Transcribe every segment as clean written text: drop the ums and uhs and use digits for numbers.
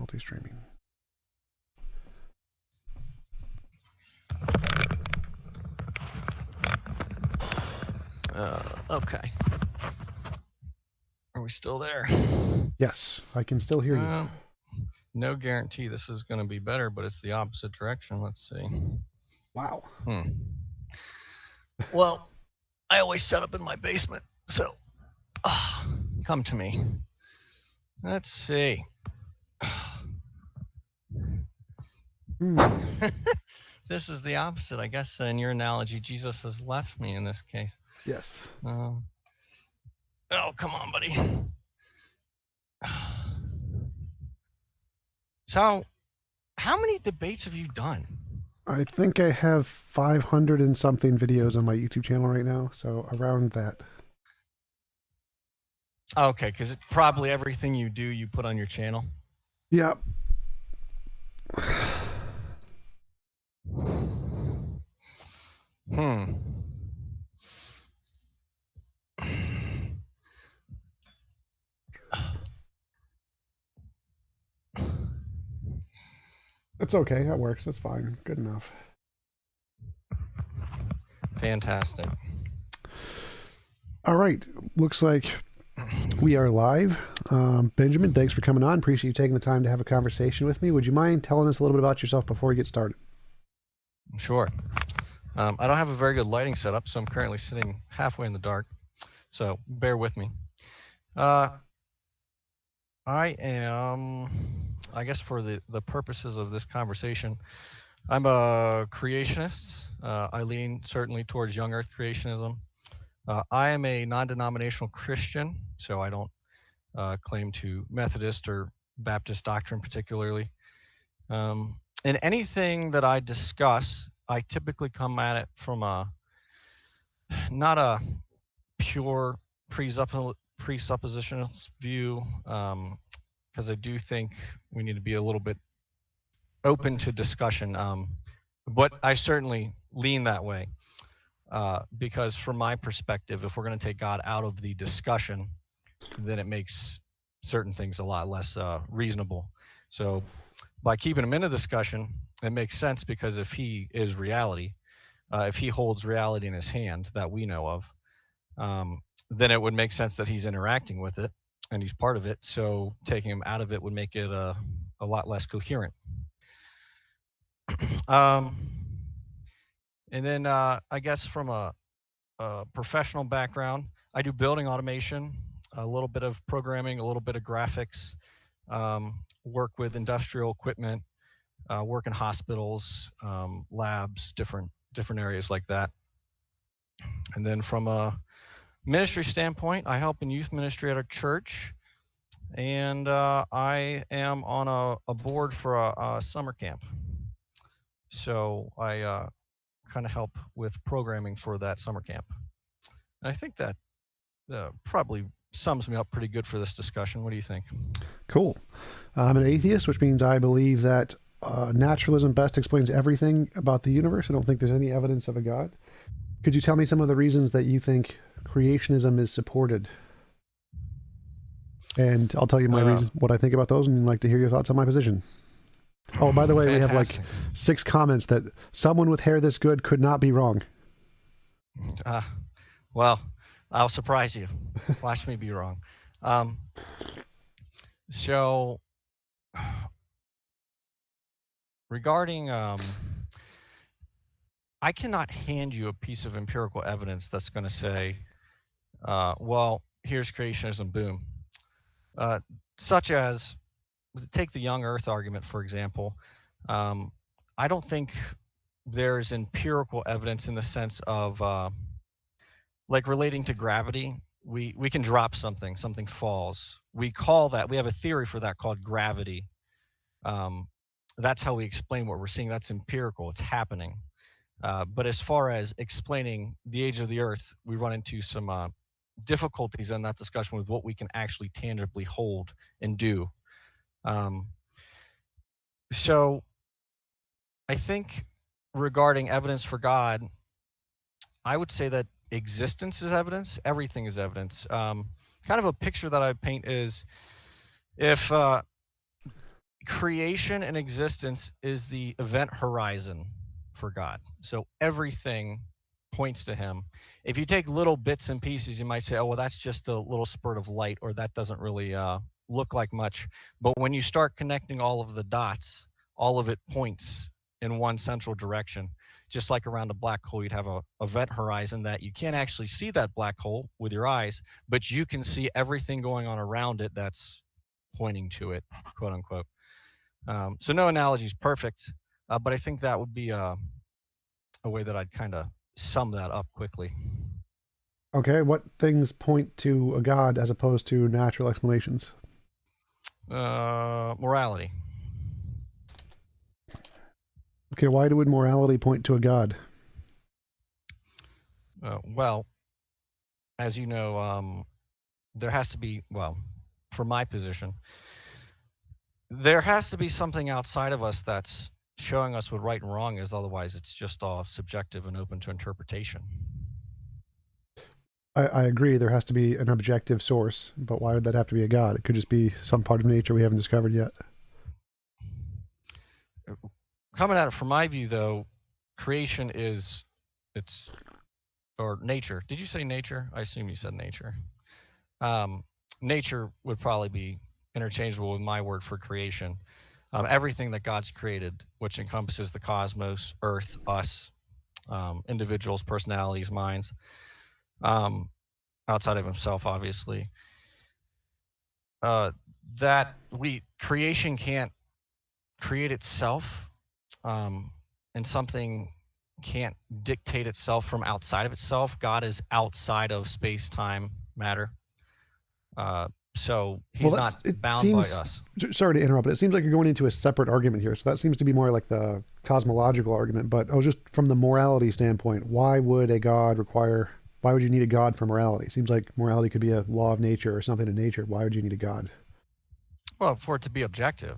multi-streaming. Okay. Are we still there? Yes, I can still hear you. No guarantee this is going to be better, but it's the opposite direction. Let's see. Wow. Well, I always set up in my basement, so come to me. Let's see. This is the opposite, I guess. In your analogy, Jesus has left me in this case. Yes. Oh, come on, buddy. So, how many debates have you done? I think I have 500 and something videos on my YouTube channel right now, so around that. Okay, because probably everything you do, you put on your channel. Yep. That's okay. That works. That's fine. Good enough. Fantastic. All right. Looks like we are live. Benjamin, thanks for coming on. Appreciate you taking the time to have a conversation with me. Would you mind telling us a little bit about yourself before we get started? Sure. I don't have a very good lighting setup, so I'm currently sitting halfway in the dark. So bear with me. I am, I guess for the purposes of this conversation, I'm a creationist. I lean certainly towards young earth creationism. I am a non-denominational Christian, so I don't claim to Methodist or Baptist doctrine particularly. And anything that I discuss, I typically come at it from not a pure presuppositionalist view, because I do think we need to be a little bit open to discussion. But I certainly lean that way, because from my perspective, if we're going to take God out of the discussion, then it makes certain things a lot less reasonable. So by keeping him in the discussion, it makes sense, because if he is reality, if he holds reality in his hand that we know of, then it would make sense that he's interacting with it and he's part of it. So taking him out of it would make it a lot less coherent. And then I guess from a professional background, I do building automation, a little bit of programming, a little bit of graphics, work with industrial equipment, work in hospitals, labs, different areas like that. And then from a ministry standpoint, I help in youth ministry at our church, and I am on a board for a summer camp. So I kind of help with programming for that summer camp. And I think that probably sums me up pretty good for this discussion. What do you think? Cool. I'm an atheist, which means I believe that naturalism best explains everything about the universe. I don't think there's any evidence of a God. Could you tell me some of the reasons that you think creationism is supported? And I'll tell you my reasons, what I think about those, and I'd like to hear your thoughts on my position. Oh, by the way, we have like 6 comments that someone with hair this good could not be wrong. Well, I'll surprise you. Watch me be wrong. So regarding, I cannot hand you a piece of empirical evidence that's going to say, well, here's creationism, boom. Such as, take the young earth argument, for example. I don't think there's empirical evidence in the sense of, like relating to gravity. We can drop something falls. We have a theory for that called gravity. That's how we explain what we're seeing. That's empirical, it's happening. But as far as explaining the age of the earth, we run into some difficulties in that discussion with what we can actually tangibly hold and do. So I think regarding evidence for God, I would say that existence is evidence. Everything is evidence. Kind of a picture that I paint is, if creation and existence is the event horizon for God. So everything points to him. If you take little bits and pieces, you might say, oh, well, that's just a little spurt of light, or that doesn't really look like much. But when you start connecting all of the dots, all of it points in one central direction. Just like around a black hole, you'd have a event horizon that you can't actually see that black hole with your eyes, but you can see everything going on around it that's pointing to it, quote unquote. So no analogy is perfect, but I think that would be a way that I'd kind of sum that up quickly. Okay, what things point to a God as opposed to natural explanations? Morality. Okay, why would morality point to a God? Well, as you know, there has to be, well, for my position, there has to be something outside of us that's showing us what right and wrong is. Otherwise, it's just all subjective and open to interpretation. I agree there has to be an objective source, but why would that have to be a God? It could just be some part of nature we haven't discovered yet. Coming at it from my view, though, creation or nature. Did you say nature? I assume you said nature. Nature would probably be interchangeable with my word for creation. Everything that God's created, which encompasses the cosmos, Earth, us, individuals, personalities, minds, outside of himself, obviously, that creation can't create itself, and something can't dictate itself from outside of itself. God is outside of space, time, matter. So he's not bound by us. Sorry to interrupt, but it seems like you're going into a separate argument here. So that seems to be more like the cosmological argument. But I was just from the morality standpoint, why would you need a God for morality? It seems like morality could be a law of nature or something in nature. Why would you need a God? Well, for it to be objective.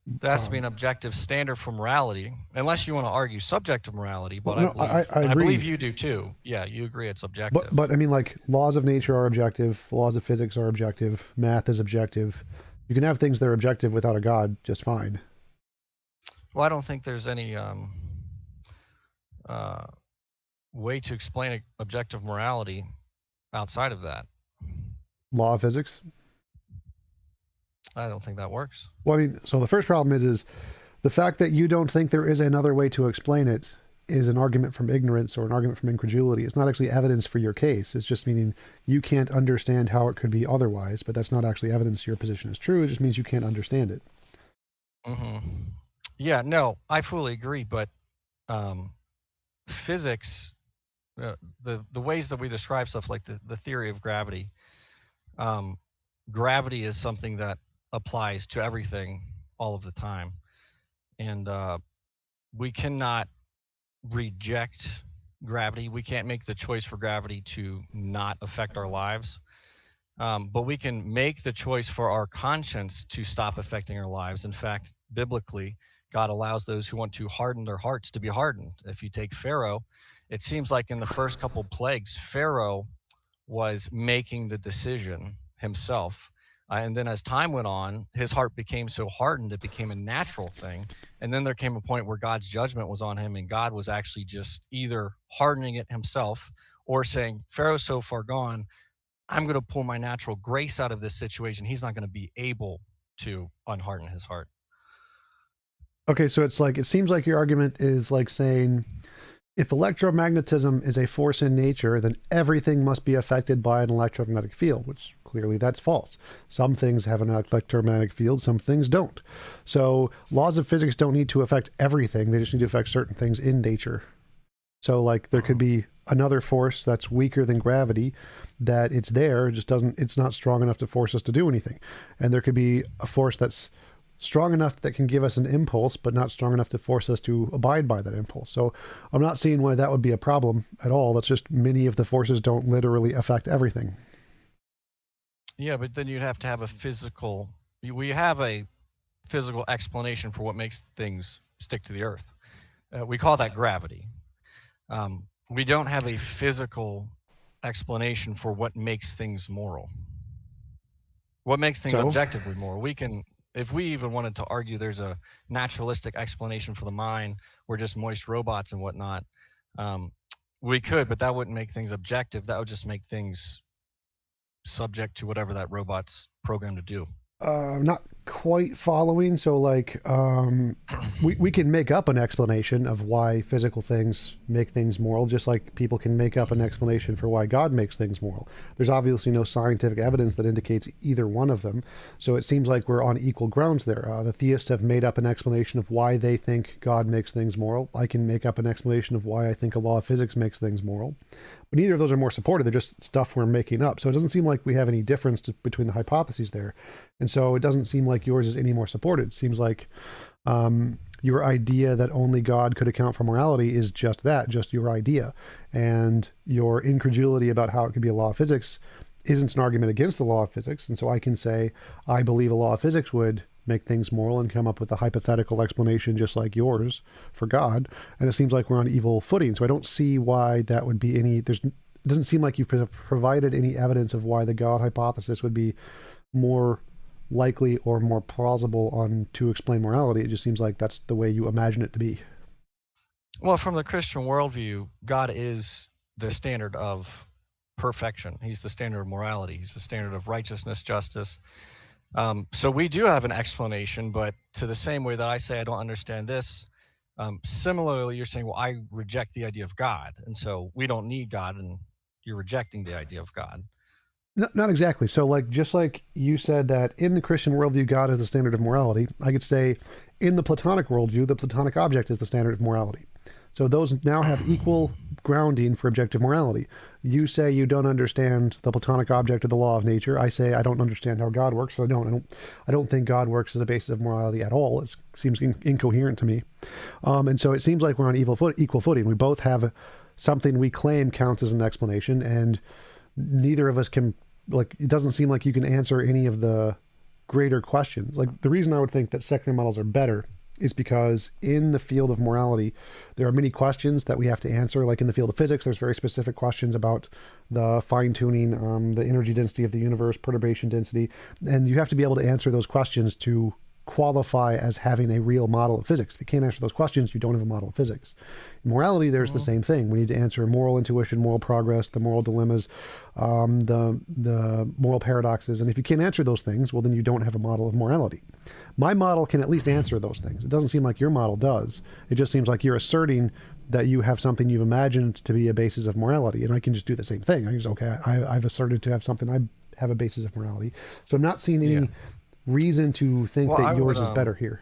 There has to be an objective standard for morality, unless you want to argue subjective morality, but I believe you do too. Yeah, you agree it's objective. But I mean, like, laws of nature are objective, laws of physics are objective, math is objective. You can have things that are objective without a God just fine. Well, I don't think there's any way to explain objective morality outside of that. Law of physics? I don't think that works. Well, I mean, so the first problem is the fact that you don't think there is another way to explain it is an argument from ignorance or an argument from incredulity. It's not actually evidence for your case. It's just meaning you can't understand how it could be otherwise, but that's not actually evidence your position is true. It just means you can't understand it. Mm-hmm. Yeah, no, I fully agree, but physics, the ways that we describe stuff like the theory of gravity, gravity is something that applies to everything all of the time, and we cannot reject gravity. We can't make the choice for gravity to not affect our lives, but we can make the choice for our conscience to stop affecting our lives. In fact, biblically, God allows those who want to harden their hearts to be hardened. If you take Pharaoh, it seems like in the first couple plagues, Pharaoh was making the decision himself. And then as time went on, his heart became so hardened, it became a natural thing. And then there came a point where God's judgment was on him, and God was actually just either hardening it himself or saying, Pharaoh's so far gone, I'm going to pull my natural grace out of this situation. He's not going to be able to unharden his heart. Okay, so it's like, it seems like your argument is like saying, if electromagnetism is a force in nature, then everything must be affected by an electromagnetic field, which clearly that's false. Some things have an electromagnetic field, some things don't. So laws of physics don't need to affect everything. They just need to affect certain things in nature. So like there could be another force that's weaker than gravity, that it's there, it's not strong enough to force us to do anything. And there could be a force that's strong enough that can give us an impulse, but not strong enough to force us to abide by that impulse. So I'm not seeing why that would be a problem at all. That's just many of the forces don't literally affect everything. Yeah, but then you'd have to have we have a physical explanation for what makes things stick to the earth. We call that gravity. We don't have a physical explanation for what makes things moral. What makes things objectively moral? if we even wanted to argue there's a naturalistic explanation for the mind, we're just moist robots and whatnot, we could, but that wouldn't make things objective. That would just make things subject to whatever that robot's programmed to do. Not quite following. So, like, we can make up an explanation of why physical things make things moral, just like people can make up an explanation for why God makes things moral. There's obviously no scientific evidence that indicates either one of them. So it seems like we're on equal grounds there. The theists have made up an explanation of why they think God makes things moral. I can make up an explanation of why I think a law of physics makes things moral. But neither of those are more supported. They're just stuff we're making up. So it doesn't seem like we have any difference between the hypotheses there. And so it doesn't seem like yours is any more supported. It seems like your idea that only God could account for morality is just that, just your idea. And your incredulity about how it could be a law of physics isn't an argument against the law of physics. And so I can say, I believe a law of physics would make things moral and come up with a hypothetical explanation just like yours for God. And it seems like we're on evil footing. So I don't see why that would be any, it doesn't seem like you've provided any evidence of why the God hypothesis would be more likely or more plausible on to explain morality. It just seems like that's the way you imagine it to be. Well, from the Christian worldview, God is the standard of perfection. He's the standard of morality. He's the standard of righteousness, justice. So we do have an explanation, but to the same way that I say I don't understand this, similarly, you're saying, well, I reject the idea of God, and so we don't need God, and you're rejecting the idea of God. Not exactly. So, like, just like you said that in the Christian worldview, God is the standard of morality, I could say in the Platonic worldview, the Platonic object is the standard of morality. So those now have equal grounding for objective morality. You say you don't understand the Platonic object of the law of nature. I say I don't understand how God works. So I don't think God works as a basis of morality at all. It seems incoherent to me. And so it seems like we're on equal footing. We both have something we claim counts as an explanation, and neither of us can, like, it doesn't seem like you can answer any of the greater questions. Like, the reason I would think that secular models are better is because in the field of morality, there are many questions that we have to answer. Like in the field of physics, there's very specific questions about the fine-tuning, the energy density of the universe, perturbation density, and you have to be able to answer those questions to qualify as having a real model of physics. If you can't answer those questions, you don't have a model of physics. In morality, there's the same thing. We need to answer moral intuition, moral progress, the moral dilemmas, the moral paradoxes. And if you can't answer those things, well, then you don't have a model of morality. My model can at least answer those things. It doesn't seem like your model does. It just seems like you're asserting that you have something you've imagined to be a basis of morality. And I can just do the same thing. I can just, okay, I've asserted to have something, I have a basis of morality. So I'm not seeing any reason to think that yours is better here.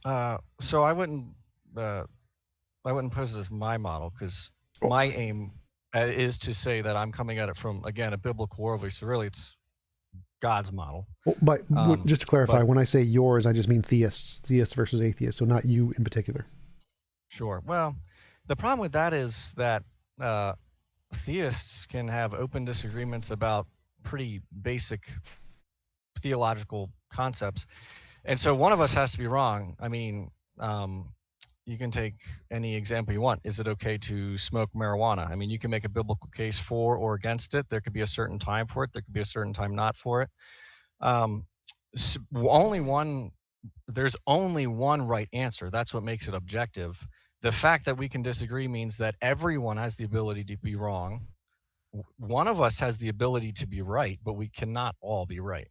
So I wouldn't pose it as my model, because my aim is to say that I'm coming at it from, again, a biblical worldview. So really, it's God's model. Well, but just to clarify, when I say yours, I just mean theists versus atheists, so not you in particular. Sure. Well, the problem with that is that theists can have open disagreements about pretty basic theological concepts, and so one of us has to be wrong. I mean, you can take any example you want. Is it okay to smoke marijuana? I mean, you can make a biblical case for or against it. There could be a certain time for it. There could be a certain time not for it. There's only one right answer. That's what makes it objective. The fact that we can disagree means that everyone has the ability to be wrong. One of us has the ability to be right, but we cannot all be right.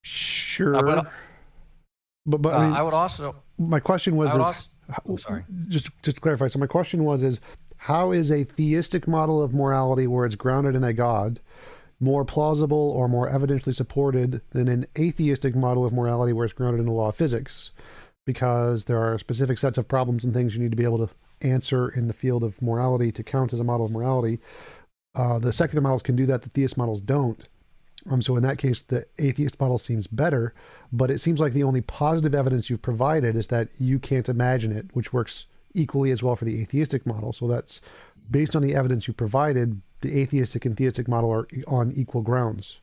Sure. But I mean, I would also. My question was, sorry. Just to clarify. So my question was, how is a theistic model of morality, where it's grounded in a God, more plausible or more evidently supported than an atheistic model of morality, where it's grounded in the law of physics? Because there are specific sets of problems and things you need to be able to answer in the field of morality to count as a model of morality. The secular models can do that. The theist models don't. So in that case, the atheist model seems better, but it seems like the only positive evidence you've provided is that you can't imagine it, which works equally as well for the atheistic model. So that's based on the evidence you provided, the atheistic and theistic model are on equal grounds.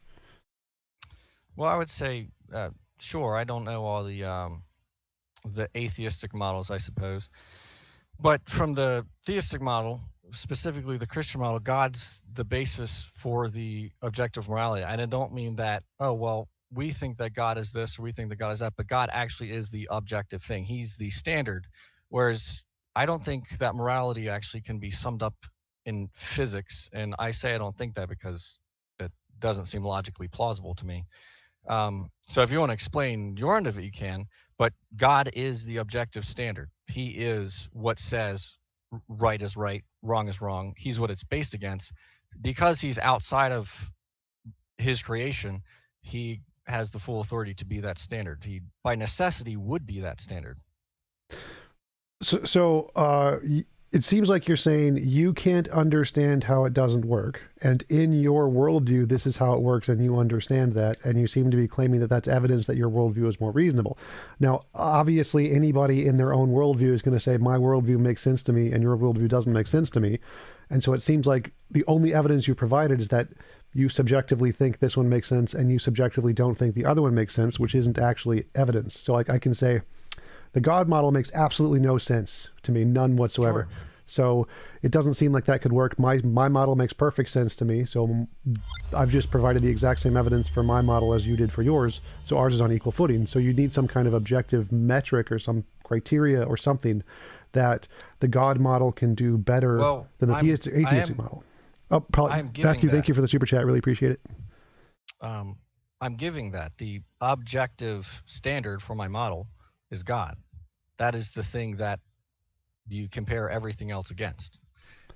Well, I would say, sure, I don't know all the atheistic models, I suppose. But from the theistic model, specifically the Christian model, God's the basis for the objective morality. And I don't mean that, oh, well, we think that God is this or we think that God is that, but God actually is the objective thing. He's the standard. Whereas I don't think that morality actually can be summed up in physics. And I say I don't think that because it doesn't seem logically plausible to me. So if you want to explain your end of it, you can, but God is the objective standard. He is what says right is right, wrong is wrong. He's what it's based against. Because he's outside of his creation, he has the full authority to be that standard. He, by necessity, would be that standard. So it seems like you're saying you can't understand how it doesn't work, and in your worldview, this is how it works, and you understand that, and you seem to be claiming that that's evidence that your worldview is more reasonable. Now, obviously, anybody in their own worldview is going to say, my worldview makes sense to me, and your worldview doesn't make sense to me. And so it seems like the only evidence you provided is that you subjectively think this one makes sense, and you subjectively don't think the other one makes sense, which isn't actually evidence. So like I can say, the God model makes absolutely no sense to me, none whatsoever. Sure. So it doesn't seem like that could work. My model makes perfect sense to me. So I've just provided the exact same evidence for my model as you did for yours. So ours is on equal footing. So you need some kind of objective metric or some criteria or something that the God model can do better than the atheistic model. Oh, probably. Matthew, thank you for the super chat. Really appreciate it. I'm giving that. The objective standard for my model is God. That is the thing that you compare everything else against.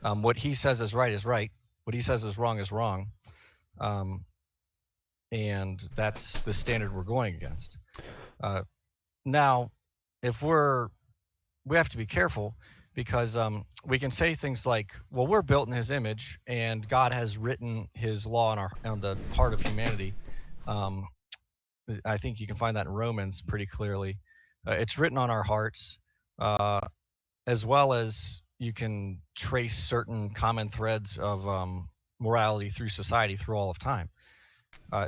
What he says is right is right. What he says is wrong is wrong. And that's the standard we're going against. Now, if we have to be careful because we can say things like, well, we're built in his image and God has written his law on the heart of humanity. I think you can find that in Romans pretty clearly. It's written on our hearts, as well as you can trace certain common threads of morality through society through all of time.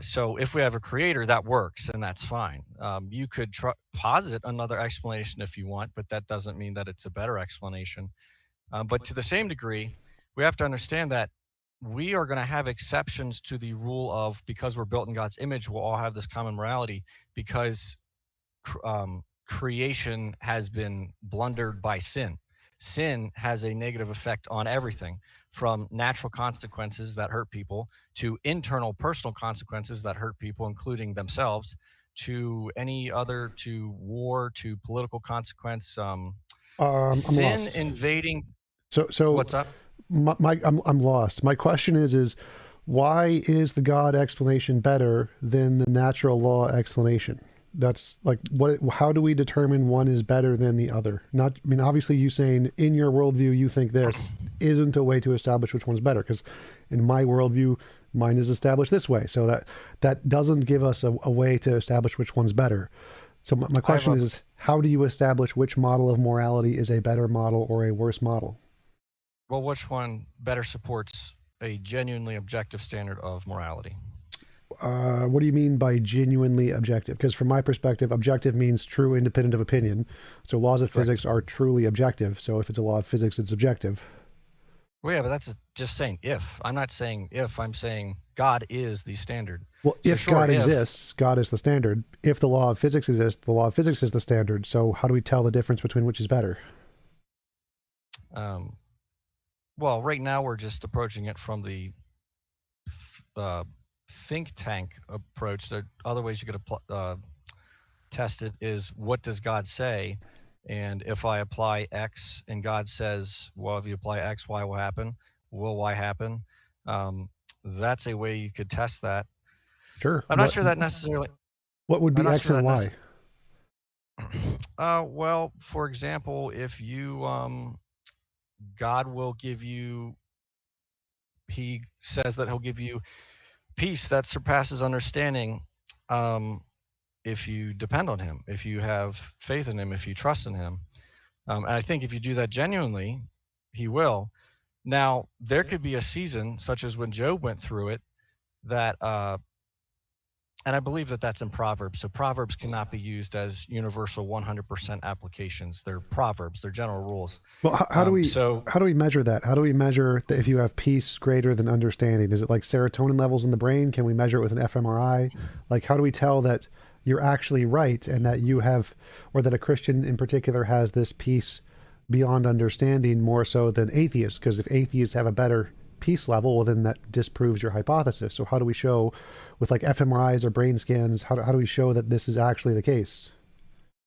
So if we have a creator, that works, and that's fine. You could posit another explanation if you want, but that doesn't mean that it's a better explanation. But to the same degree, we have to understand that we are going to have exceptions to the rule of, because we're built in God's image, we'll all have this common morality, because creation has been blundered by sin. Sin has a negative effect on everything, from natural consequences that hurt people to internal personal consequences that hurt people, including themselves, to any other, to war, to political consequence. Sin invading. So what's up? I'm lost. My question is why is the God explanation better than the natural law explanation? That's like, how do we determine one is better than the other? Obviously you saying in your worldview you think this isn't a way to establish which one's better, because in my worldview mine is established this way. So that doesn't give us a way to establish which one's better. So my question is, how do you establish which model of morality is a better model or a worse model? Well, which one better supports a genuinely objective standard of morality? What do you mean by genuinely objective? Because from my perspective, objective means true, independent of opinion. So laws of physics are truly objective. So if it's a law of physics, it's objective. Well, yeah, but that's just saying if. I'm not saying if. I'm saying God is the standard. Well, so if God exists, God is the standard. If the law of physics exists, the law of physics is the standard. So how do we tell the difference between which is better? Well, right now we're just approaching it from the think tank approach. There are other ways you could test it is, what does God say? And if I apply X and God says, well, if you apply X, Y will happen. Will Y happen? That's a way you could test that. Sure. I'm not sure that necessarily. What would be X and Y? Well, for example, if you, God will give you, he says that he'll give you peace that surpasses understanding if you depend on him, if you have faith in him, if you trust in him. And I think if you do that genuinely, he will. Now, there could be a season, such as when Job went through it, that and I believe that that's in Proverbs. So Proverbs cannot be used as universal 100% applications. They're proverbs. They're general rules. Well, So how do we measure that? How do we measure that if you have peace greater than understanding? Is it like serotonin levels in the brain? Can we measure it with an fMRI? Like, how do we tell that you're actually right and that you have, or that a Christian in particular has this peace beyond understanding more so than atheists? Because if atheists have a better peace level, well, then that disproves your hypothesis. So how do we show with like fMRIs or brain scans, how do we show that this is actually the case?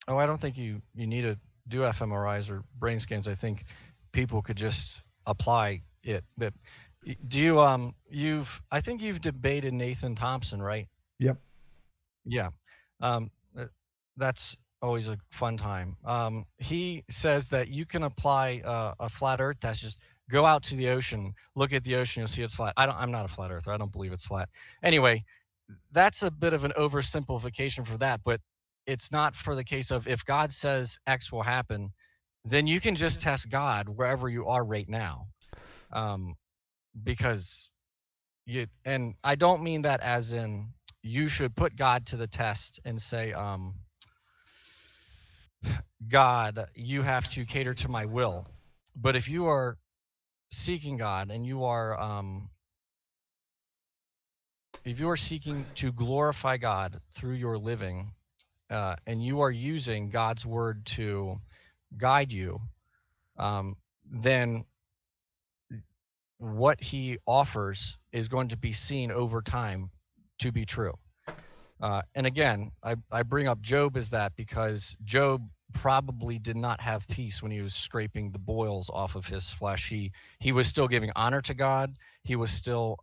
oh, I don't think you need to do fMRIs or brain scans. I think people could just apply it. But do you I think you've debated Nathan Thompson, right? Yep. Yeah. Um, that's always a fun time. He says that you can apply a flat Earth test. Just go out to the ocean, look at the ocean, you'll see it's flat. I'm not a flat earther. I don't believe it's flat. Anyway, that's a bit of an oversimplification for that, but it's not for the case of if God says X will happen, then you can just test God wherever you are right now, because and I don't mean that as in you should put God to the test and say, God, you have to cater to my will. But if you are seeking God and you are if you are seeking to glorify God through your living, and you are using God's word to guide you, then what he offers is going to be seen over time to be true. And again, I bring up Job as that because Job probably did not have peace when he was scraping the boils off of his flesh. He was still giving honor to God. He was still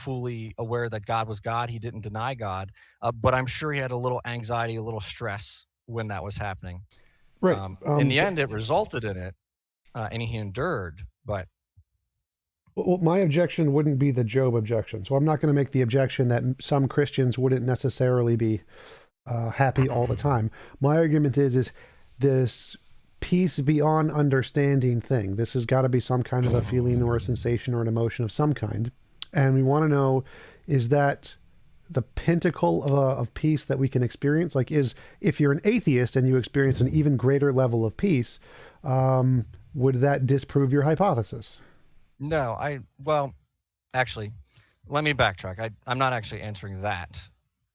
fully aware that God was God. He didn't deny God, but I'm sure he had a little anxiety, a little stress when that was happening. Right. In the end, it resulted in it, and he endured. But Well, my objection wouldn't be the Job objection. So I'm not going to make the objection that some Christians wouldn't necessarily be happy all the time. My argument is this peace beyond understanding thing. This has got to be some kind of a feeling or a sensation or an emotion of some kind. And we want to know, is that the pinnacle of peace that we can experience? Like, if you're an atheist and you experience an even greater level of peace, would that disprove your hypothesis? no, well, actually, let me backtrack. I'm not actually answering that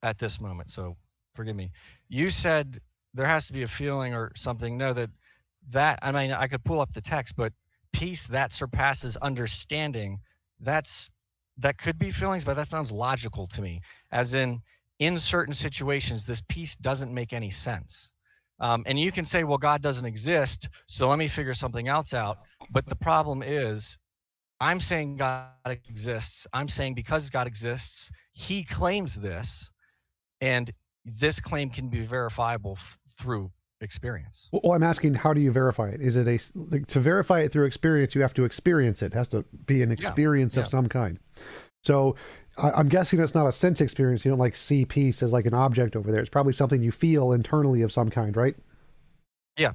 at this moment, so forgive me. You said there has to be a feeling or something. No, I mean, I could pull up the text, but peace that surpasses understanding, that could be feelings, but that sounds logical to me. As in certain situations, this peace doesn't make any sense. And you can say, well, God doesn't exist, so let me figure something else out. But the problem is, I'm saying God exists. I'm saying because God exists, he claims this, and this claim can be verifiable through experience. Well, I'm asking, how do you verify it? Is it to verify it through experience, you have to experience it. It has to be an experience of some kind. So I'm guessing it's not a sense experience. You don't like see peace as like an object over there. It's probably something you feel internally of some kind, right? Yeah.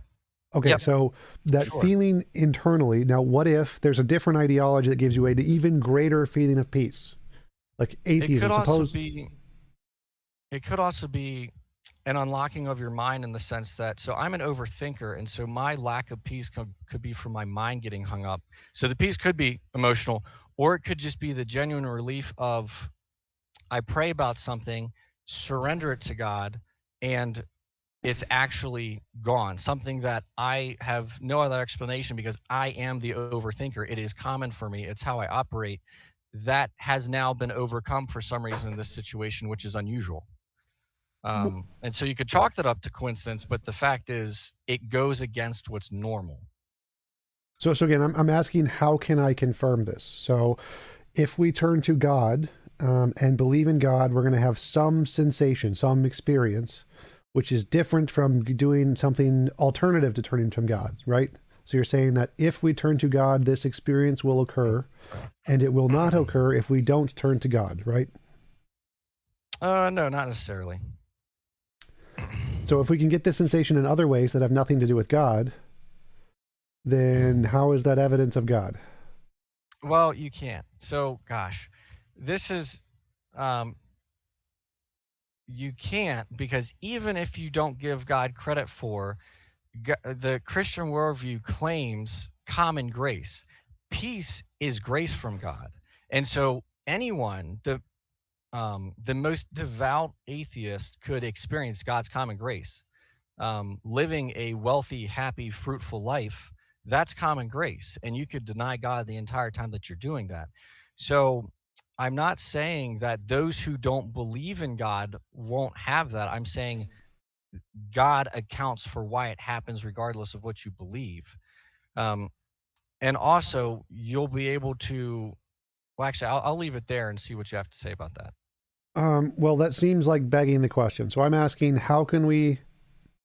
Okay, Yep. so that feeling internally, now what if there's a different ideology that gives you an even greater feeling of peace? Like atheism, it could also be an unlocking of your mind in the sense that, so I'm an overthinker, and so my lack of peace could be from my mind getting hung up. So the peace could be emotional, or it could just be the genuine relief of, I pray about something, surrender it to God, and it's actually gone. Something that I have no other explanation because I am the overthinker. It is common for me. It's how I operate. That has now been overcome for some reason in this situation, which is unusual. And so you could chalk that up to coincidence, but the fact is it goes against what's normal. So again, I'm asking, how can I confirm this? So if we turn to God and believe in God, we're going to have some sensation, some experience, which is different from doing something alternative to turning to God, right? So you're saying that if we turn to God, this experience will occur, and it will not occur if we don't turn to God, right? No, not necessarily. So if we can get this sensation in other ways that have nothing to do with God, then how is that evidence of God? Well, you can't. So, gosh, this is you can't, because even if you don't give God credit for, the Christian worldview claims common grace. Peace is grace from God. And so anyone, the most devout atheist could experience God's common grace. Living a wealthy, happy, fruitful life, that's common grace. And you could deny God the entire time that you're doing that. So I'm not saying that those who don't believe in God won't have that. I'm saying God accounts for why it happens regardless of what you believe. Um, and also, you'll be able to, well, actually, I'll leave it there and see what you have to say about that. Well, that seems like begging the question. So I'm asking, how can we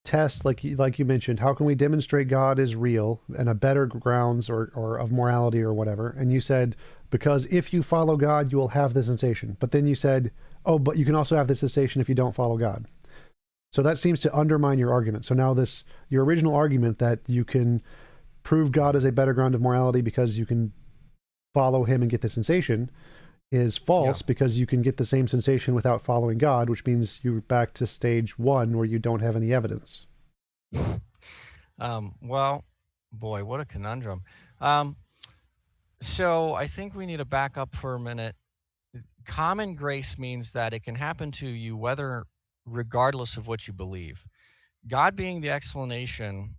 test, like you mentioned, how can we demonstrate God is real and a better grounds or of morality or whatever? And you said, because if you follow God, you will have the sensation. But then you said, oh, but you can also have the sensation if you don't follow God. So that seems to undermine your argument. So now your original argument that you can prove God is a better ground of morality because you can follow him and get the sensation is false, because you can get the same sensation without following God, which means you're back to stage one where you don't have any evidence. Well, boy, what a conundrum. So I think we need to back up for a minute. Common grace means that it can happen to you regardless of what you believe. God being the explanation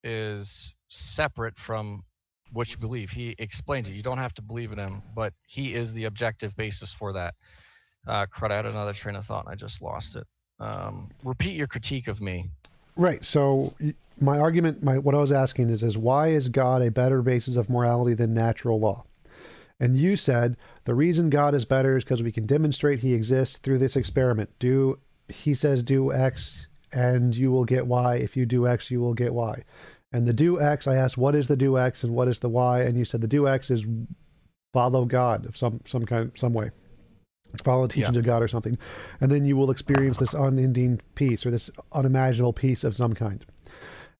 is separate from what you believe. He explains it. You don't have to believe in him, but he is the objective basis for that. Crud, I had another train of thought and I just lost it. Repeat your critique of me. Right. So my argument, what I was asking is why is God a better basis of morality than natural law? And you said the reason God is better is because we can demonstrate he exists through this experiment. He says do X and you will get Y. If you do X, you will get Y. And the do X, I asked, what is the do X and what is the Y? And you said the do X is follow God of some way. Follow the teachings of God or something. And then you will experience this unending peace or this unimaginable peace of some kind.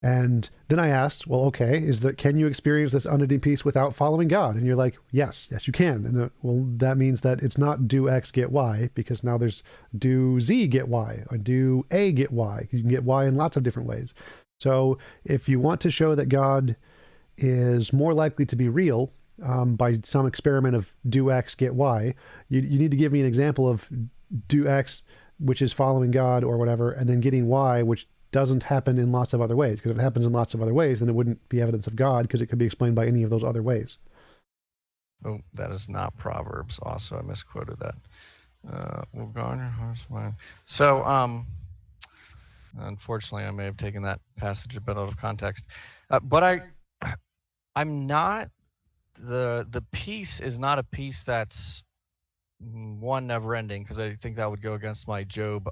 And then I asked, well, okay, can you experience this unending peace without following God? And you're like, yes, you can. And well, that means that it's not do X, get Y, because now there's do Z, get Y, or do A, get Y. You can get Y in lots of different ways. So if you want to show that God is more likely to be real by some experiment of do X, get Y, you need to give me an example of do X, which is following God or whatever, and then getting Y, which doesn't happen in lots of other ways. Because if it happens in lots of other ways, then it wouldn't be evidence of God, because it could be explained by any of those other ways. Oh, that is not Proverbs. Also, I misquoted that. Will guard your heart's mind. So, unfortunately, I may have taken that passage a bit out of context. But I'm not, the peace is not a peace that's one never ending, because I think that would go against my Job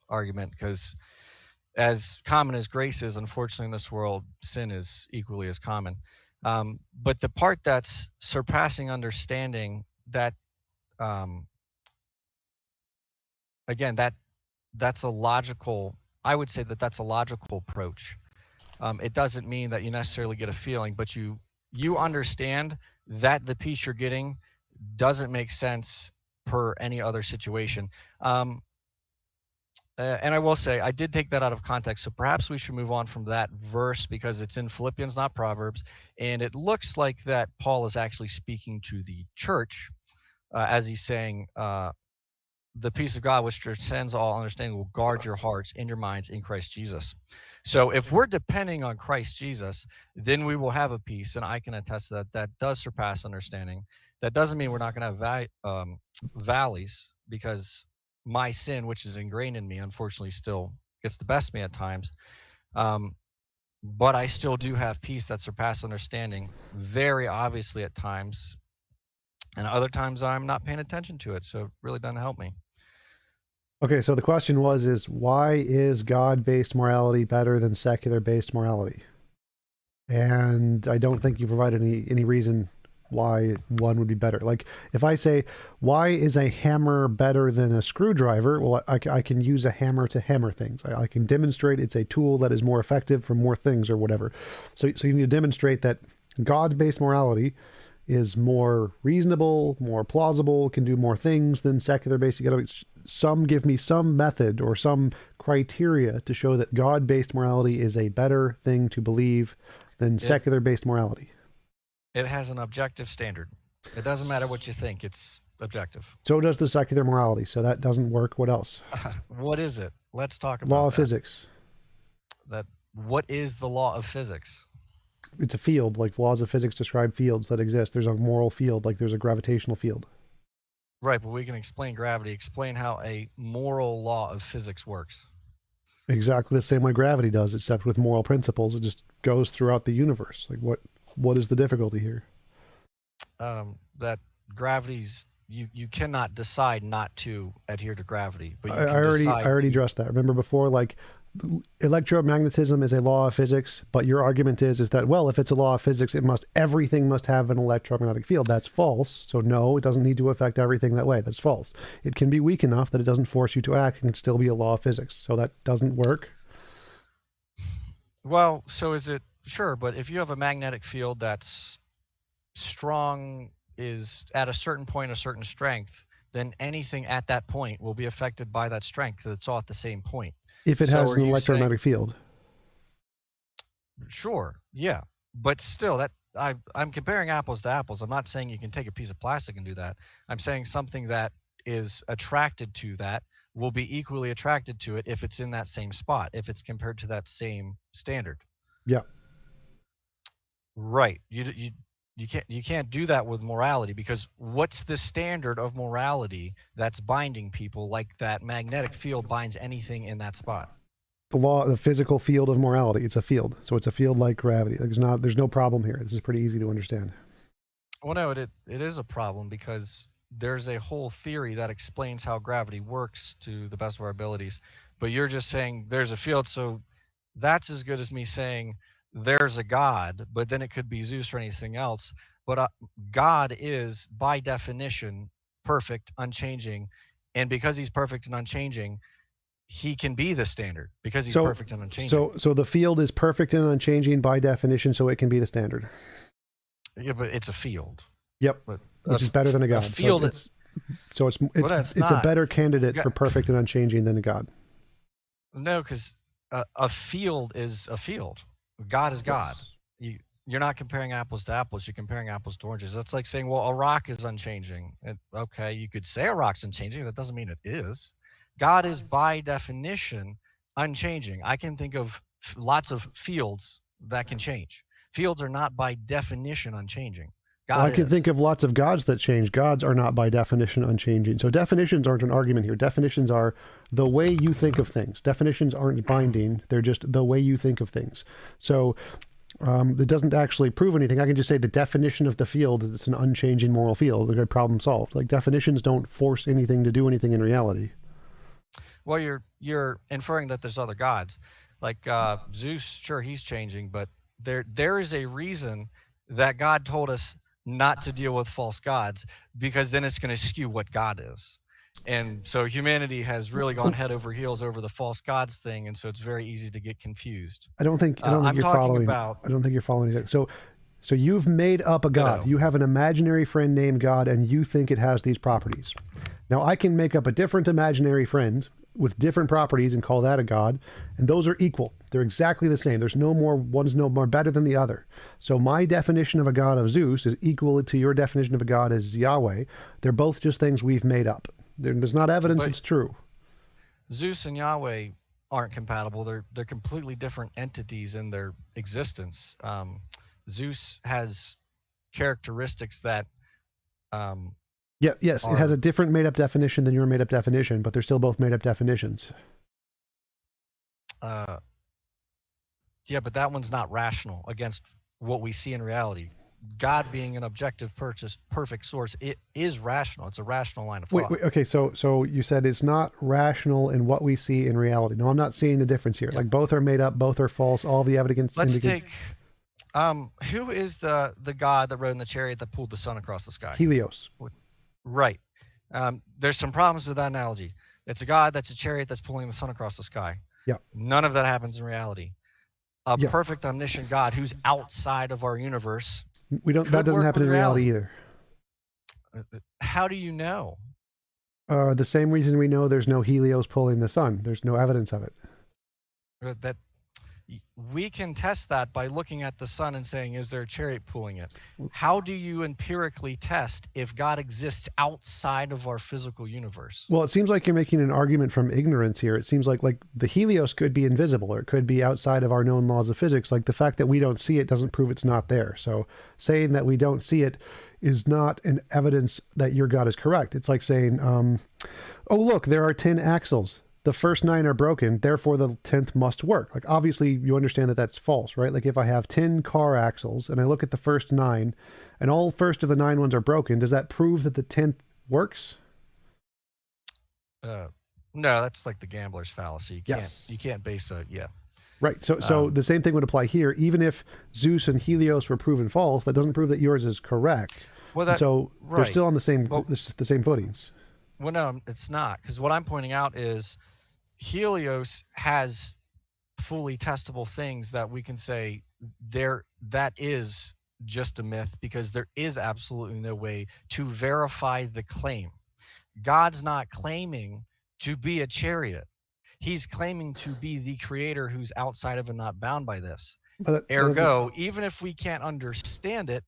argument, because as common as grace is, unfortunately in this world, sin is equally as common. But the part that's surpassing understanding, that again, that's a logical, I would say that's a logical approach. It doesn't mean that you necessarily get a feeling, but you understand that the peace you're getting doesn't make sense per any other situation. And I will say, I did take that out of context, so perhaps we should move on from that verse, because it's in Philippians, not Proverbs, and it looks like that Paul is actually speaking to the church, as he's saying, the peace of God, which transcends all understanding, will guard your hearts and your minds in Christ Jesus. So if we're depending on Christ Jesus, then we will have a peace, and I can attest to that. That does surpass understanding. That doesn't mean we're not going to have valleys, because my sin, which is ingrained in me, unfortunately still gets the best of me at times. But I still do have peace that surpasses understanding, very obviously at times. And other times I'm not paying attention to it, so it really doesn't help me. Okay, so the question is why is God-based morality better than secular-based morality? And I don't think you provided any reason why one would be better. Like, if I say, why is a hammer better than a screwdriver? Well, I can use a hammer to hammer things. I can demonstrate it's a tool that is more effective for more things or whatever. So you need to demonstrate that God-based morality is more reasonable, more plausible, can do more things than secular basic ethics. Some give me some method or some criteria to show that God-based morality is a better thing to believe than secular-based morality. It has an objective standard. It doesn't matter what you think, it's objective. So does the secular morality, so that doesn't work. What else? What is it? Let's talk about law of physics. What is the law of physics? It's a field, like laws of physics describe fields that exist. There's a moral field, like there's a gravitational field. Right, but we can explain gravity. Explain how a moral law of physics works. Exactly the same way gravity does, except with moral principles. It just goes throughout the universe. Like what is the difficulty here? That gravity's you cannot decide not to adhere to gravity, but you can I already addressed that. Remember before, like electromagnetism is a law of physics, but your argument is that, well, if it's a law of physics, everything must have an electromagnetic field. That's false. So no, it doesn't need to affect everything that way. That's false. It can be weak enough that it doesn't force you to act and can still be a law of physics. So that doesn't work. Well, so is it? Sure, but if you have a magnetic field that's strong, is at a certain point a certain strength, then anything at that point will be affected by that strength. It's all at the same point. If it has an electromagnetic field. Sure, yeah. But still, I'm comparing apples to apples. I'm not saying you can take a piece of plastic and do that. I'm saying something that is attracted to that will be equally attracted to it if it's in that same spot, if it's compared to that same standard. Yeah. Right. You can't do that with morality, because what's the standard of morality that's binding people like that magnetic field binds anything in that spot? The physical field of morality. It's a field. So it's a field like gravity. There's no problem here. This is pretty easy to understand. Well, no, it is a problem, because there's a whole theory that explains how gravity works to the best of our abilities. But you're just saying there's a field, so that's as good as me saying there's a God, but then it could be Zeus or anything else. But God is, by definition, perfect, unchanging. And because he's perfect and unchanging, he can be the standard, because he's perfect and unchanging. So the field is perfect and unchanging by definition, so it can be the standard. Yeah, but it's a field. Yep, which is better than a God. Field, it's a better candidate for perfect and unchanging than a God. No, because a field is a field. God is God. You're not comparing apples to apples. You're comparing apples to oranges. That's like saying, well, a rock is unchanging. Okay, you could say a rock's unchanging. That doesn't mean it is. God is, by definition, unchanging. I can think of lots of fields that can change. Fields are not, by definition, unchanging. I can think of lots of gods that change. Gods are not, by definition, unchanging. So definitions aren't an argument here. Definitions are the way you think of things. Definitions aren't binding. They're just the way you think of things. So it doesn't actually prove anything. I can just say the definition of the field is it's an unchanging moral field. Okay, problem solved. Like, definitions don't force anything to do anything in reality. Well, you're inferring that there's other gods. Like Zeus, sure, he's changing, but there is a reason that God told us not to deal with false gods, because then it's going to skew what God is. And so humanity has really gone head over heels over the false gods thing, and so it's very easy to get confused. I don't think you're following. I don't think you're following it. So you've made up a God. You have an imaginary friend named God, and you think it has these properties. Now I can make up a different imaginary friend with different properties and call that a God, and those are equal. They're exactly the same. One's no more better than the other. So my definition of a God of Zeus is equal to your definition of a God as Yahweh. They're both just things we've made up. There's not evidence it's true. Zeus and Yahweh aren't compatible. They're completely different entities in their existence. Zeus has characteristics that Yes, it has a different made-up definition than your made-up definition, but they're still both made-up definitions. Yeah, but that one's not rational against what we see in reality. God being an objective, perfect source, it is rational. It's a rational line of thought. Wait, okay, so you said it's not rational in what we see in reality. No, I'm not seeing the difference here. Yeah. Like, both are made up, both are false, all the evidence indicates... Who is the god that rode in the chariot that pulled the sun across the sky? Helios. Right. There's some problems with that analogy. It's a god that's a chariot that's pulling the sun across the sky. Yeah. None of that happens in reality. A perfect omniscient God who's outside of our universe We don't. That doesn't happen in reality either. How do you know? The same reason we know there's no Helios pulling the sun. There's no evidence of it. That we can test that by looking at the sun and saying, is there a chariot pulling it? How do you empirically test if God exists outside of our physical universe? Well, it seems like you're making an argument from ignorance here. It seems like the Helios could be invisible, or it could be outside of our known laws of physics. Like the fact that we don't see it doesn't prove it's not there. So saying that we don't see it is not an evidence that your God is correct. It's like saying, oh, look, there are 10 axles. The first 9 are broken, therefore the 10th must work. Like, obviously, you understand that that's false, right? Like, if I have 10 car axles and I look at the first 9 and all first of the 9 ones are broken, does that prove that the 10th works? No, that's like the gambler's fallacy. You can't base a, Right. So the same thing would apply here. Even if Zeus and Helios were proven false, that doesn't prove that yours is correct. Well, they're still on the same footings. Well, no, it's not, because what I'm pointing out is Helios has fully testable things that we can say that is just a myth, because there is absolutely no way to verify the claim. God's not claiming to be a chariot. He's claiming to be the creator who's outside of and not bound by this. Ergo, even if we can't understand it,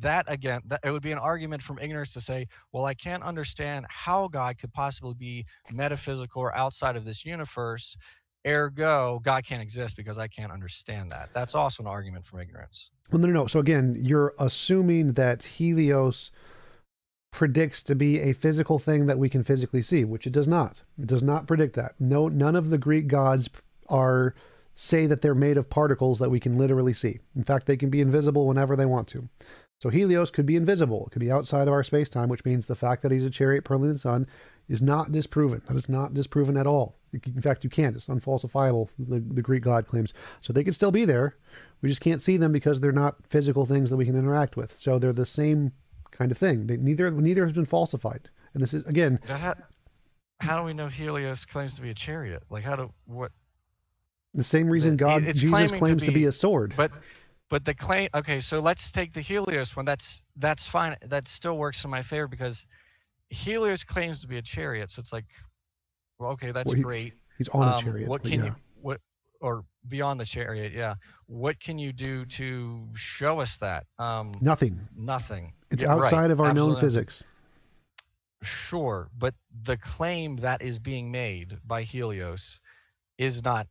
it would be an argument from ignorance to say, well, I can't understand how God could possibly be metaphysical or outside of this universe. Ergo, God can't exist because I can't understand that. That's also an argument from ignorance. Well, no. So again, you're assuming that Helios predicts to be a physical thing that we can physically see, which it does not. It does not predict that. No, none of the Greek gods say that they're made of particles that we can literally see. In fact, they can be invisible whenever they want to. So Helios could be invisible. It could be outside of our space-time, which means the fact that he's a chariot pulling the sun is not disproven. That is not disproven at all. In fact, you can't. It's unfalsifiable, the Greek god claims. So they could still be there. We just can't see them because they're not physical things that we can interact with. So they're the same kind of thing. Neither has been falsified. And this is, again... How do we know Helios claims to be a chariot? Like, what... The same reason Jesus claims to be a sword. But the claim, okay, so let's take the Helios one. That's fine. That still works in my favor, because Helios claims to be a chariot. So it's like, well, okay, that's great. He's on a chariot. Or beyond the chariot, yeah. What can you do to show us that? Nothing. It's outside of our known physics. Sure, but the claim that is being made by Helios is not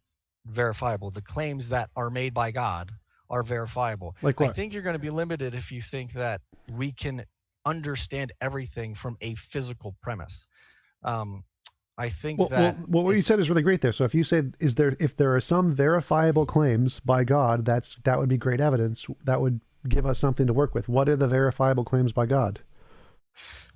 verifiable. The claims that are made by God are verifiable. Like what? I think you're going to be limited if you think that we can understand everything from a physical premise. I think what you said is really great there. So if you say, if there are some verifiable claims by God, that would be great evidence. That would give us something to work with. What are the verifiable claims by God?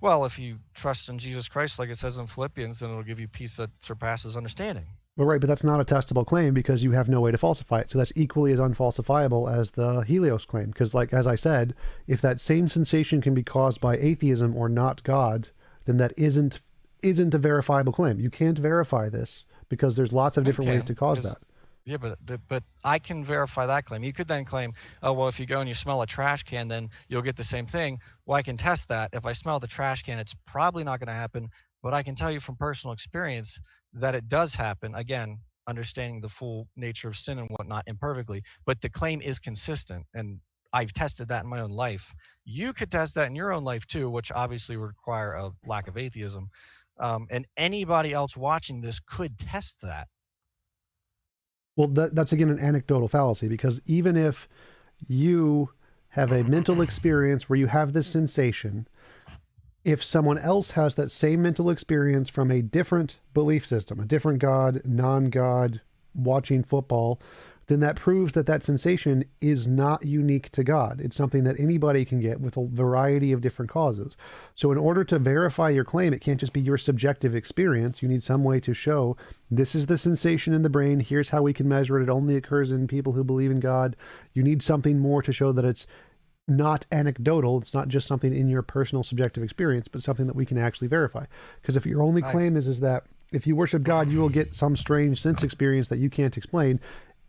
Well, if you trust in Jesus Christ, like it says in Philippians, then it'll give you peace that surpasses understanding. Well, right, but that's not a testable claim because you have no way to falsify it. So that's equally as unfalsifiable as the Helios claim. Because, like, as I said, if that same sensation can be caused by atheism or not God, then that isn't a verifiable claim. You can't verify this because there's lots of different ways to cause that. Yeah, but I can verify that claim. You could then claim, oh, well, if you go and you smell a trash can, then you'll get the same thing. Well, I can test that. If I smell the trash can, it's probably not going to happen. But I can tell you from personal experience that it does happen. Again, understanding the full nature of sin and whatnot imperfectly. But the claim is consistent, and I've tested that in my own life. You could test that in your own life too, which obviously would require a lack of atheism. And anybody else watching this could test that. Well, that's again an anecdotal fallacy, because even if you have a mental experience where you have this sensation, if someone else has that same mental experience from a different belief system, a different God, non-God, watching football, then that proves that sensation is not unique to God. It's something that anybody can get with a variety of different causes. So in order to verify your claim, it can't just be your subjective experience. You need some way to show this is the sensation in the brain. Here's how we can measure it. It only occurs in people who believe in God. You need something more to show that it's not anecdotal. It's not just something in your personal subjective experience, but something that we can actually verify. Because if your only claim is that if you worship God, you will get some strange sense experience that you can't explain,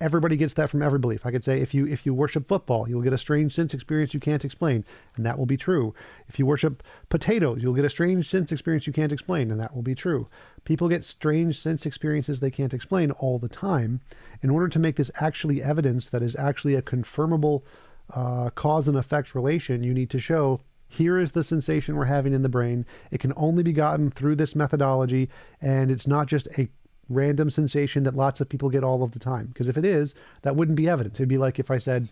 everybody gets that from every belief. I could say if you worship football, you'll get a strange sense experience you can't explain, and that will be true. If you worship potatoes, you'll get a strange sense experience you can't explain, and that will be true. People get strange sense experiences they can't explain all the time. In order to make this actually evidence that is actually a confirmable cause and effect relation, you need to show, here is the sensation we're having in the brain. It can only be gotten through this methodology, and it's not just a random sensation that lots of people get all of the time. Because if it is, that wouldn't be evidence. It'd be like if I said,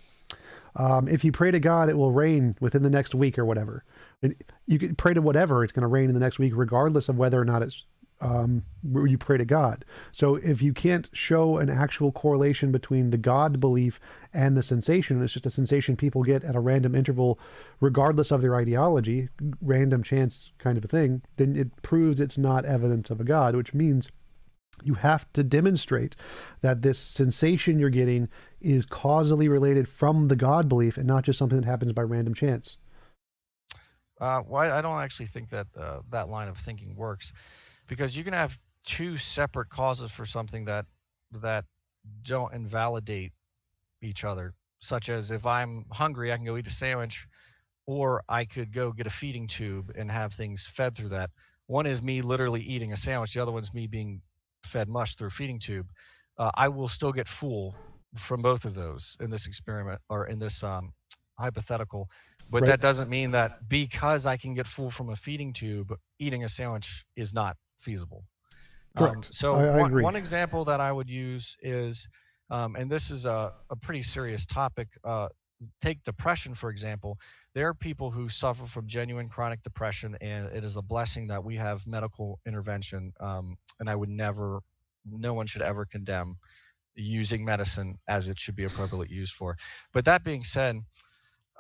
if you pray to God, it will rain within the next week or whatever. And you can pray to whatever, it's going to rain in the next week, regardless of whether or not it's you pray to God. So if you can't show an actual correlation between the God belief and the sensation, it's just a sensation people get at a random interval, regardless of their ideology, random chance kind of a thing, then it proves it's not evidence of a God, which means you have to demonstrate that this sensation you're getting is causally related from the God belief and not just something that happens by random chance. Well, I don't actually think that that line of thinking works, because you can have two separate causes for something that don't invalidate each other. Such as, if I'm hungry, I can go eat a sandwich, or I could go get a feeding tube and have things fed through that. One is me literally eating a sandwich. The other one's me being fed mush through a feeding tube. I will still get full from both of those in this experiment, or in this hypothetical. But Right. that doesn't mean that because I can get full from a feeding tube, eating a sandwich is not feasible. Correct. So I agree. one example that I would use is, and this is a pretty serious topic, take depression, for example. There are people who suffer from genuine chronic depression, and it is a blessing that we have medical intervention. And I would never, no one should ever condemn using medicine as it should be appropriately used for. But that being said,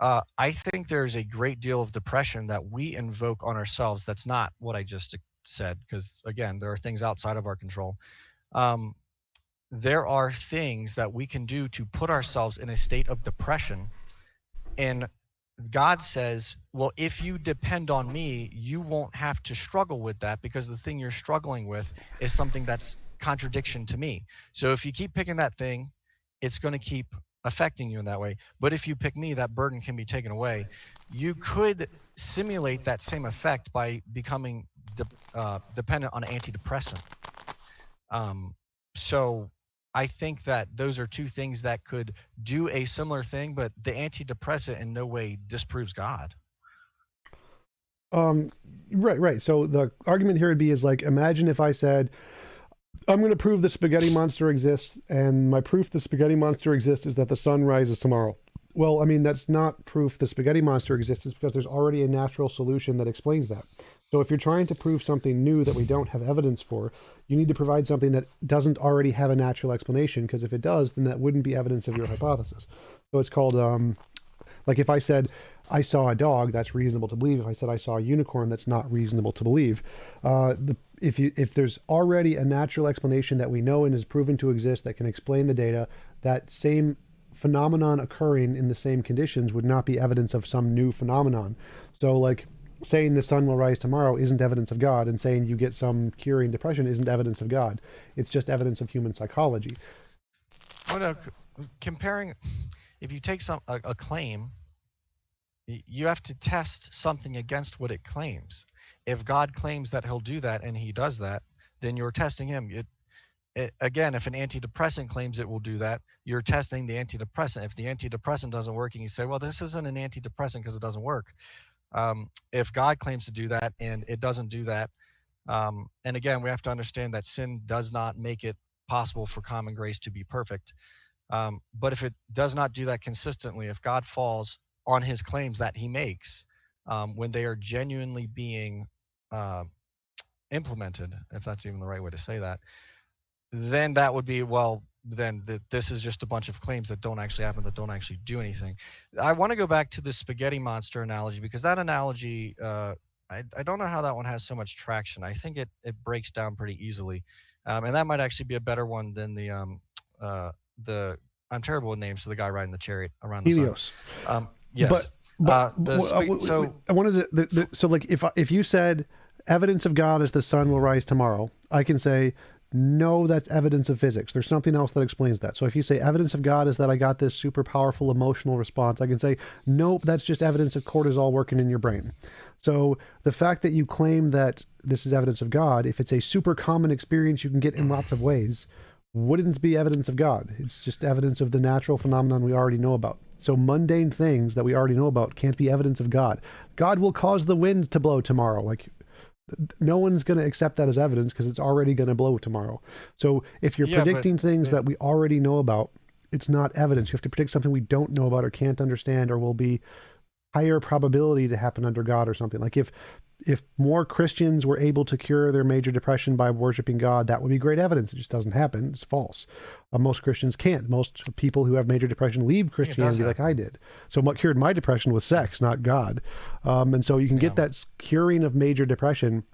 I think there's a great deal of depression that we invoke on ourselves. That's not what I just said, because again, there are things outside of our control. There are things that we can do to put ourselves in a state of depression, and God says, well, if you depend on me, you won't have to struggle with that, because the thing you're struggling with is something that's contradiction to me. So if you keep picking that thing, it's going to keep affecting you in that way. But if you pick me, that burden can be taken away. You could simulate that same effect by becoming dependent on an antidepressant. So I think that those are two things that could do a similar thing, but the antidepressant in no way disproves God. Right. So the argument here would be is like, imagine if I said, I'm going to prove the spaghetti monster exists, and my proof the spaghetti monster exists is that the sun rises tomorrow. Well, I mean, that's not proof the spaghetti monster exists, it's because there's already a natural solution that explains that. So if you're trying to prove something new that we don't have evidence for, you need to provide something that doesn't already have a natural explanation, because if it does, then that wouldn't be evidence of your hypothesis. So it's called, like if I said, I saw a dog, that's reasonable to believe. If I said I saw a unicorn, that's not reasonable to believe. If there's already a natural explanation that we know and is proven to exist that can explain the data, that same phenomenon occurring in the same conditions would not be evidence of some new phenomenon. So like saying the sun will rise tomorrow isn't evidence of God, and saying you get some curing depression isn't evidence of God. It's just evidence of human psychology. Well, no, comparing, if you take a claim, you have to test something against what it claims. If God claims that he'll do that and he does that, then you're testing him. Again, if an antidepressant claims it will do that, you're testing the antidepressant. If the antidepressant doesn't work and you say, well, this isn't an antidepressant because it doesn't work. If God claims to do that and it doesn't do that, and again, we have to understand that sin does not make it possible for common grace to be perfect. But if it does not do that consistently, if God falls on his claims that he makes, when they are genuinely being implemented, if that's even the right way to say that, then that would be, well, then this is just a bunch of claims that don't actually happen, that don't actually do anything. I want to go back to the spaghetti monster analogy, because that analogy, I don't know how that one has so much traction. I think it breaks down pretty easily. And that might actually be a better one than the I'm terrible with names, so the guy riding the chariot around the Helios. sun. Yes. So I wanted to, so like if you said evidence of God is the sun will rise tomorrow, I can say no, that's evidence of physics. There's something else that explains that. So if you say evidence of God is that I got this super powerful emotional response, I can say, nope, that's just evidence of cortisol working in your brain. So the fact that you claim that this is evidence of God, if it's a super common experience you can get in lots of ways, wouldn't be evidence of God. It's just evidence of the natural phenomenon we already know about. So mundane things that we already know about can't be evidence of God. God will cause the wind to blow tomorrow. Like, no one's going to accept that as evidence because it's already going to blow tomorrow. So if you're predicting things that we already know about, it's not evidence. You have to predict something we don't know about or can't understand or will be higher probability to happen under God or something. Like if more Christians were able to cure their major depression by worshiping God, that would be great evidence. It just doesn't happen. It's false. Most Christians can't. Most people who have major depression leave Christianity like I did. So what cured my depression was sex, not God. And so you can get that curing of major depression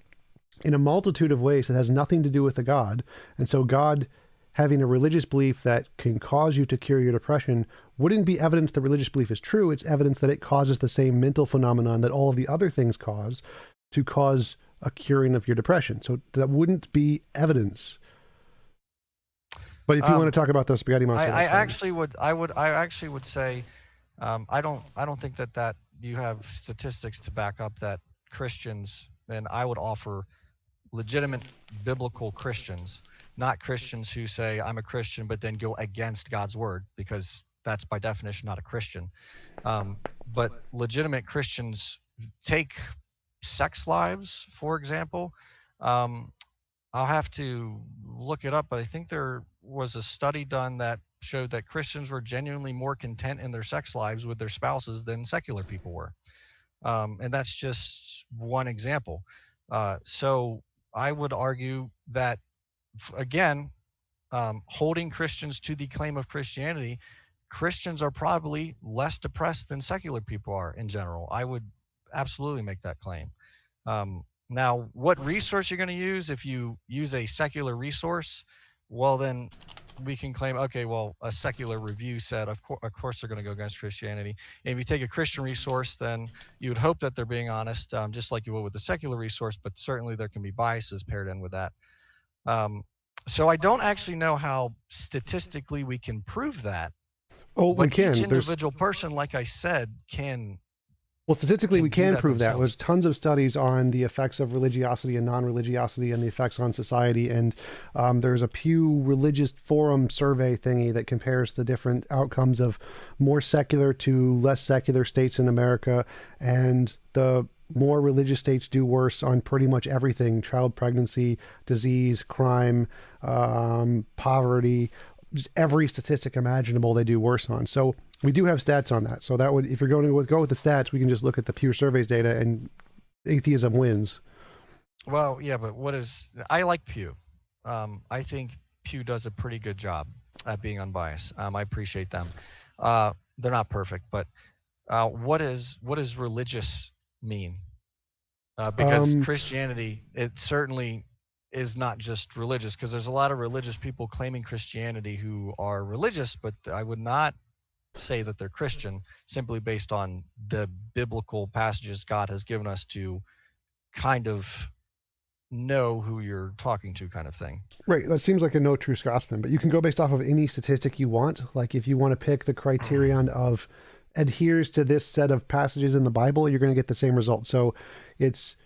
in a multitude of ways that has nothing to do with the God. And so God having a religious belief that can cause you to cure your depression wouldn't be evidence that religious belief is true. It's evidence that it causes the same mental phenomenon that all of the other things cause to cause a curing of your depression. So that wouldn't be evidence. But if you want to talk about the spaghetti monster, I actually would say, I don't think that you have statistics to back up that Christians, and I would offer legitimate biblical Christians, not Christians who say I'm a Christian but then go against God's word, because that's by definition not a Christian. But legitimate Christians take sex lives, for example. I'll have to look it up, but I think there was a study done that showed that Christians were genuinely more content in their sex lives with their spouses than secular people were. And that's just one example. So I would argue that, again, holding Christians to the claim of Christianity, Christians are probably less depressed than secular people are in general. I would absolutely make that claim. Now, what resource you're going to use, if you use a secular resource, well, then we can claim, okay, well, a secular review said, of course they're going to go against Christianity. And if you take a Christian resource, then you would hope that they're being honest, just like you would with a secular resource, but certainly there can be biases paired in with that. So I don't actually know how statistically we can prove that. Oh, we can. Each individual person, like I said, can. Well, statistically, we can prove that. There's tons of studies on the effects of religiosity and non-religiosity and the effects on society. And there's a Pew Religious Forum survey thingy that compares the different outcomes of more secular to less secular states in America. And the more religious states do worse on pretty much everything: child pregnancy, disease, crime, poverty, just every statistic imaginable they do worse on. So we do have stats on that. So that would, if you're going to go with the stats, we can just look at the Pew surveys data and atheism wins. Well, yeah, but I like Pew. I think Pew does a pretty good job at being unbiased. I appreciate them. They're not perfect, but what does religious mean? Because Christianity, it certainly is not just religious, because there's a lot of religious people claiming Christianity who are religious, but I would not say that they're Christian simply based on the biblical passages God has given us to kind of know who you're talking to, kind of thing. Right. That seems like a no true Scotsman, but you can go based off of any statistic you want. Like if you want to pick the criterion of adheres to this set of passages in the Bible, you're going to get the same result. So it's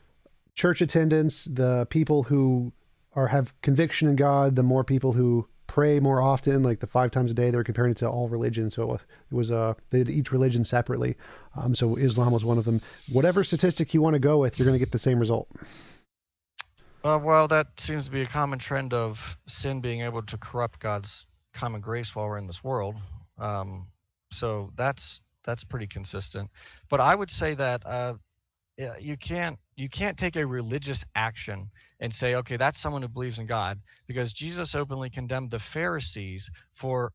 church attendance, the people who have conviction in God, the more people who pray more often, like the 5 times a day. They were comparing it to all religions. So it was they did each religion separately. So Islam was one of them. Whatever statistic you want to go with, you're going to get the same result. Well, that seems to be a common trend of sin being able to corrupt God's common grace while we're in this world. So that's pretty consistent. But I would say that you can't take a religious action and say, okay, that's someone who believes in God, because Jesus openly condemned the Pharisees for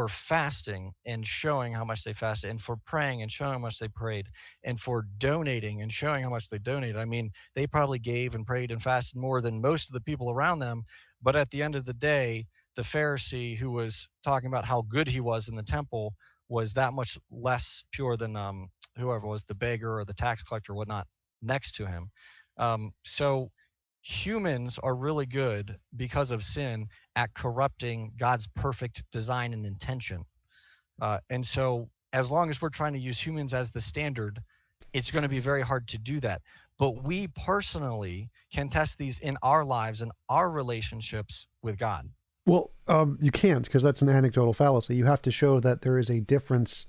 fasting and showing how much they fasted, and for praying and showing how much they prayed, and for donating and showing how much they donated. I mean, they probably gave and prayed and fasted more than most of the people around them, but at the end of the day, the Pharisee who was talking about how good he was in the temple was that much less pure than whoever was the beggar or the tax collector or whatnot next to him. So humans are really good because of sin at corrupting God's perfect design and intention. And so as long as we're trying to use humans as the standard, it's going to be very hard to do that. But we personally can test these in our lives and our relationships with God. Well, you can't, because that's an anecdotal fallacy. You have to show that there is a difference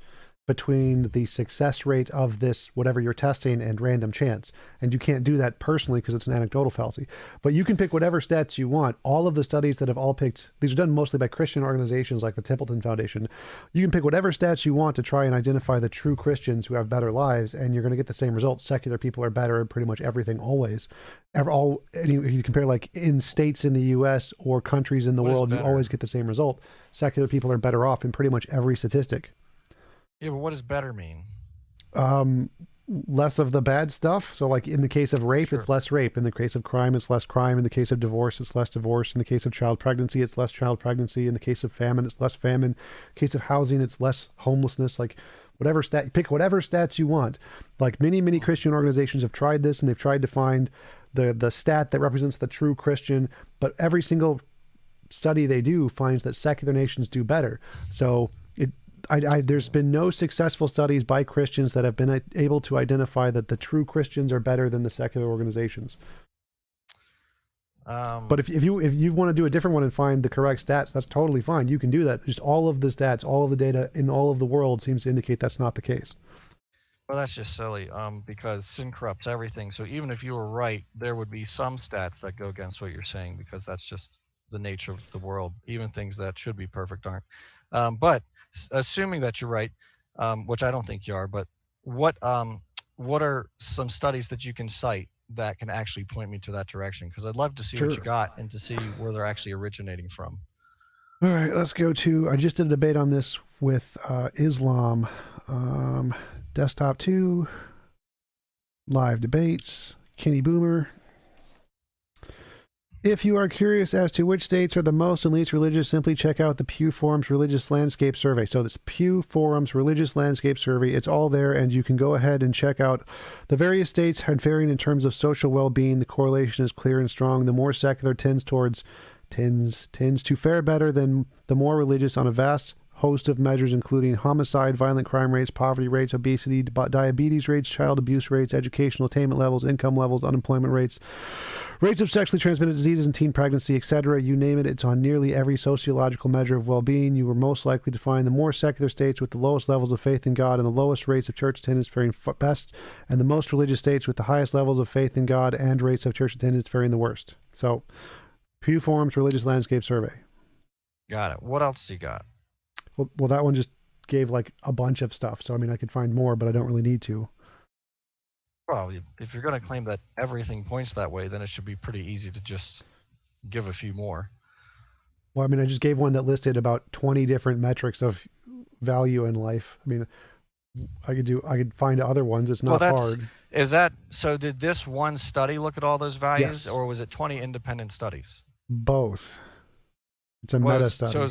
between the success rate of this, whatever you're testing, and random chance. And you can't do that personally because it's an anecdotal fallacy. But you can pick whatever stats you want. All of the studies that have all picked, these are done mostly by Christian organizations like the Templeton Foundation. You can pick whatever stats you want to try and identify the true Christians who have better lives, and you're going to get the same results. Secular people are better at pretty much everything always. If you compare like in states in the U.S. or countries in the world, you always get the same result. Secular people are better off in pretty much every statistic. Yeah, but what does better mean? Less of the bad stuff. So like in the case of rape, Sure. It's less rape. In the case of crime, it's less crime. In the case of divorce, it's less divorce. In the case of child pregnancy, it's less child pregnancy. In the case of famine, it's less famine. In the case of housing, it's less homelessness. Like whatever stat, pick whatever stats you want. Like many Christian organizations have tried this, and they've tried to find the stat that represents the true Christian, but every single study they do finds that secular nations do better. So there's been no successful studies by Christians that have been able to identify that the true Christians are better than the secular organizations. But if you want to do a different one and find the correct stats, that's totally fine. You can do that. Just all of the stats, all of the data in all of the world seems to indicate that's not the case. Well, that's just silly, because sin corrupts everything. So even if you were right, there would be some stats that go against what you're saying, because that's just the nature of the world. Even things that should be perfect aren't. But assuming that you're right, which I don't think you are, but what are some studies that you can cite that can actually point me to that direction? Because I'd love to see what you got and to see where they're actually originating from. All right, let's go to, I just did a debate on this with Islam. Desktop 2, live debates, Kenny Boomer. If you are curious as to which states are the most and least religious, simply check out the Pew Forum's Religious Landscape Survey. So it's Pew Forum's Religious Landscape Survey. It's all there, and you can go ahead and check out the various states varying in terms of social well-being. The correlation is clear and strong. The more secular tends to fare better than the more religious on a vast host of measures, including homicide, violent crime rates, poverty rates, obesity, diabetes rates, child abuse rates, educational attainment levels, income levels, unemployment rates, rates of sexually transmitted diseases and teen pregnancy, etc. You name it, it's on nearly every sociological measure of well-being. You are most likely to find the more secular states with the lowest levels of faith in God and the lowest rates of church attendance faring best, and the most religious states with the highest levels of faith in God and rates of church attendance faring the worst. So, Pew Forum's Religious Landscape Survey. Got it. What else you got? Well, that one just gave like a bunch of stuff. So, I mean, I could find more, but I don't really need to. Well, if you're going to claim that everything points that way, then it should be pretty easy to just give a few more. Well, I mean, I just gave one that listed about 20 different metrics of value in life. I mean, I could find other ones. It's not hard. So did this one study look at all those values, yes, or was it 20 independent studies? Both. It's a meta study.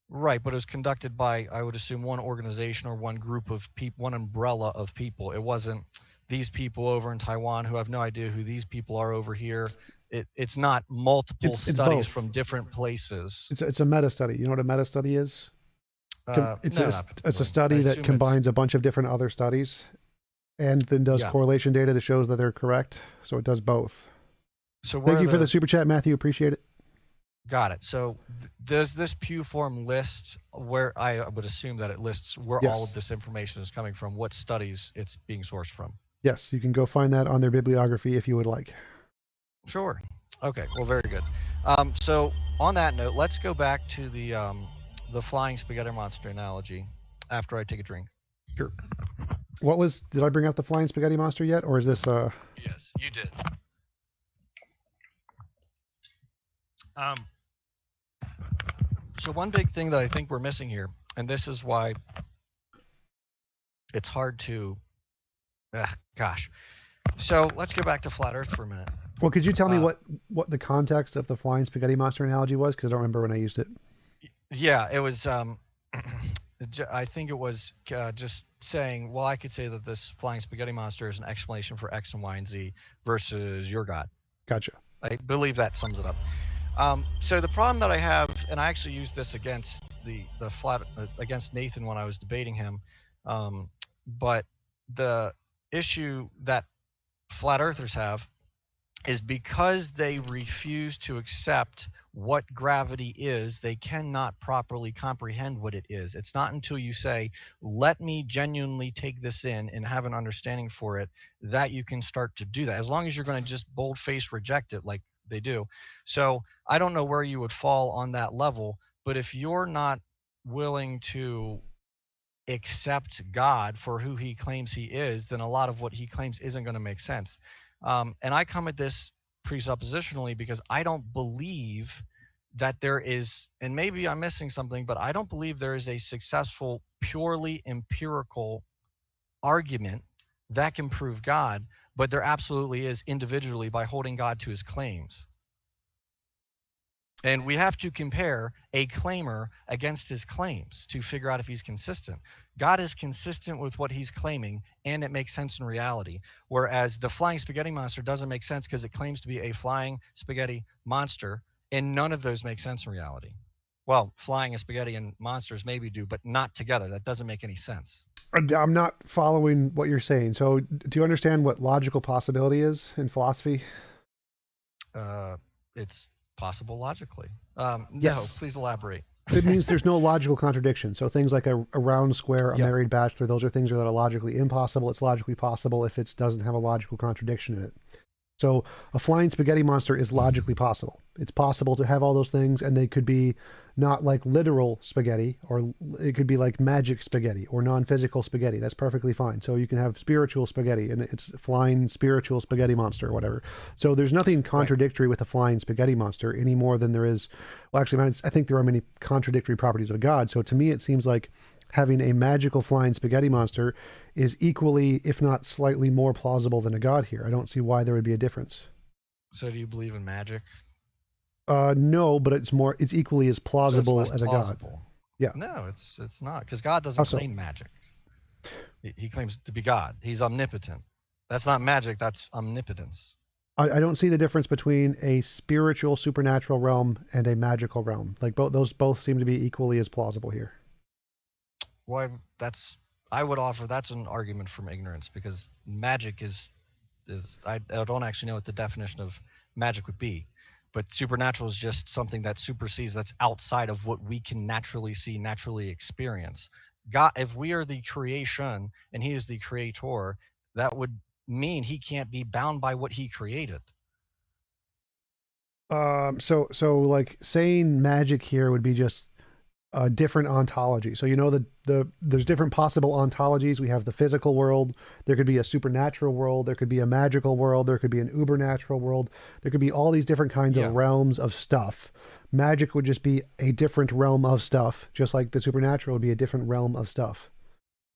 Right, but it was conducted by, I would assume, one organization or one group of people, one umbrella of people. It wasn't these people over in Taiwan who have no idea who these people are over here. It's not multiple studies from different places. It's a meta study. You know what a meta study is? It's a study that combines a bunch of different other studies and then does correlation data that shows that they're correct. So it does both. So thank you for the super chat, Matthew. Appreciate it. Got it. So does this Pew Forum list where I would assume that it lists where all of this information is coming from, what studies it's being sourced from? Yes, you can go find that on their bibliography if you would like. Sure. Okay. Well, very good. So on that note, let's go back to the flying spaghetti monster analogy after I take a drink. Sure. Did I bring up the flying spaghetti monster yet, or is this Yes, you did. So one big thing that I think we're missing here, and this is why it's hard to, So let's go back to flat Earth for a minute. Well, could you tell me what the context of the flying spaghetti monster analogy was? Because I don't remember when I used it. Yeah, it was, I think it was just saying, well, I could say that this flying spaghetti monster is an explanation for X and Y and Z versus your God. Gotcha. I believe that sums it up. So the problem that I have, and I actually used this against against Nathan when I was debating him, but the issue that flat earthers have is because they refuse to accept what gravity is, they cannot properly comprehend what it is. It's not until you say, let me genuinely take this in and have an understanding for it, that you can start to do that. As long as you're going to just bold-faced reject it like they do. So I don't know where you would fall on that level, but if you're not willing to accept God for who he claims he is, then a lot of what he claims isn't going to make sense. And I come at this presuppositionally because I don't believe that there is, and maybe I'm missing something, but I don't believe there is a successful, purely empirical argument that can prove God, but there absolutely is individually by holding God to his claims. And we have to compare a claimer against his claims to figure out if he's consistent. God is consistent with what he's claiming, and it makes sense in reality. Whereas the flying spaghetti monster doesn't make sense because it claims to be a flying spaghetti monster, and none of those make sense in reality. Well, flying a spaghetti and monsters maybe do, but not together. That doesn't make any sense. I'm not following what you're saying. So do you understand what logical possibility is in philosophy? It's possible logically. Yes. No, please elaborate. It means there's no logical contradiction. So things like a round square, a Yep. married bachelor, those are things that are logically impossible. It's logically possible if it doesn't have a logical contradiction in it. So a flying spaghetti monster is logically possible. It's possible to have all those things, and they could be not like literal spaghetti, or it could be like magic spaghetti or non-physical spaghetti. That's perfectly fine. So you can have spiritual spaghetti, and it's flying spiritual spaghetti monster or whatever. So there's nothing contradictory with a flying spaghetti monster any more than there is. Well, actually, I think there are many contradictory properties of God. So to me, it seems like having a magical flying spaghetti monster is equally, if not slightly more plausible than a god here. I don't see why there would be a difference. So do you believe in magic? No, but it's equally as plausible so as a god. Yeah. No, it's not, because God doesn't claim magic. He claims to be God. He's omnipotent. That's not magic. That's omnipotence. I don't see the difference between a spiritual supernatural realm and a magical realm. Like those both seem to be equally as plausible here. Why? I would offer that's an argument from ignorance, because magic is I don't actually know what the definition of magic would be, but supernatural is just something that supersedes, that's outside of what we can naturally see, naturally experience. God, if we are the creation and he is the creator, that would mean he can't be bound by what he created. So like saying magic here would be just a different ontology. So there's different possible ontologies. We have the physical world. There could be a supernatural world. There could be a magical world. There could be an ubernatural world. There could be all these different kinds of realms of stuff. Magic would just be a different realm of stuff, just like the supernatural would be a different realm of stuff.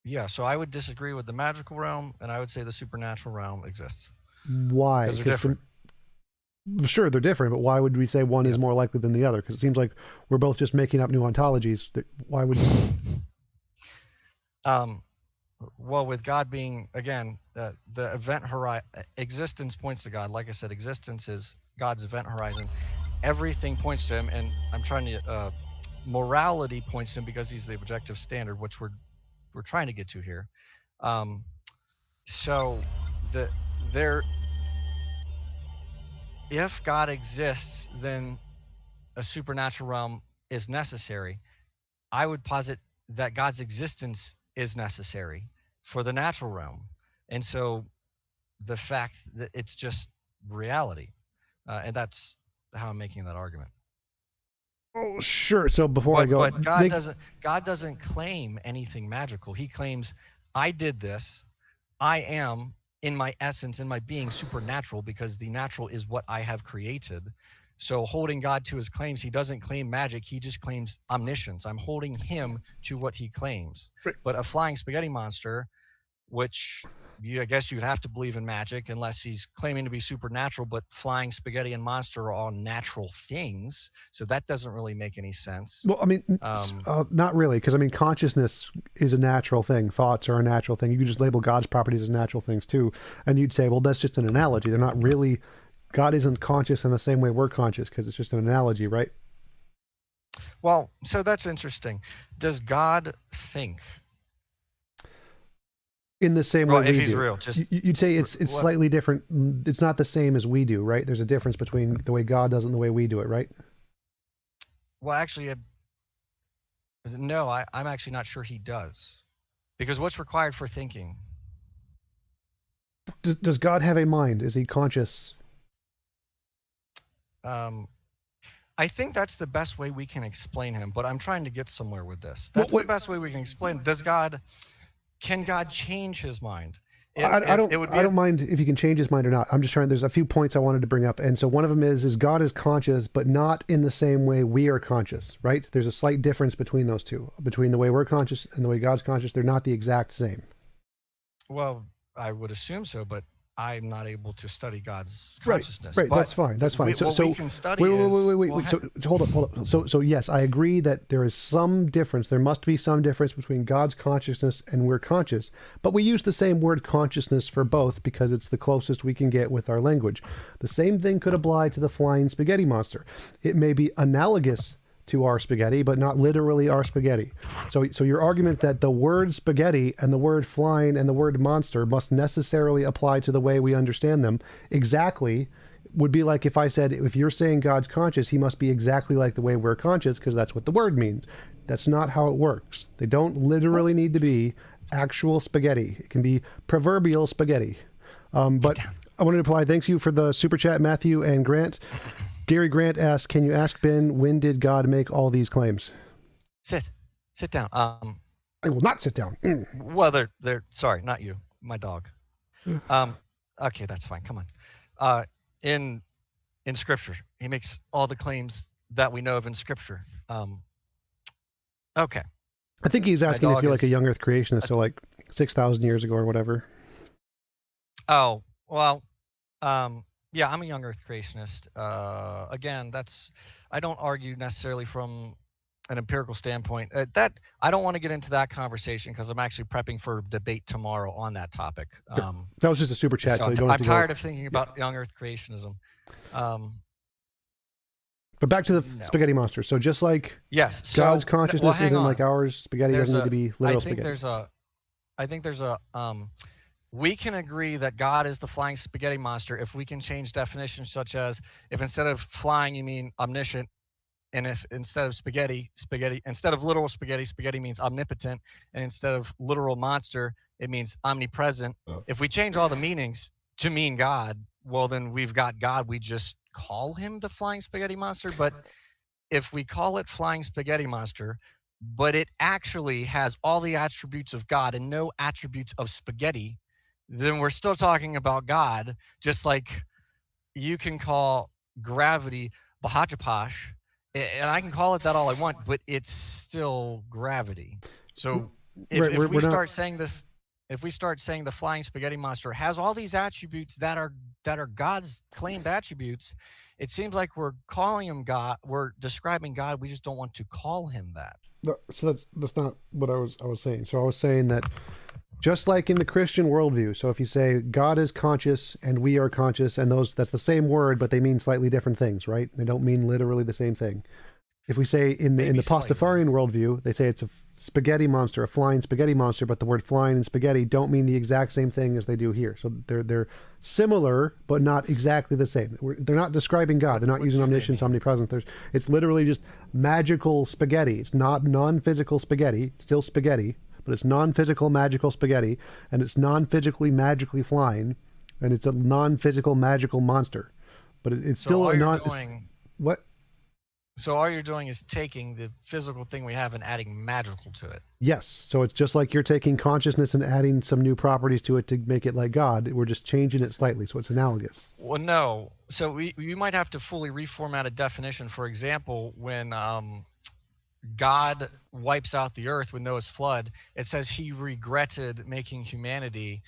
Yeah, so I would disagree with the magical realm, and I would say the supernatural realm exists. Why? Because they're different. Sure, they're different, but why would we say one is more likely than the other? Because it seems like we're both just making up new ontologies. Why would you? Well, with God being, again, the event horizon, existence points to God. Like I said, existence is God's event horizon. Everything points to him, and I'm trying to, morality points to him because he's the objective standard, which we're trying to get to here. So if God exists, then a supernatural realm is necessary. I would posit that God's existence is necessary for the natural realm. And so the fact that it's just reality, and that's how I'm making that argument. Oh, sure. So before I go, but God doesn't claim anything magical. He claims, I did this. I am, in my essence, in my being, supernatural, because the natural is what I have created. So holding God to his claims, he doesn't claim magic, he just claims omniscience. I'm holding him to what he claims. Right. But a flying spaghetti monster, which I guess you'd have to believe in magic unless he's claiming to be supernatural, but flying spaghetti and monster are all natural things. So that doesn't really make any sense. Well, I mean, not really, because I mean, consciousness is a natural thing. Thoughts are a natural thing. You could just label God's properties as natural things too. And you'd say, well, that's just an analogy. They're not really God isn't conscious in the same way we're conscious, because it's just an analogy, right? Well, so that's interesting. Does God think? In the same Well, way if we he's do. real, just You'd say it's what? slightly different. It's not the same as we do, right? There's a difference between the way God does it and the way we do it, right? Well, actually, no, I'm actually not sure he does. Because what's required for thinking? Does God have a mind? Is he conscious? Um, I think that's the best way we can explain him, but I'm trying to get somewhere with this. Well, That's the best way we can explain. Can God change his mind? I It would be don't mind if you can change his mind or not. I'm just trying. There's a few points I wanted to bring up, and so one of them is God is conscious, but not in the same way we are conscious. Right? There's a slight difference between those two, between the way we're conscious and the way God's conscious. They're not the exact same. well, I would assume so, but I'm not able to study God's Right, consciousness. right. But That's fine. That's fine. what we can study wait, is wait. So hold up. So yes, I agree that there is some difference. There must be some difference between God's consciousness and we're conscious. But we use the same word consciousness for both because it's the closest we can get with our language. The same thing could apply to the flying spaghetti monster. It may be analogous to our spaghetti, but not literally our spaghetti. So your argument that the word spaghetti and the word flying and the word monster must necessarily apply to the way we understand them exactly would be like if I said, if you're saying God's conscious, he must be exactly like the way we're conscious, because that's what the word means. That's not how it works. They don't literally need to be actual spaghetti. It can be proverbial spaghetti. But I wanted to apply. Thanks you for the super chat, Matthew and Grant. Gary Grant asked, can you ask Ben, when did God make all these claims? Sit down. I will not sit down. Well, they're sorry, not you, my dog. Okay, that's fine. Come on. In Scripture, he makes all the claims that we know of in Scripture. Okay. I think he's asking if you're like a young Earth creationist, so like 6,000 years ago or whatever. Oh well. Yeah, I'm a young Earth creationist. Again, I don't argue necessarily from an empirical standpoint. That I don't want to get into that conversation because I'm actually prepping for debate tomorrow on that topic. That was just a super chat, so you don't have I'm to tired of thinking about young Earth creationism. But back to the spaghetti monster. So just like yes, God's consciousness isn't like ours, spaghetti doesn't need to be literal spaghetti. I think there's a we can agree that God is the flying spaghetti monster if we can change definitions such as if instead of flying you mean omniscient, and if instead of spaghetti, instead of literal spaghetti means omnipotent, and instead of literal monster, it means omnipresent. If we change all the meanings to mean God, well then we've got God. We just call him the flying spaghetti monster. But if we call it flying spaghetti monster, but it actually has all the attributes of God and no attributes of spaghetti, then we're still talking about God, just like you can call gravity Bahajapash, and I can call it that all I want, but it's still gravity. So if we start saying the flying spaghetti monster has all these attributes that are God's claimed attributes, it seems like we're calling him God. We're describing God. We just don't want to call him that. So that's not what I was saying. So I was saying that just like in the Christian worldview, so if you say God is conscious and we are conscious, and that's the same word, but they mean slightly different things, right? They don't mean literally the same thing. If we say in the Pastafarian worldview, they say it's a spaghetti monster, a flying spaghetti monster, but the word flying and spaghetti don't mean the exact same thing as they do here. So they're similar, but not exactly the same. They're not describing God. They're not using omniscience, omnipresence. It's literally just magical spaghetti. It's not non-physical spaghetti. It's still spaghetti, but it's non-physical magical spaghetti, and it's non-physically magically flying, and it's a non-physical magical monster. But it's still what? So all you're doing is taking the physical thing we have and adding magical to it. Yes. So it's just like you're taking consciousness and adding some new properties to it to make it like God. We're just changing it slightly, so it's analogous. Well, no. So you might have to fully reformat a definition. For example, when God wipes out the earth with Noah's flood, it says he regretted making humanity.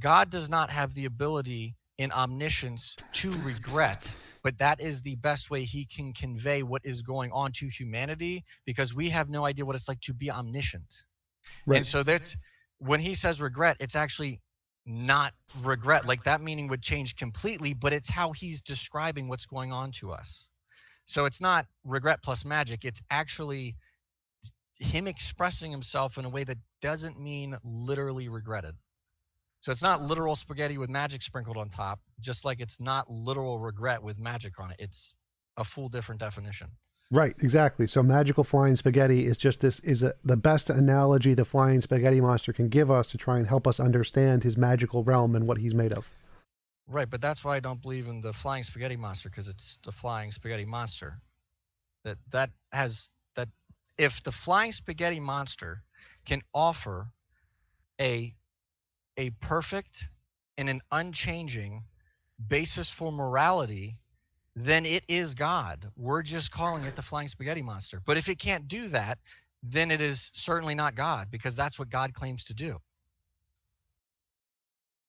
God does not have the ability in omniscience to regret, but that is the best way he can convey what is going on to humanity, because we have no idea what it's like to be omniscient. Right. And so that's when he says regret, it's actually not regret. Like that meaning would change completely, but it's how he's describing what's going on to us. So it's not regret plus magic. It's actually him expressing himself in a way that doesn't mean literally regretted. So it's not literal spaghetti with magic sprinkled on top, just like it's not literal regret with magic on it. It's a full different definition. Right, exactly. So magical flying spaghetti is just the best analogy the flying spaghetti monster can give us to try and help us understand his magical realm and what he's made of. Right, but that's why I don't believe in the flying spaghetti monster, because it's the flying spaghetti monster. That if the flying spaghetti monster can offer a perfect and an unchanging basis for morality, then it is God. We're just calling it the flying spaghetti monster. But if it can't do that, then it is certainly not God, because that's what God claims to do.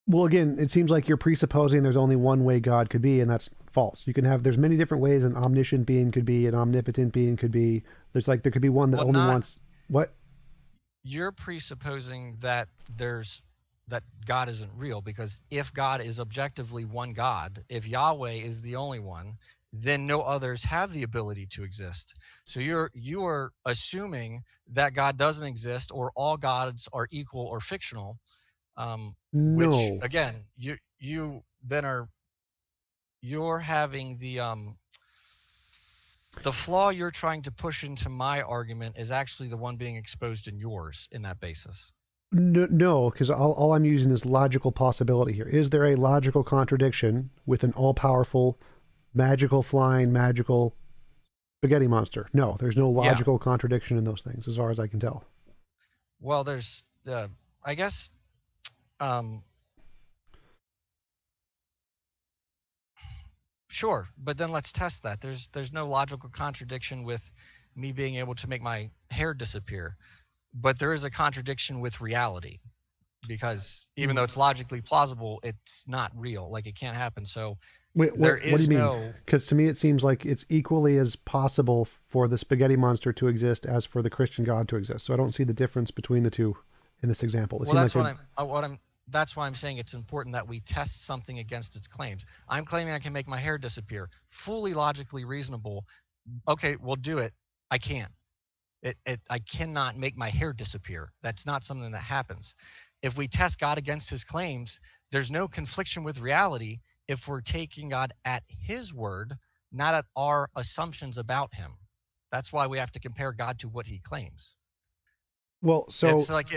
Well, again, it seems like you're presupposing there's only one way God could be, and that's false. You can have, there's many different ways an omniscient being could be, an omnipotent being could be. There could be one that only wants, what? You're presupposing that that God isn't real, because if God is objectively one God, if Yahweh is the only one, then no others have the ability to exist. So you are assuming that God doesn't exist, or all gods are equal or fictional. No. Which again, you then you're having the flaw you're trying to push into my argument is actually the one being exposed in yours in that basis. No, because all I'm using is logical possibility here. Is there a logical contradiction with an all-powerful, magical flying, magical spaghetti monster? No, there's no logical contradiction in those things, as far as I can tell. Well, there's, I guess, sure, but then let's test that. There's no logical contradiction with me being able to make my hair disappear, but there is a contradiction with reality, because even though it's logically plausible, it's not real. Like it can't happen. So Wait, what do you mean? Because to me, it seems like it's equally as possible for the spaghetti monster to exist as for the Christian God to exist. So I don't see the difference between the two in this example. Well, that's that's why I'm saying it's important that we test something against its claims. I'm claiming I can make my hair disappear. Fully logically reasonable. Okay, we'll do it. I can't. I cannot make my hair disappear. That's not something that happens. If we test God against his claims, there's no confliction with reality if we're taking God at his word, not at our assumptions about him. That's why we have to compare God to what he claims. Well, so it's like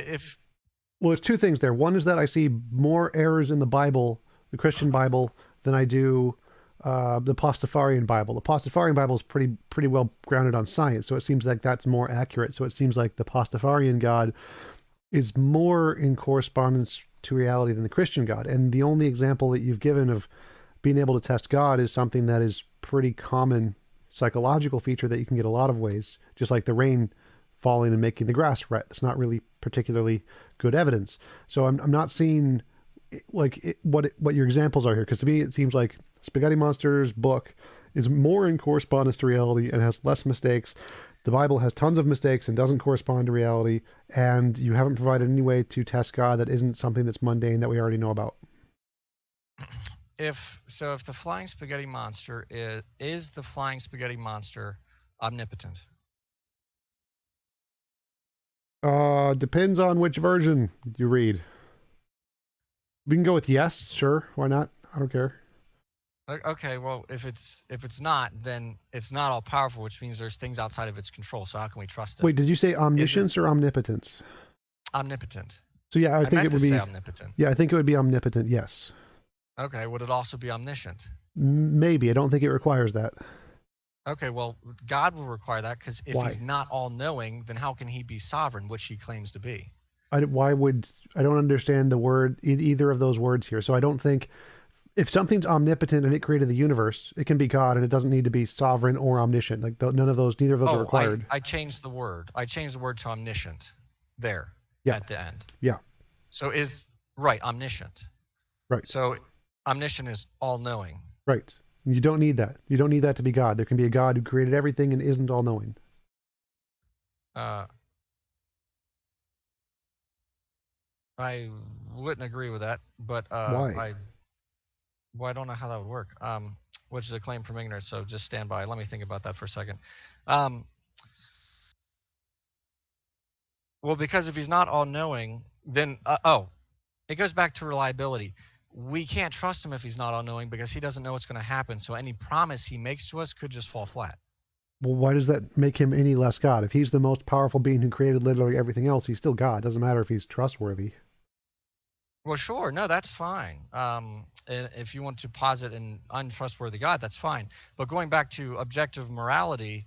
well, there's two things there. One is that I see more errors in the Bible, the Christian Bible, than I do the Pastafarian Bible. The Pastafarian Bible is pretty well grounded on science, so it seems like that's more accurate. So it seems like the Pastafarian God is more in correspondence to reality than the Christian God. And the only example that you've given of being able to test God is something that is pretty common psychological feature that you can get a lot of ways, just like the rain falling and making the grass wet. It's not really particularly good evidence. So I'm not seeing what your examples are here, because to me it seems like Spaghetti Monster's book is more in correspondence to reality and has less mistakes. The Bible has tons of mistakes and doesn't correspond to reality, and you haven't provided any way to test God that isn't something that's mundane that we already know about. If the flying spaghetti monster is the flying spaghetti monster omnipotent? Depends on which version you read. We can go with yes, sure. Why not? I don't care. Okay, well, if it's not, then it's not all powerful, which means there's things outside of its control. So how can we trust it? Wait, did you say omniscience or omnipotence? Omnipotent. So yeah, I think it would be omnipotent. Yeah, I think it would be omnipotent. Yes. Okay, would it also be omniscient? Maybe. I don't think it requires that. Okay, well, God will require that, because if Why? he's not all-knowing, then how can he be sovereign, which he claims to be? I don't understand the word, either of those words here. So I don't think, if something's omnipotent and it created the universe, it can be God, and it doesn't need to be sovereign or omniscient. Like neither of those are required. I changed the word. I changed the word to omniscient there at the end. Yeah. So omniscient. Right. So omniscient is all-knowing. Right. You don't need that. You don't need that to be God. There can be a God who created everything and isn't all-knowing. wouldn't agree with that, but Why? I don't know how that would work. Which is a claim from ignorance. So just stand by. Let me think about that for a second. Um, well, because if he's not all-knowing, then it goes back to reliability. We can't trust him if he's not all-knowing because he doesn't know what's going to happen. So any promise he makes to us could just fall flat. Well, why does that make him any less God? If he's the most powerful being who created literally everything else, he's still God. Doesn't matter if he's trustworthy. Well, sure. No, that's fine. If you want to posit an untrustworthy God, that's fine. But going back to objective morality,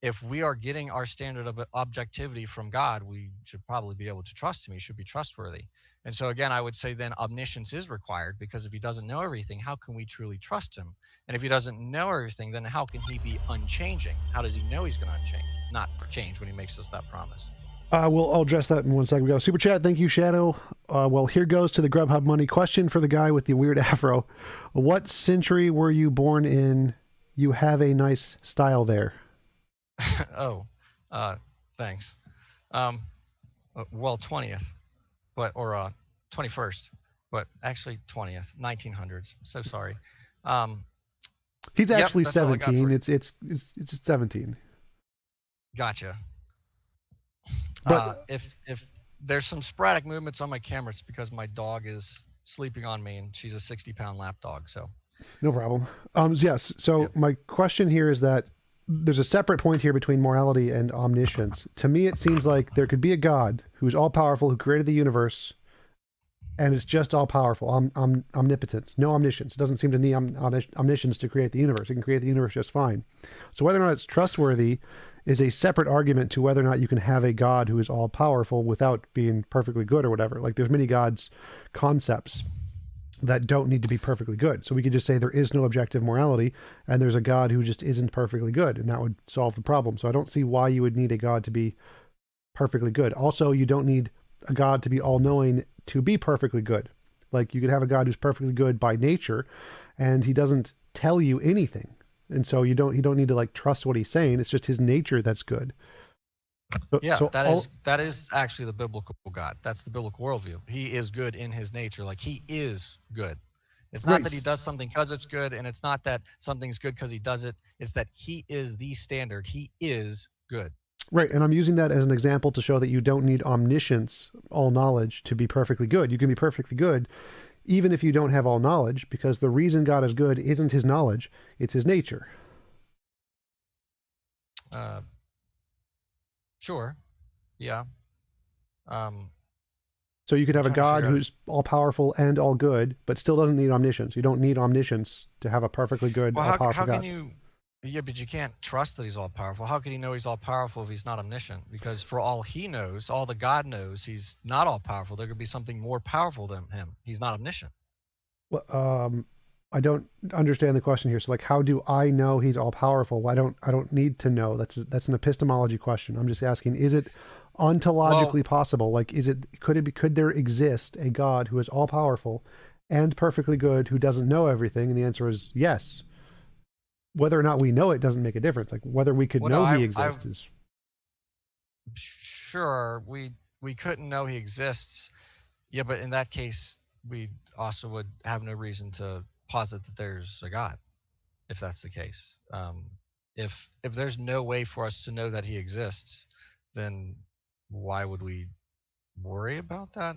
if we are getting our standard of objectivity from God, we should probably be able to trust him. He should be trustworthy. And so again, I would say then omniscience is required, because if he doesn't know everything, how can we truly trust him? And if he doesn't know everything, then how can he be unchanging? How does he know he's going to not change when he makes us that promise? I'll address that in one second. We got a super chat. Thank you, Shadow. Well, here goes to the Grubhub money question for the guy with the weird afro. What century were you born in? You have a nice style there. Thanks. Well, 20th, or 21st, but actually 20th, 1900s. So sorry. He's actually 17. It's 17. Gotcha. But if there's some sporadic movements on my camera, it's because my dog is sleeping on me, and she's a 60-pound lap dog. So no problem. Yes. So my question here is that there's a separate point here between morality and omniscience. To me, it seems like there could be a God who's all powerful, who created the universe, and it's just all powerful, omnipotence, no omniscience. It doesn't seem to need omniscience to create the universe. It can create the universe just fine. So whether or not it's trustworthy is a separate argument to whether or not you can have a God who is all powerful without being perfectly good or whatever. Like there's many gods concepts that don't need to be perfectly good. So we could just say there is no objective morality and there's a God who just isn't perfectly good, and that would solve the problem. So I don't see why you would need a God to be perfectly good. Also, you don't need a God to be all-knowing to be perfectly good. Like you could have a God who's perfectly good by nature and he doesn't tell you anything. And so you don't need to like trust what he's saying. It's just his nature that's good. That is actually the biblical God. That's the biblical worldview. He is good in his nature. Like he is good. It's not that he does something because it's good, and it's not that something's good because he does it. It's that he is the standard. He is good. Right. And I'm using that as an example to show that you don't need omniscience, all knowledge, to be perfectly good. You can be perfectly good even if you don't have all knowledge, because the reason God is good isn't his knowledge, it's his nature. Sure. Yeah. So you could have a God who's all powerful and all good, but still doesn't need omniscience. You don't need omniscience to have a perfectly good, all powerful how God. Can you? Yeah, but you can't trust that he's all powerful. How can he know he's all powerful if he's not omniscient? Because for all he knows, all the God knows, he's not all powerful. There could be something more powerful than him. He's not omniscient. Well, I don't understand the question here. So like, how do I know he's all powerful? I don't need to know. That's an epistemology question. I'm just asking, is it ontologically possible? Like, could there exist a God who is all powerful and perfectly good, who doesn't know everything? And the answer is yes. Whether or not we know it doesn't make a difference. Like whether we could know he exists is. Sure, we couldn't know he exists. Yeah, but in that case, we also would have no reason to posit that there's a God, if that's the case. If there's no way for us to know that he exists, then why would we worry about that?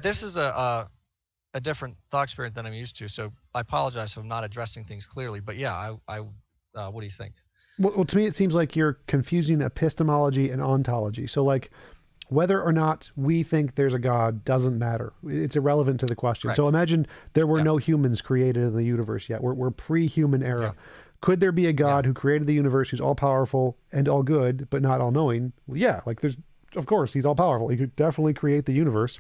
This is a different thought experiment than I'm used to, so I apologize if I'm not addressing things clearly. But yeah, what do you think? Well, to me, it seems like you're confusing epistemology and ontology. So like, whether or not we think there's a God doesn't matter. It's irrelevant to the question. Correct. So imagine there were no humans created in the universe yet. We're pre-human era. Yeah. Could there be a God who created the universe, who's all powerful and all good, but not all knowing? Well, yeah, like of course, he's all powerful. He could definitely create the universe.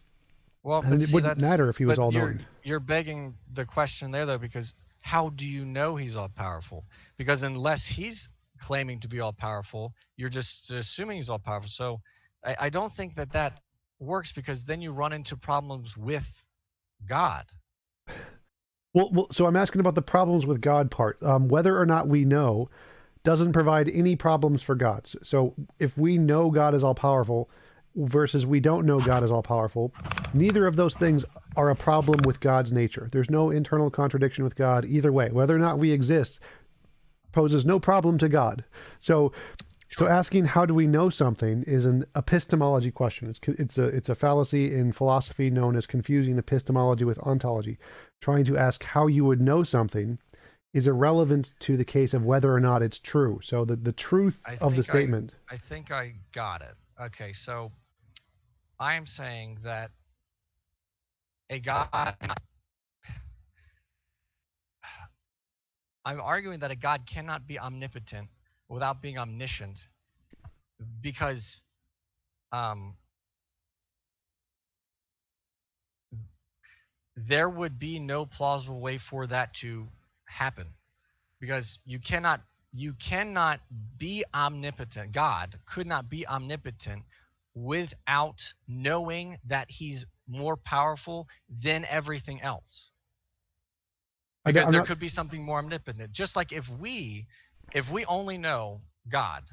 Well, and it wouldn't matter if he was all knowing. You're begging the question there, though, because how do you know he's all powerful? Because unless he's claiming to be all powerful, you're just assuming he's all powerful. So I don't think that works, because then you run into problems with God. Well, so I'm asking about the problems with God part. Whether or not we know, doesn't provide any problems for God. So if we know God is all powerful versus we don't know God is all powerful, neither of those things are a problem with God's nature. There's no internal contradiction with God either way. Whether or not we exist poses no problem to God. So asking how do we know something is an epistemology question. It's a fallacy in philosophy known as confusing epistemology with ontology. Trying to ask how you would know something is irrelevant to the case of whether or not it's true. So the truth of the statement. I think I got it. Okay, so I am saying that a God, I'm arguing that a God cannot be omnipotent without being omniscient, because there would be no plausible way for that to happen, because you cannot be omnipotent. God could not be omnipotent without knowing that he's more powerful than everything else, because there could be something more omnipotent. Just like if we only know God,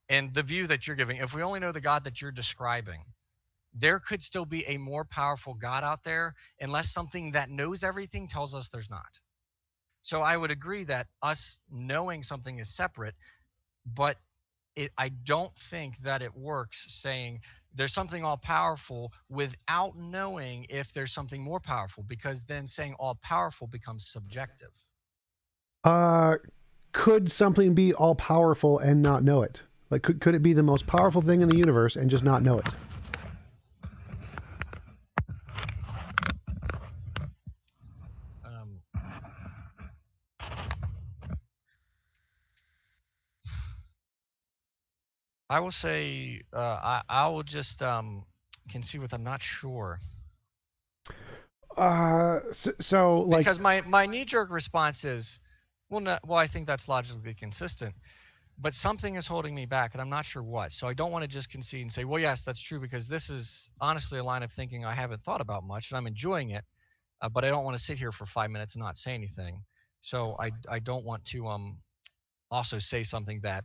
and the view that you're giving, if we only know the God that you're describing, there could still be a more powerful God out there, unless something that knows everything tells us there's not. So I would agree that us knowing something is separate, but I don't think that it works saying there's something all powerful without knowing if there's something more powerful, because then saying all powerful becomes subjective. Could something be all powerful and not know it? Like, could it be the most powerful thing in the universe and just not know it? I will say I will just concede with I'm not sure. So like, because my knee-jerk response is, well, I think that's logically consistent, but something is holding me back, and I'm not sure what. So I don't want to just concede and say, well, yes, that's true, because this is honestly a line of thinking I haven't thought about much, and I'm enjoying it, but I don't want to sit here for 5 minutes and not say anything. So I don't want to also say something that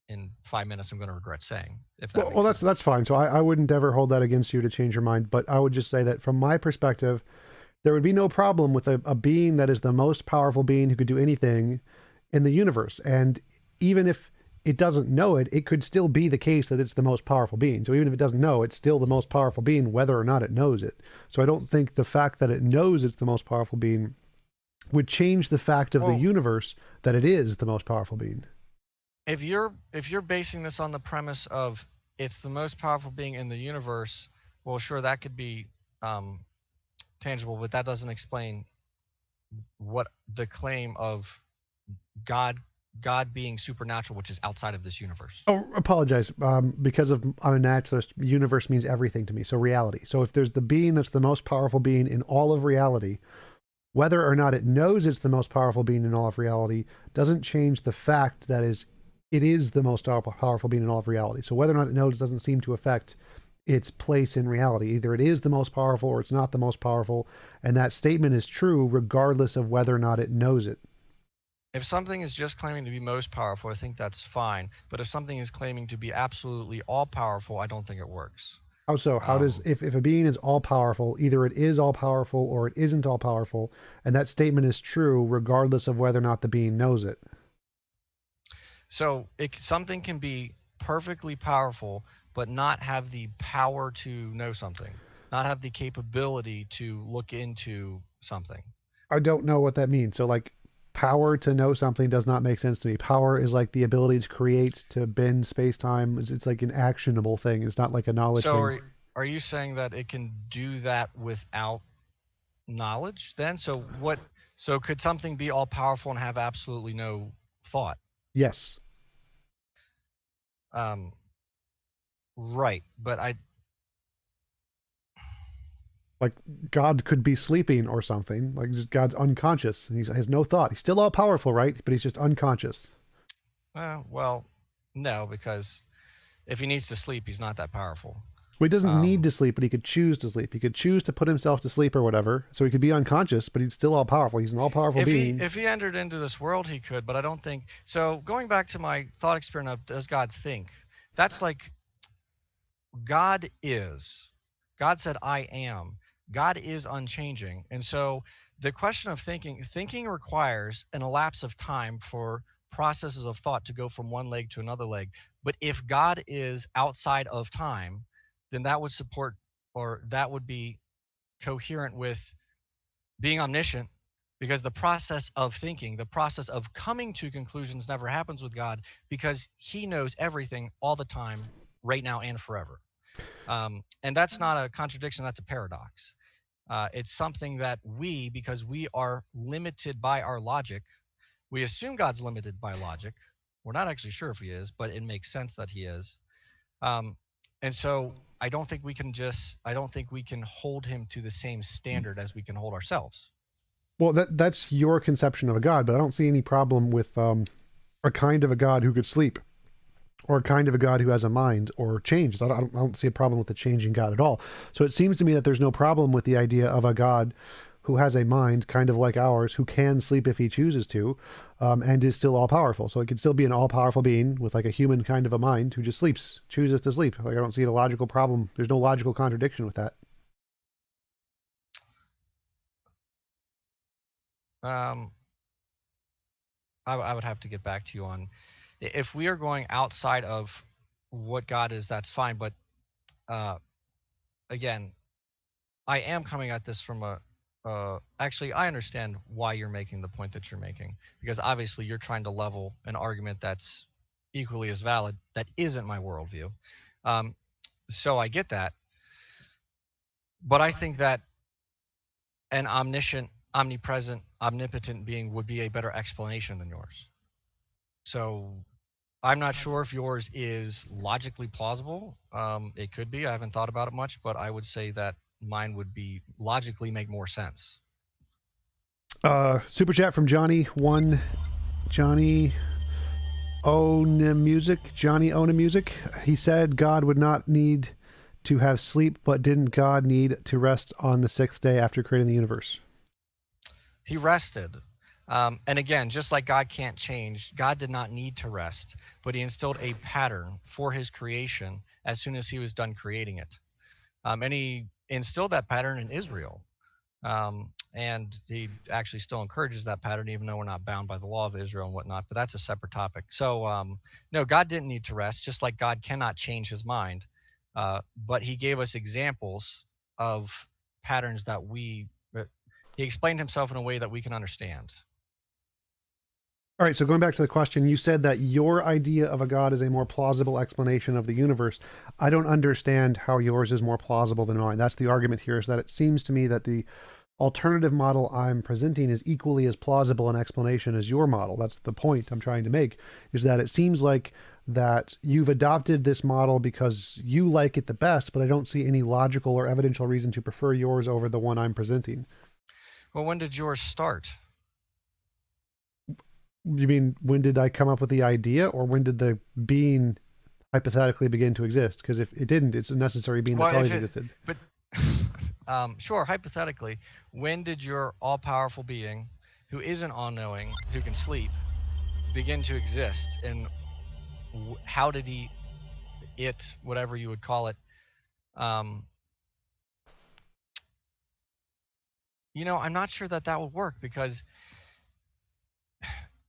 in 5 minutes I'm going to regret saying. If that makes sense. That's fine. So I wouldn't ever hold that against you to change your mind, but I would just say that from my perspective, there would be no problem with a being that is the most powerful being who could do anything in the universe. And even if it doesn't know it, it could still be the case that it's the most powerful being. So even if it doesn't know, it's still the most powerful being, whether or not it knows it. So I don't think the fact that it knows it's the most powerful being would change the fact of the universe that it is the most powerful being. If you're basing this on the premise of it's the most powerful being in the universe, well, sure, that could be tangible, but that doesn't explain what the claim of God being supernatural, which is outside of this universe. Oh, apologize. Because I'm a naturalist, universe means everything to me. So reality. So if there's the being that's the most powerful being in all of reality, whether or not it knows it's the most powerful being in all of reality doesn't change the fact that it is the most powerful being in all of reality. So whether or not it knows doesn't seem to affect its place in reality. Either it is the most powerful or it's not the most powerful. And that statement is true regardless of whether or not it knows it. If something is just claiming to be most powerful, I think that's fine. But if something is claiming to be absolutely all powerful, I don't think it works. Also, how does, if a being is all powerful, either it is all powerful or it isn't all powerful, and that statement is true regardless of whether or not the being knows it. So something can be perfectly powerful, but not have the power to know something, not have the capability to look into something. I don't know what that means. So like, power to know something does not make sense to me. Power is like the ability to create, to bend space-time. It's like an actionable thing. It's not like a knowledge thing. So are you saying that it can do that without knowledge then? So could something be all powerful and have absolutely no thought? Yes. Right, but like God could be sleeping or something. Like God's unconscious and he has no thought. He's still all powerful, right? But he's just unconscious. Well, no, because if he needs to sleep, he's not that powerful. Well, he doesn't need to sleep, but he could choose to sleep. He could choose to put himself to sleep or whatever. So he could be unconscious, but he's still all powerful. He's an all powerful being. If he entered into this world, he could, but I don't think so. Going back to my thought experiment of does God think? That's like God is. God said, I am. God is unchanging. And so the question of thinking requires an elapse of time for processes of thought to go from one leg to another leg. But if God is outside of time, then that would support, or that would be coherent with being omniscient, because the process of thinking, the process of coming to conclusions never happens with God, because he knows everything all the time, right now and forever. And that's not a contradiction, that's a paradox. It's something that we, because we are limited by our logic, we assume God's limited by logic. We're not actually sure if he is, but it makes sense that he is. Um, and so I don't think we can hold him to the same standard as we can hold ourselves. Well, that's your conception of a God, but I don't see any problem with a kind of a God who could sleep, or a kind of a God who has a mind or changes. I don't see a problem with the changing God at all. So it seems to me that there's no problem with the idea of a God who has a mind kind of like ours, who can sleep if he chooses to, and is still all powerful. So it could still be an all powerful being with like a human kind of a mind who just sleeps, chooses to sleep. Like, I don't see a logical problem. There's no logical contradiction with that. Um, I would have to get back to you on, if we are going outside of what God is, that's fine. But uh, again, I am coming at this from actually, I understand why you're making the point that you're making, because obviously you're trying to level an argument that's equally as valid that isn't my worldview. Um, so I get that. But I think that an omniscient, omnipresent, omnipotent being would be a better explanation than yours. So I'm not sure if yours is logically plausible. It could be. I haven't thought about it much, but I would say that mine would be logically make more sense. Super chat from Johnny Own Music. He said God would not need to have sleep, but didn't God need to rest on the sixth day after creating the universe? He rested. And again, just like God can't change, God did not need to rest, but he instilled a pattern for his creation as soon as he was done creating it. And he instilled that pattern in Israel. And he actually still encourages that pattern, even though we're not bound by the law of Israel and whatnot. But that's a separate topic. So, no, God didn't need to rest, just like God cannot change his mind. But he gave us examples of patterns that he explained himself in a way that we can understand. All right, so going back to the question, you said that your idea of a God is a more plausible explanation of the universe. I don't understand how yours is more plausible than mine. That's the argument here, is that it seems to me that the alternative model I'm presenting is equally as plausible an explanation as your model. That's the point I'm trying to make, is that it seems like that you've adopted this model because you like it the best, but I don't see any logical or evidential reason to prefer yours over the one I'm presenting. Well, when did yours start? You mean, when did I come up with the idea, or when did the being hypothetically begin to exist? Because if it didn't, it's a necessary being that's always existed. But sure, hypothetically, when did your all-powerful being, who isn't all-knowing, who can sleep, begin to exist? And how did whatever you would call it, I'm not sure that would work, because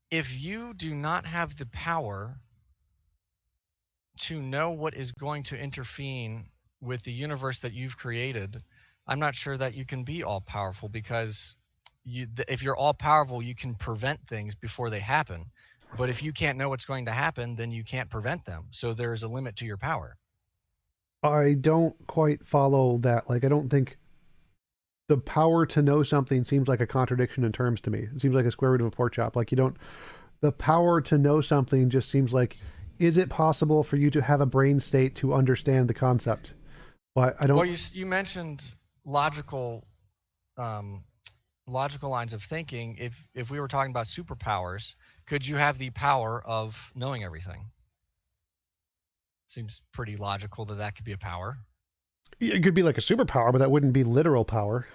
if you do not have the power to know what is going to intervene with the universe that you've created, I'm not sure that you can be all powerful, because if you're all powerful, you can prevent things before they happen. But if you can't know what's going to happen, then you can't prevent them. So there's a limit to your power. I don't quite follow that. Like, I don't think the power to know something seems like a contradiction in terms to me. It seems like a square root of a pork chop. Like, the power to know something just seems like, is it possible for you to have a brain state to understand the concept? But I don't. Well, you mentioned logical lines of thinking. If we were talking about superpowers, could you have the power of knowing everything? Seems pretty logical that could be a power. It could be like a superpower, but that wouldn't be literal power.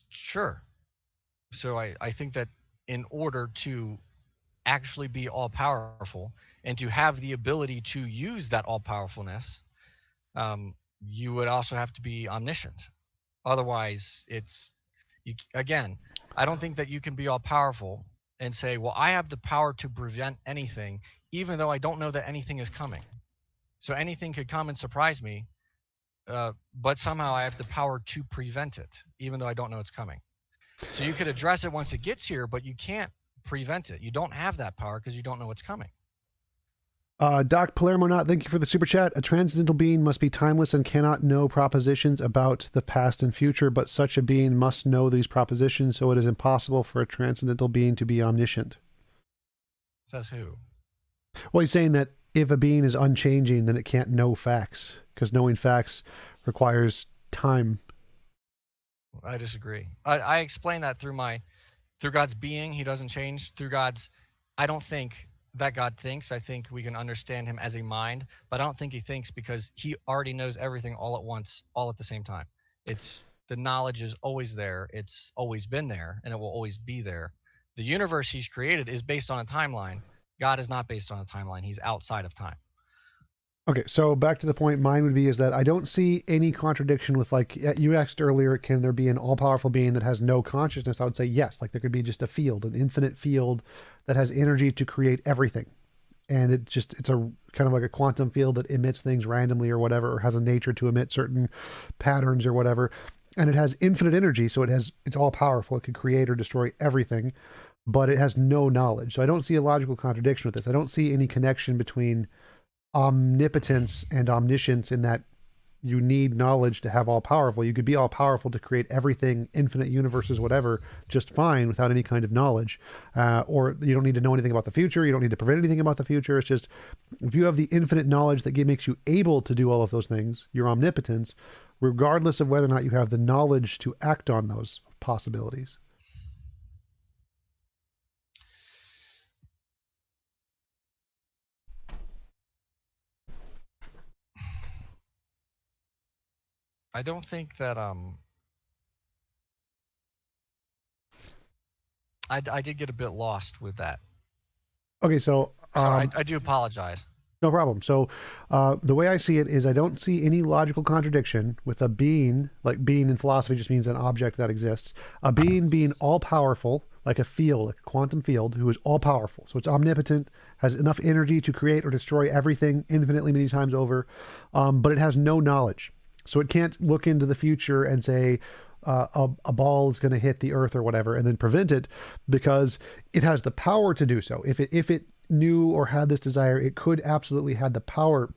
Sure. So I think that in order to actually be all powerful and to have the ability to use that all powerfulness, you would also have to be omniscient. Otherwise, again, I don't think that you can be all powerful and say, well, I have the power to prevent anything, even though I don't know that anything is coming. So anything could come and surprise me, but somehow I have the power to prevent it, even though I don't know it's coming. So you could address it once it gets here, but you can't prevent it. You don't have that power because you don't know what's coming. Doc Palermo, not thank you for the super chat. A transcendental being must be timeless and cannot know propositions about the past and future, but such a being must know these propositions, so it is impossible for a transcendental being to be omniscient. Says who? Well, he's saying that if a being is unchanging, then it can't know facts, because knowing facts requires time. I disagree. I explain that through God's being. He doesn't change. Through God's, I don't think that God thinks. I think we can understand him as a mind, but I don't think he thinks because he already knows everything all at once, all at the same time. The knowledge is always there. It's always been there, and it will always be there. The universe he's created is based on a timeline. God is not based on a timeline. He's outside of time. Okay, so back to the point, mine would be is that I don't see any contradiction with, like, you asked earlier, can there be an all-powerful being that has no consciousness? I would say yes. Like, there could be just a field, an infinite field that has energy to create everything. And it's a kind of like a quantum field that emits things randomly or whatever, or has a nature to emit certain patterns or whatever. And it has infinite energy, so it's all-powerful. It could create or destroy everything, but it has no knowledge. So I don't see a logical contradiction with this. I don't see any connection between omnipotence and omniscience in that you need knowledge to have all powerful. You could be all powerful to create everything, infinite universes, whatever, just fine without any kind of knowledge. Or you don't need to know anything about the future. You don't need to prevent anything about the future. It's just, if you have the infinite knowledge that makes you able to do all of those things, your omnipotence, regardless of whether or not you have the knowledge to act on those possibilities. I don't think that I did get a bit lost with that. Okay, so I do apologize. No problem. So the way I see it is I don't see any logical contradiction with a being, like being in philosophy just means an object that exists, a being all-powerful, like a field, like a quantum field, who is all-powerful. So it's omnipotent, has enough energy to create or destroy everything infinitely many times over, but it has no knowledge. So it can't look into the future and say a ball is going to hit the earth or whatever and then prevent it, because it has the power to do so. If it knew or had this desire, it could absolutely have the power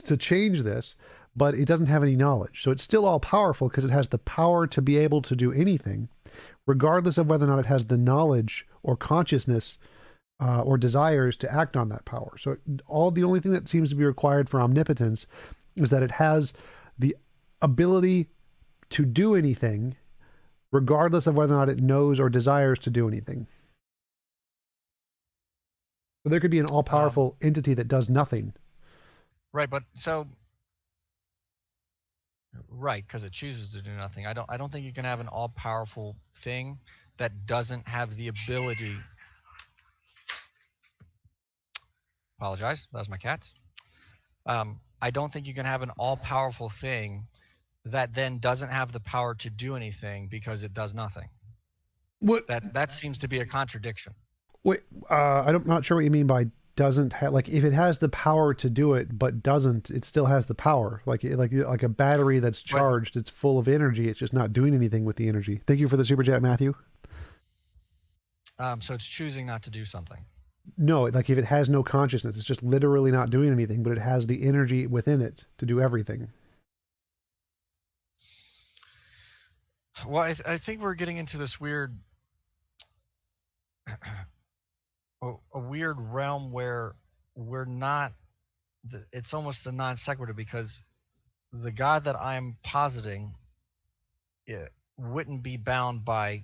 to change this, but it doesn't have any knowledge. So it's still all powerful because it has the power to be able to do anything, regardless of whether or not it has the knowledge or consciousness or desires to act on that power. So the only thing that seems to be required for omnipotence is that it has the ability to do anything, regardless of whether or not it knows or desires to do anything. So there could be an all-powerful entity that does nothing. Right, but right, because it chooses to do nothing. I don't think you can have an all-powerful thing that doesn't have the ability. Apologize, that was my cats. I don't think you can have an all-powerful thing that then doesn't have the power to do anything because it does nothing. What? That seems to be a contradiction. Wait, I'm not sure what you mean by doesn't have. Like, if it has the power to do it but doesn't, it still has the power. Like a battery that's charged, it's full of energy. It's just not doing anything with the energy. Thank you for the super chat, Matthew. So it's choosing not to do something. No, like if it has no consciousness, it's just literally not doing anything, but it has the energy within it to do everything. Well, I think we're getting into this weird a weird realm where we're not, it's almost a non sequitur, because the God that I'm positing, it wouldn't be bound by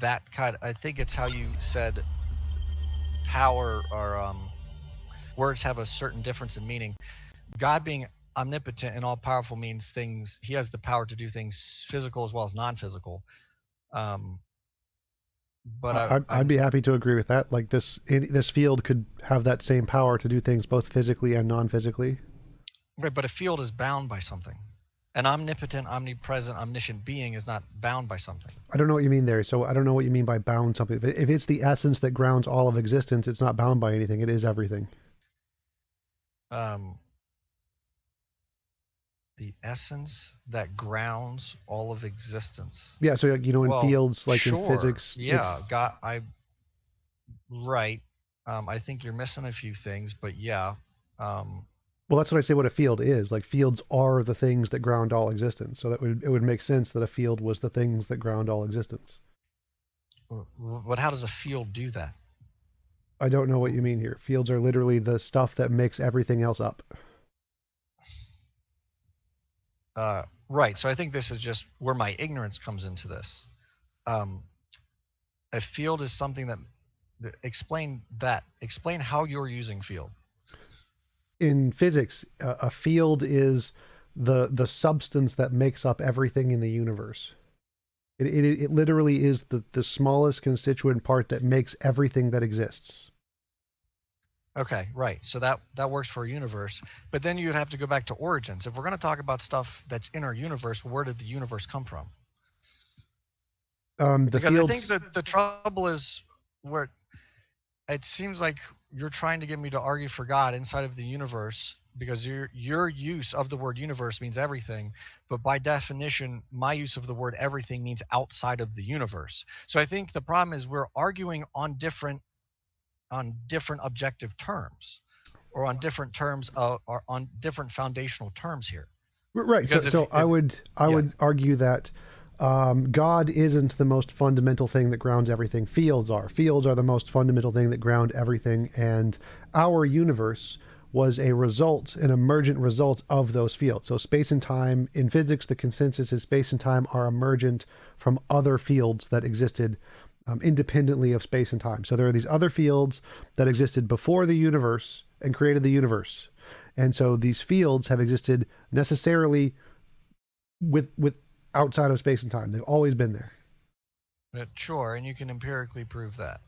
that kind. I think it's how you said power, or words have a certain difference in meaning. God being omnipotent and all powerful means things, he has the power to do things physical as well as non-physical. But I'd be happy to agree with that. Like this field could have that same power to do things both physically and non-physically. right, but a field is bound by something. An omnipotent, omnipresent, omniscient being is not bound by something. I don't know what you mean there. So I don't know what you mean by bound something. If it's the essence that grounds all of existence, it's not bound by anything. It is everything. The essence that grounds all of existence. Yeah. So in Well, fields, like in sure. physics, Yeah, right. I think you're missing a few things, but yeah. Well, that's what I say. What a field is, like fields are the things that ground all existence. So it would make sense that a field was the things that ground all existence. But how does a field do that? I don't know what you mean here. Fields are literally the stuff that makes everything else up. Right. So I think this is just where my ignorance comes into this. A field is something that explain how you're using field. In physics, a field is the substance that makes up everything in the universe. It literally is the smallest constituent part that makes everything that exists. Okay, right. So that works for a universe, but then you'd have to go back to origins. If we're going to talk about stuff that's in our universe, where did the universe come from? Because fields... I think that the trouble is where it seems like you're trying to get me to argue for God inside of the universe, because your use of the word universe means everything, but by definition, my use of the word everything means outside of the universe. So I think the problem is we're arguing on different objective terms, or on different terms or on different foundational terms here. Right. So I would argue that God isn't the most fundamental thing that grounds everything. Fields are the most fundamental thing that ground everything, and our universe was an emergent result of those fields. So space and time, in physics, the consensus is space and time are emergent from other fields that existed independently of space and time. So there are these other fields that existed before the universe and created the universe. And so these fields have existed necessarily with outside of space and time. They've always been there. Sure, and you can empirically prove that.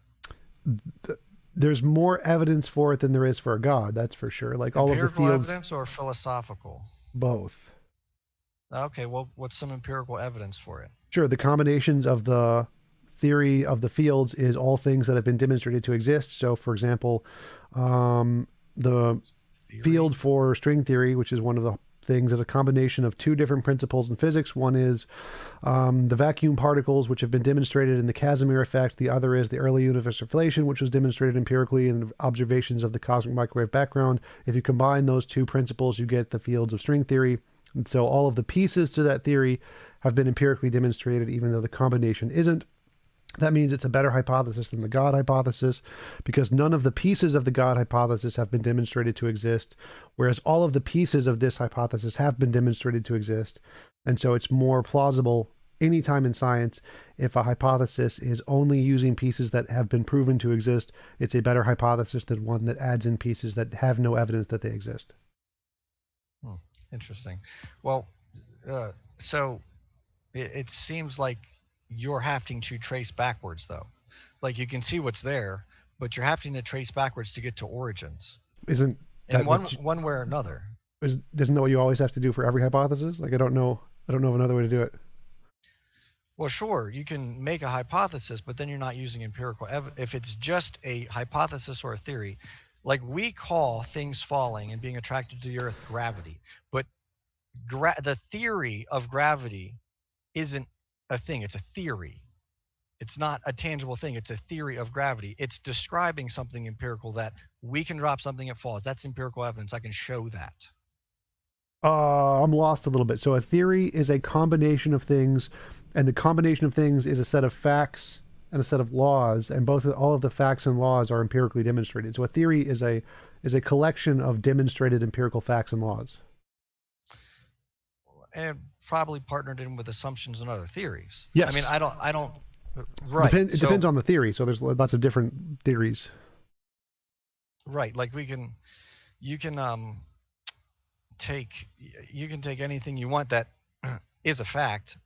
There's more evidence for it than there is for a God, that's for sure. Like all of the fields. Empirical evidence or philosophical? Both. Okay, well, what's some empirical evidence for it? Sure, the combinations of the theory of the fields is all things that have been demonstrated to exist. So, for example, the field for string theory, which is one of the things, is a combination of two different principles in physics. One is the vacuum particles, which have been demonstrated in the Casimir effect. The other is the early universe inflation, which was demonstrated empirically in observations of the cosmic microwave background. If you combine those two principles, you get the fields of string theory. And so all of the pieces to that theory have been empirically demonstrated, even though the combination isn't. That means it's a better hypothesis than the God hypothesis, because none of the pieces of the God hypothesis have been demonstrated to exist, whereas all of the pieces of this hypothesis have been demonstrated to exist. And so it's more plausible anytime in science, if a hypothesis is only using pieces that have been proven to exist, it's a better hypothesis than one that adds in pieces that have no evidence that they exist. Interesting. Well, so it seems like you're having to trace backwards, though. Like, you can see what's there, but you're having to trace backwards to get to origins. Isn't that in one way or another? Isn't that what you always have to do for every hypothesis? Like, I don't know of another way to do it. Well, sure, you can make a hypothesis, but then you're not using empirical evidence. If it's just a hypothesis or a theory, like we call things falling and being attracted to the earth gravity, but the theory of gravity isn't a thing. It's a theory. It's not a tangible thing. It's a theory of gravity. It's describing something empirical, that we can drop something, it falls. That's empirical evidence. I can show that. I'm lost a little bit. So a theory is a combination of things, and the combination of things is a set of facts and a set of laws, and all of the facts and laws are empirically demonstrated. So a theory is a collection of demonstrated empirical facts and laws. And probably partnered in with assumptions and other theories. Yes. I mean, I don't. Right. It depends on the theory. So there's lots of different theories. Right. Like you can take anything you want that is a fact,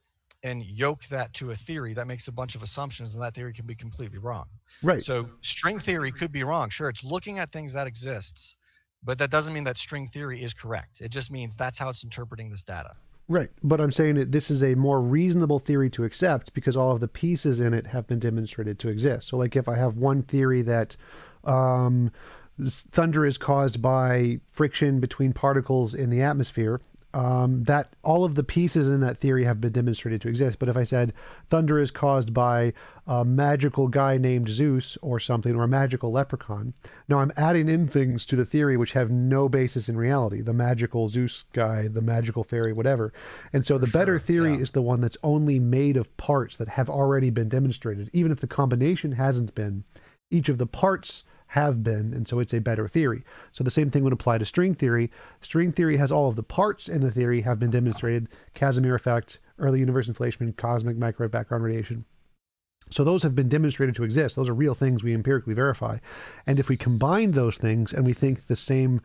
and yoke that to a theory that makes a bunch of assumptions, and that theory can be completely wrong. Right. So string theory could be wrong. Sure, it's looking at things that exists, but that doesn't mean that string theory is correct. It just means that's how it's interpreting this data. Right. But I'm saying that this is a more reasonable theory to accept because all of the pieces in it have been demonstrated to exist. So like if I have one theory that thunder is caused by friction between particles in the atmosphere, that all of the pieces in that theory have been demonstrated to exist. But if I said thunder is caused by a magical guy named Zeus or something, or a magical leprechaun, now I'm adding in things to the theory which have no basis in reality. The magical Zeus guy, the magical fairy, whatever. And so the better theory is the one that's only made of parts that have already been demonstrated. Even if the combination hasn't been, each of the parts have been, and so it's a better theory. So the same thing would apply to string theory. String theory has all of the parts in the theory have been demonstrated: Casimir effect, early universe inflation, cosmic microwave background radiation. So those have been demonstrated to exist. Those are real things we empirically verify. And if we combine those things and we think the same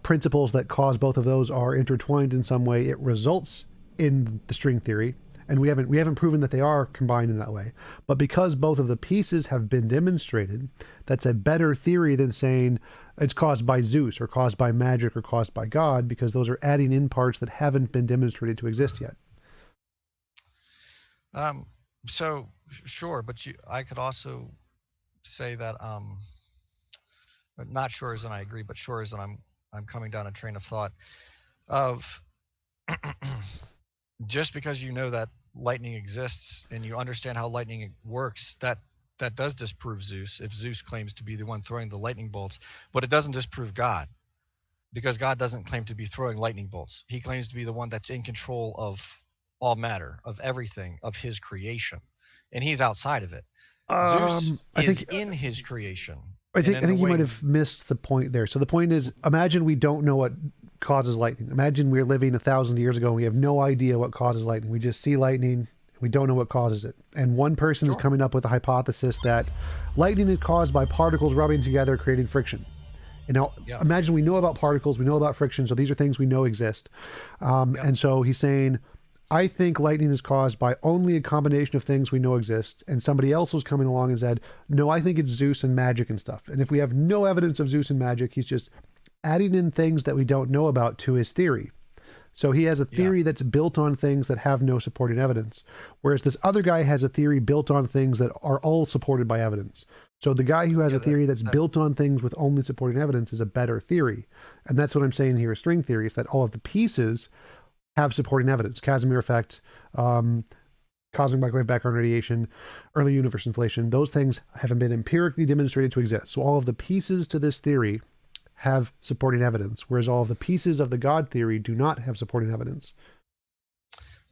principles that cause both of those are intertwined in some way, it results in the string theory. And we haven't proven that they are combined in that way. But because both of the pieces have been demonstrated, that's a better theory than saying it's caused by Zeus or caused by magic or caused by God, because those are adding in parts that haven't been demonstrated to exist yet. So sure, but I could also say that not sure as in I agree, but sure as in I'm coming down a train of thought of just because you know that lightning exists and you understand how lightning works, that does disprove Zeus if Zeus claims to be the one throwing the lightning bolts, but it doesn't disprove God, because God doesn't claim to be throwing lightning bolts. He claims to be the one that's in control of all matter, of everything, of his creation, and he's outside of it. Zeus is in his creation. I think you might have missed the point there. So the point is, imagine we don't know what causes lightning. Imagine we're living 1,000 years ago and we have no idea what causes lightning. We just see lightning and we don't know what causes it. And one person is coming up with a hypothesis that lightning is caused by particles rubbing together, creating friction. And now imagine we know about particles, we know about friction, so these are things we know exist. And so he's saying, I think lightning is caused by only a combination of things we know exist. And somebody else was coming along and said, no, I think it's Zeus and magic and stuff. And if we have no evidence of Zeus and magic, he's just adding in things that we don't know about to his theory. So he has a theory that's built on things that have no supporting evidence. Whereas this other guy has a theory built on things that are all supported by evidence. So the guy who has a theory that's built on things with only supporting evidence is a better theory. And that's what I'm saying here is string theory, is that all of the pieces have supporting evidence. Casimir effect, cosmic microwave background radiation, early universe inflation, those things haven't been empirically demonstrated to exist. So all of the pieces to this theory have supporting evidence, whereas all of the pieces of the God theory do not have supporting evidence.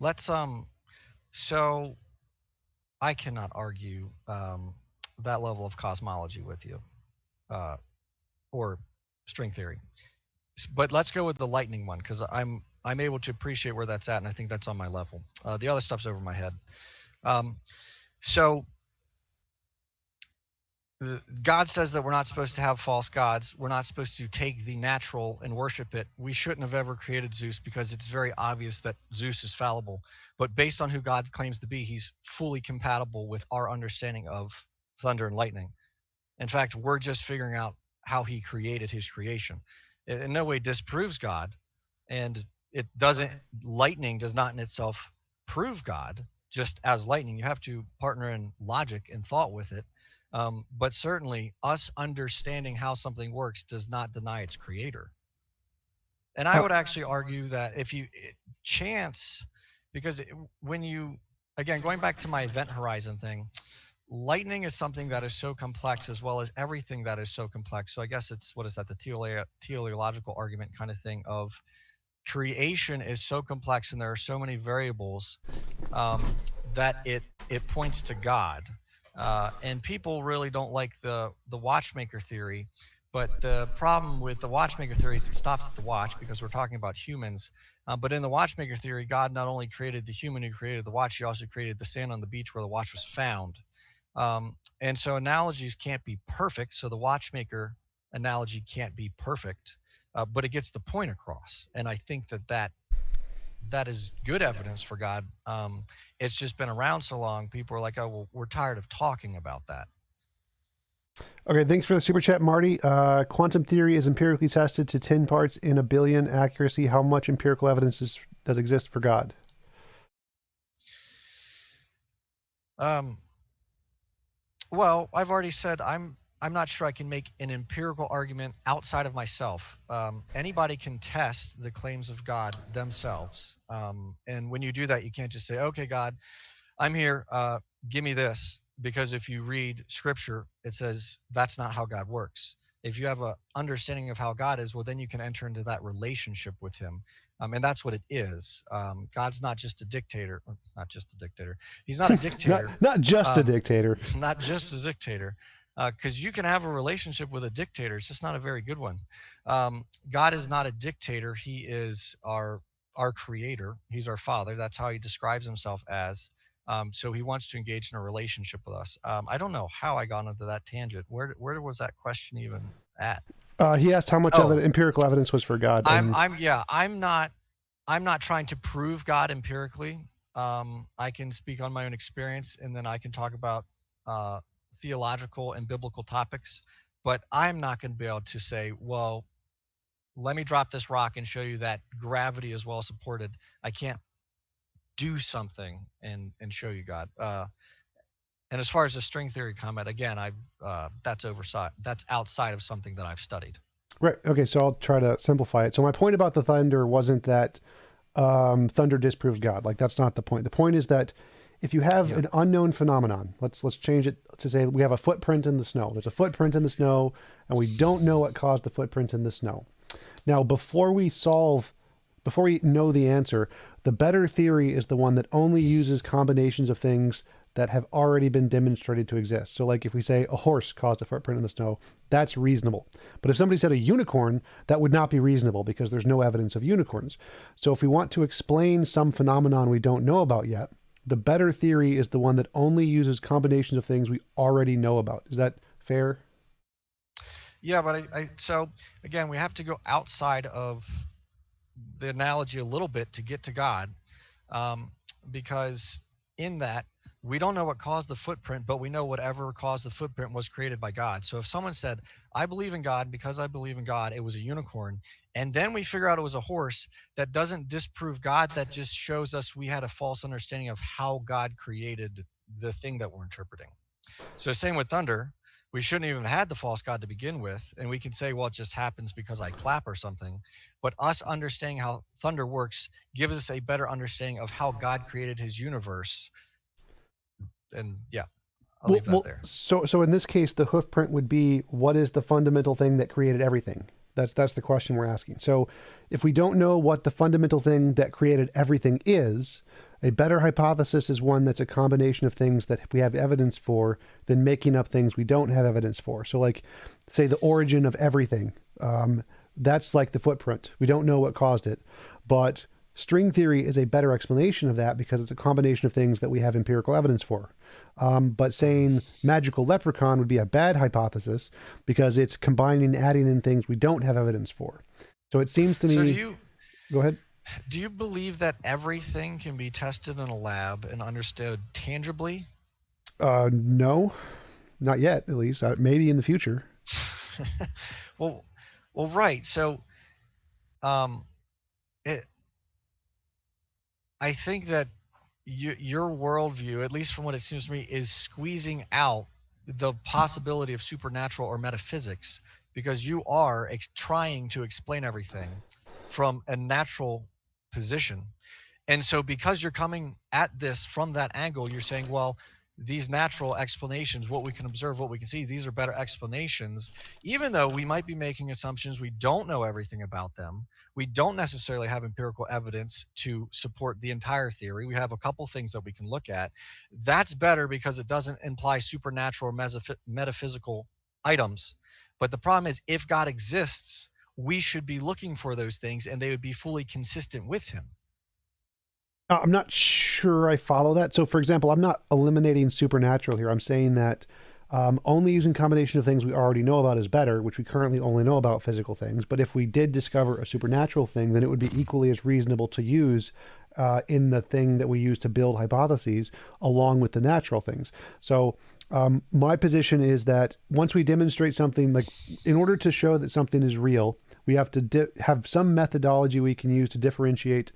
Let's so I cannot argue that level of cosmology with you, or string theory. But let's go with the lightning one, because I'm able to appreciate where that's at, and I think that's on my level. The other stuff's over my head. So God says that we're not supposed to have false gods. We're not supposed to take the natural and worship it. We shouldn't have ever created Zeus, because it's very obvious that Zeus is fallible. But based on who God claims to be, he's fully compatible with our understanding of thunder and lightning. In fact, we're just figuring out how he created his creation. It in no way disproves God, and it doesn't. Lightning does not in itself prove God. Just as lightning, you have to partner in logic and thought with it. But certainly, us understanding how something works does not deny its creator. And I would actually argue that if you chance, because when you, again, going back to my event horizon thing, lightning is something that is so complex, as well as everything that is so complex. So I guess it's, what is that, the teleological argument kind of thing of creation is so complex and there are so many variables that it points to God. And people really don't like the watchmaker theory. But the problem with the watchmaker theory is it stops at the watch, because we're talking about humans. But in the watchmaker theory, God not only created the human who created the watch, he also created the sand on the beach where the watch was found. And so analogies can't be perfect. So the watchmaker analogy can't be perfect, but it gets the point across. And I think that that is good evidence for God. It's just been around so long, people are like, oh, well, we're tired of talking about that. Okay, thanks for the super chat, Marty. Quantum theory is empirically tested to 10 parts in a billion accuracy. How much empirical evidence does exist for God? Well, I've already said I'm not sure I can make an empirical argument outside of myself. Anybody can test the claims of God themselves, and when you do that, you can't just say, "Okay, God, I'm here. Give me this," because if you read Scripture, it says that's not how God works. If you have a understanding of how God is, well, then you can enter into that relationship with Him, and that's what it is. God's not just a dictator, or not just a dictator. He's not a dictator. not just a dictator. Not just a dictator, because you can have a relationship with a dictator. It's just not a very good one. God is not a dictator. He is our creator. He's our father. That's how he describes himself as. So he wants to engage in a relationship with us. I don't know how I got into that tangent. Where was that question even at? He asked how much empirical evidence was for God. I'm not trying to prove God empirically. I can speak on my own experience, and then I can talk about theological and biblical topics. But I'm not going to be able to say, well, let me drop this rock and show you that gravity is well supported. I can't do something and show you God. And as far as the string theory comment, again, that's outside of something that I've studied. Right. Okay. So I'll try to simplify it. So my point about the thunder wasn't that thunder disproves God. Like, that's not the point. The point is that if you have an unknown phenomenon, let's change it to say we have a footprint in the snow. There's a footprint in the snow, and we don't know what caused the footprint in the snow. Now, before we know the answer, the better theory is the one that only uses combinations of things that have already been demonstrated to exist. So like if we say a horse caused a footprint in the snow, that's reasonable. But if somebody said a unicorn, that would not be reasonable because there's no evidence of unicorns. So if we want to explain some phenomenon we don't know about yet, the better theory is the one that only uses combinations of things we already know about. Is that fair? Yeah, but so again, we have to go outside of the analogy a little bit to get to God, because in that, we don't know what caused the footprint, but we know whatever caused the footprint was created by God. So if someone said, I believe in God, because I believe in God, it was a unicorn, and then we figure out it was a horse, that doesn't disprove God. That just shows us we had a false understanding of how God created the thing that we're interpreting. So same with thunder. We shouldn't even have had the false God to begin with. And we can say, well, it just happens because I clap or something. But us understanding how thunder works gives us a better understanding of how God created his universe. And yeah, I'll leave that there. So in this case, the hoof print would be, what is the fundamental thing that created everything? That's the question we're asking. So if we don't know what the fundamental thing that created everything is, a better hypothesis is one that's a combination of things that we have evidence for than making up things we don't have evidence for. So like, say the origin of everything, that's like the footprint. We don't know what caused it, but string theory is a better explanation of that because it's a combination of things that we have empirical evidence for. But saying magical leprechaun would be a bad hypothesis because it's combining, adding in things we don't have evidence for. So it seems to me... Go ahead. Do you believe that everything can be tested in a lab and understood tangibly? No, not yet, at least. Maybe in the future. well, right. So, I think that your worldview, at least from what it seems to me, is squeezing out the possibility of supernatural or metaphysics because you are trying to explain everything from a natural position. And so because you're coming at this from that angle, you're saying, well, these natural explanations, what we can observe, what we can see, these are better explanations, even though we might be making assumptions, we don't know everything about them. We don't necessarily have empirical evidence to support the entire theory. We have a couple things that we can look at. That's better because it doesn't imply supernatural or metaphysical items. But the problem is, if God exists, we should be looking for those things and they would be fully consistent with him. I'm not sure I follow that. So for example, I'm not eliminating supernatural here. I'm saying that Only using combination of things we already know about is better, which we currently only know about physical things. But if we did discover a supernatural thing, then it would be equally as reasonable to use in the thing that we use to build hypotheses along with the natural things. So my position is that once we demonstrate something, like in order to show that something is real, we have to have some methodology we can use to differentiate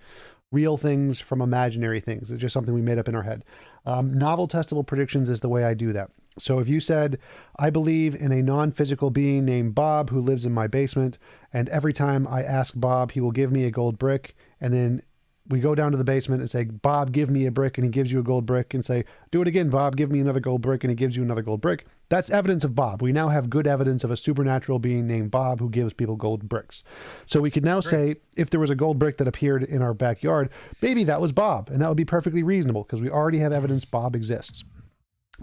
real things from imaginary things. It's just something we made up in our head. Novel testable predictions is the way I do that. So if you said, I believe in a non-physical being named Bob who lives in my basement, and every time I ask Bob, he will give me a gold brick, and then we go down to the basement and say, Bob, give me a brick, and he gives you a gold brick, and say, do it again, Bob, give me another gold brick, and he gives you another gold brick. That's evidence of Bob. We now have good evidence of a supernatural being named Bob who gives people gold bricks. So we could now say, if there was a gold brick that appeared in our backyard, maybe that was Bob, and that would be perfectly reasonable because we already have evidence Bob exists.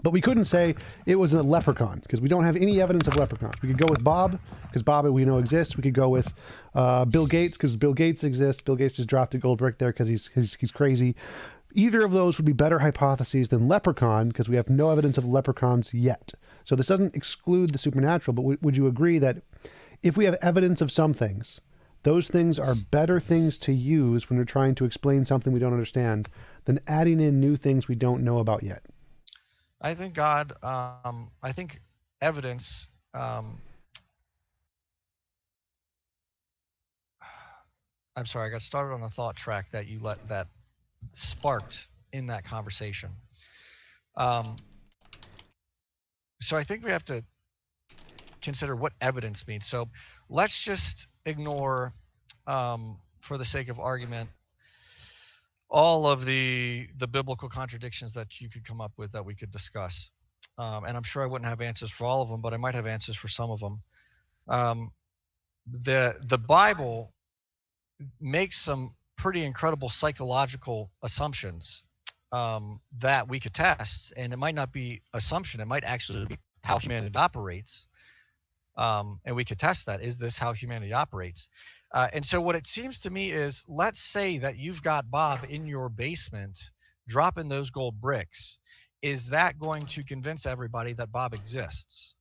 But we couldn't say it was a leprechaun because we don't have any evidence of leprechauns. We could go with Bob because Bob we know exists. We could go with Bill Gates because Bill Gates exists. Bill Gates just dropped a gold brick there because he's crazy. Either of those would be better hypotheses than leprechaun because we have no evidence of leprechauns yet. So this doesn't exclude the supernatural, but would you agree that if we have evidence of some things, those things are better things to use when we're trying to explain something we don't understand than adding in new things we don't know about yet? I think I think evidence, I'm sorry, I got started on a thought track that that sparked in that conversation. So I think we have to consider what evidence means. So let's just ignore, for the sake of argument, all of the biblical contradictions that you could come up with that we could discuss. And I'm sure I wouldn't have answers for all of them, but I might have answers for some of them. The Bible makes some pretty incredible psychological assumptions that we could test, and it might not be assumption, it might actually be how humanity operates. And we could test that. Is this how humanity operates? And so what it seems to me is, let's say that you've got Bob in your basement dropping those gold bricks. Is that going to convince everybody that Bob exists?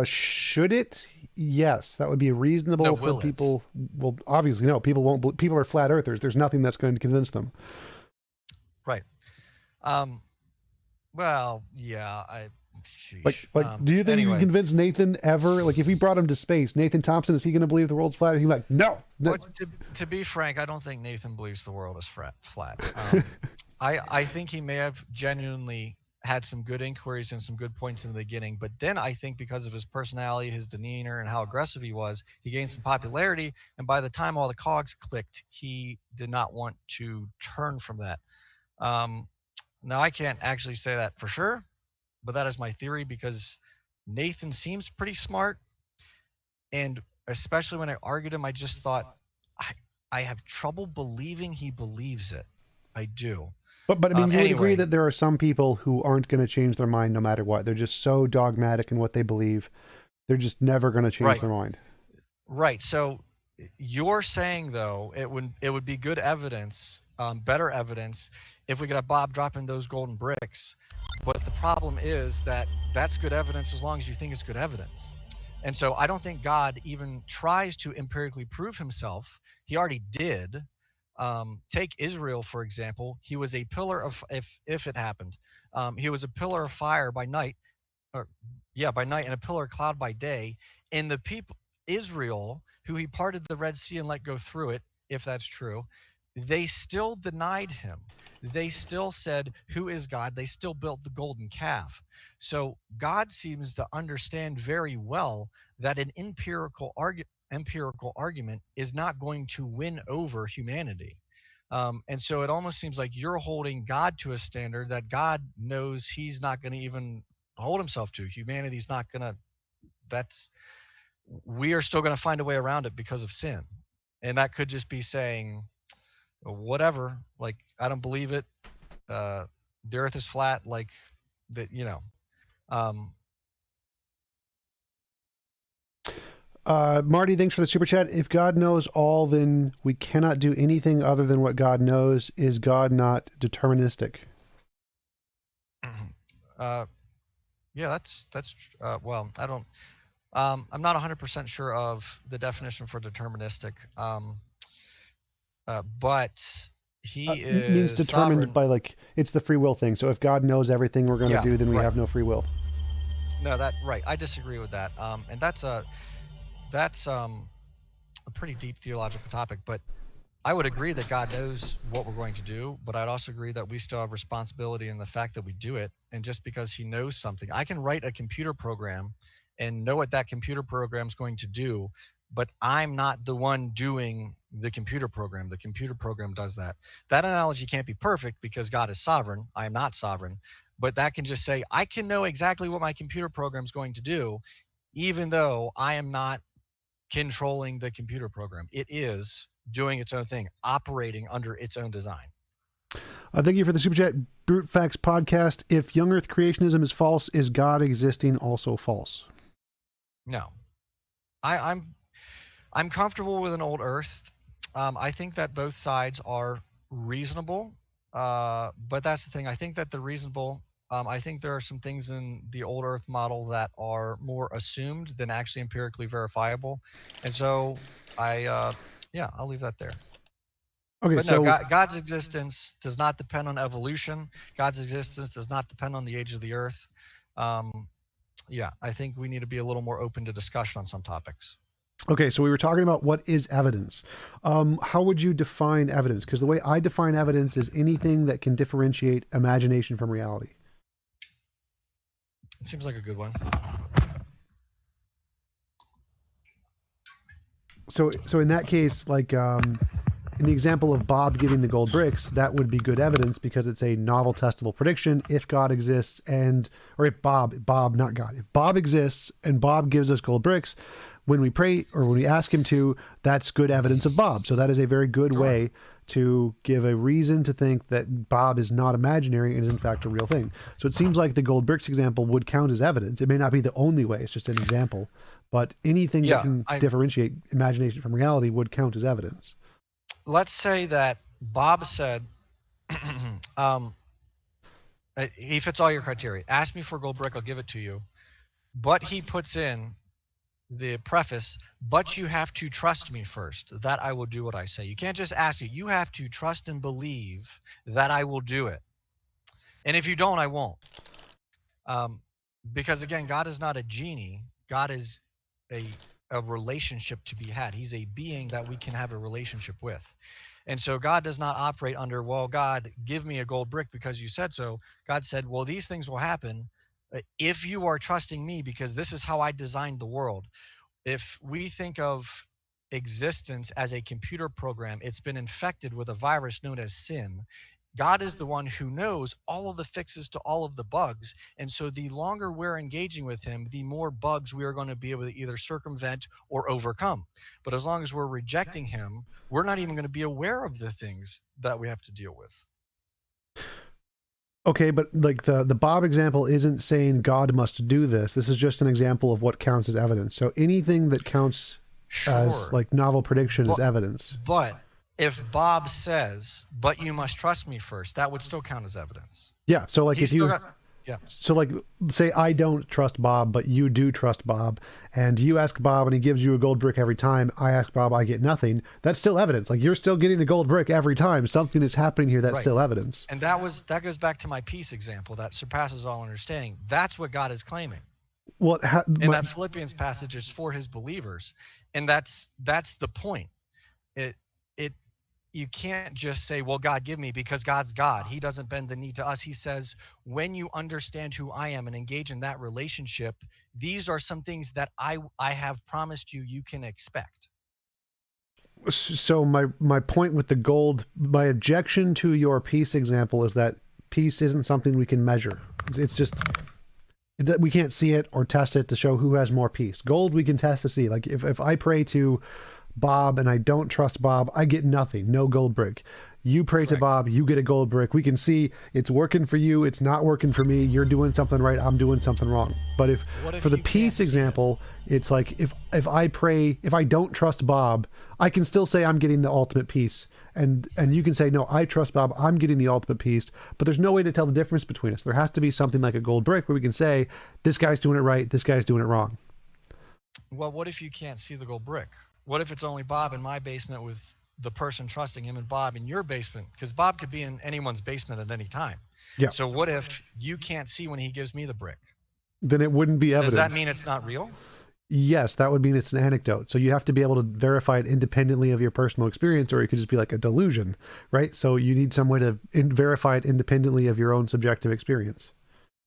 Should it? Yes, that would be reasonable No, for will it? people. Well, obviously, no. People won't. People are flat earthers. There's nothing that's going to convince them. Right. Well, yeah. Like, do you think you anyway. can convince Nathan ever? Like, if we brought him to space, Nathan Thompson, is he going to believe the world's flat? He's like, no. Well, to be frank, I don't think Nathan believes the world is flat. I think he may have genuinely had some good inquiries and some good points in the beginning, but then I think because of his personality, his demeanor, and how aggressive he was, he gained some popularity, and by the time all the cogs clicked, he did not want to turn from that. Now, I can't actually say that for sure, but that is my theory, because Nathan seems pretty smart, and especially when I argued him, I just thought, I have trouble believing he believes it. I do. But I mean, you would agree anyway. that there are some people who aren't going to change their mind no matter what. They're just so dogmatic in what they believe. They're just never going to change their mind. Right. So you're saying, though, it would be good evidence, better evidence, if we could have Bob dropping those golden bricks. But the problem is that that's good evidence as long as you think it's good evidence. And so I don't think God even tries to empirically prove himself. He already did. Take Israel, for example. He was a pillar of, if it happened, he was a pillar of fire by night, by night, and a pillar of cloud by day. And the people, Israel, who he parted the Red Sea and let go through it, if that's true, they still denied him. They still said, who is God? They still built the golden calf. So God seems to understand very well that an empirical argument is not going to win over humanity. And so it almost seems like you're holding God to a standard that God knows he's not going to even hold himself to. Humanity's not going to, we are still going to find a way around it because of sin. And that could just be saying, whatever, like, I don't believe it. The earth is flat, like that, Marty, thanks for the super chat. If God knows all, then we cannot do anything other than what God knows. Is God not deterministic? Yeah, well, I don't. I'm not 100% sure of the definition for deterministic, but he Means is determined sovereign. by, like, it's the free will thing. So if God knows everything we're going to Yeah, do, then we right. have no free will. No, right. I disagree with that. And that's a pretty deep theological topic. But I would agree that God knows what we're going to do, but I'd also agree that we still have responsibility in the fact that we do it. And just because he knows something, I can write a computer program and know what that computer program is going to do, but I'm not the one doing the computer program. The computer program does that. That analogy can't be perfect because God is sovereign. I am not sovereign. But that can just say, I can know exactly what my computer program is going to do, even though I am not controlling the computer program. It is doing its own thing, operating under its own design. Thank you for the super chat, Brute Facts Podcast. If young Earth creationism is false, is God existing also false? No, I'm comfortable with an old Earth. I think that both sides are reasonable, but that's the thing. I think that they're reasonable. I think there are some things in the old Earth model that are more assumed than actually empirically verifiable, and so yeah, I'll leave that there. Okay, But no, so God's existence does not depend on evolution. God's existence does not depend on the age of the Earth. Yeah, I think we need to be a little more open to discussion on some topics. okay, so we were talking about what is evidence. How would you define evidence? Because the way I define evidence is anything that can differentiate imagination from reality. It seems like a good one. So in that case, like in the example of Bob giving the gold bricks, that would be good evidence because it's a novel testable prediction. If God exists or if Bob, not God, if Bob exists and Bob gives us gold bricks, when we pray or when we ask him to, that's good evidence of Bob. So that is a very good way to give a reason to think that Bob is not imaginary and is in fact a real thing. So it seems like the gold bricks example would count as evidence. It may not be the only way, it's just an example, but anything that can differentiate imagination from reality would count as evidence. Let's say that Bob said, he fits all your criteria. Ask me for a gold brick, I'll give it to you. But he puts in the preface, but you have to trust me first, that I will do what I say. You can't just ask it. You have to trust and believe that I will do it. And if you don't, I won't. Because again, God is not a genie. God is a relationship to be had. He's a being that we can have a relationship with. And so God does not operate under, well, God, give me a gold brick because you said so. God said, well, these things will happen if you are trusting me, because this is how I designed the world. If we think of existence as a computer program, it's been infected with a virus known as sin. God is the one who knows all of the fixes to all of the bugs. And so the longer we're engaging with him, the more bugs we are going to be able to either circumvent or overcome. But as long as we're rejecting him, we're not even going to be aware of the things that we have to deal with. Okay, but like the Bob example isn't saying God must do this. This is just an example of what counts as evidence. So anything that counts as like novel prediction is evidence. But if Bob says, but you must trust me first, that would still count as evidence. Yeah. So like yeah. So like say I don't trust Bob, but you do trust Bob, and you ask Bob and he gives you a gold brick every time. I ask Bob, I get nothing. That's still evidence. Like you're still getting a gold brick every time. Something is happening here. That's still evidence. And that goes back to my peace example that surpasses all understanding. That's what God is claiming. Well, and that Philippians passage is for his believers. And that's the point. You can't just say, well, God, give me, because God's God. He doesn't bend the knee to us. He says, when you understand who I am and engage in that relationship, these are some things that I have promised you can expect. So my point with the gold, my objection to your peace example is that peace isn't something we can measure. It's just, we can't see it or test it to show who has more peace. Gold we can test to see. Like if I pray to Bob and I don't trust Bob, I get nothing, no gold brick. You pray to Bob, you get a gold brick. We can see it's working for you, it's not working for me. You're doing something right, I'm doing something wrong. But if for the peace example, it's like if I pray, if I don't trust Bob, I can still say I'm getting the ultimate peace. And you can say, no, I trust Bob, I'm getting the ultimate peace. But there's no way to tell the difference between us. There has to be something like a gold brick where we can say, this guy's doing it right, this guy's doing it wrong. Well, what if you can't see the gold brick? What if it's only Bob in my basement with the person trusting him and Bob in your basement? Because Bob could be in anyone's basement at any time. Yeah. So what if you can't see when he gives me the brick? Then it wouldn't be evidence. Does that mean it's not real? Yes, that would mean it's an anecdote. So you have to be able to verify it independently of your personal experience, or it could just be like a delusion, right? So you need some way to verify it independently of your own subjective experience.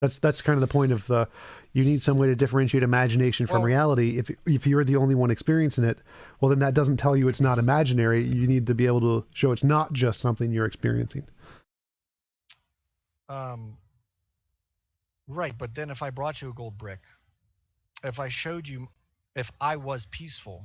That's kind of the point of you need some way to differentiate imagination from reality. If you're the only one experiencing it, well, then that doesn't tell you it's not imaginary. You need to be able to show it's not just something you're experiencing. Right, but then if I brought you a gold brick, if I showed you, if I was peaceful,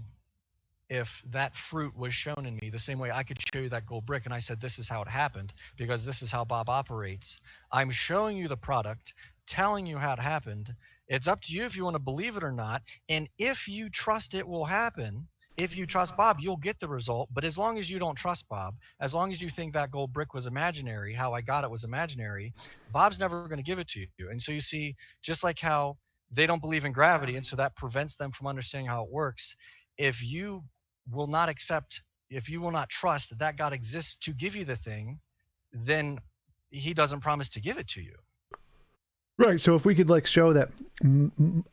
if that fruit was shown in me the same way I could show you that gold brick and I said, this is how it happened because this is how Bob operates. I'm showing you the product, telling you how it happened. It's up to you if you want to believe it or not. And if you trust it will happen, if you trust Bob, you'll get the result. But as long as you don't trust Bob, as long as you think that gold brick was imaginary, how I got it was imaginary, Bob's never going to give it to you. And so you see, just like how they don't believe in gravity, and so that prevents them from understanding how it works. If you will not accept, if you will not trust that God exists to give you the thing, then he doesn't promise to give it to you. Right. So if we could like show that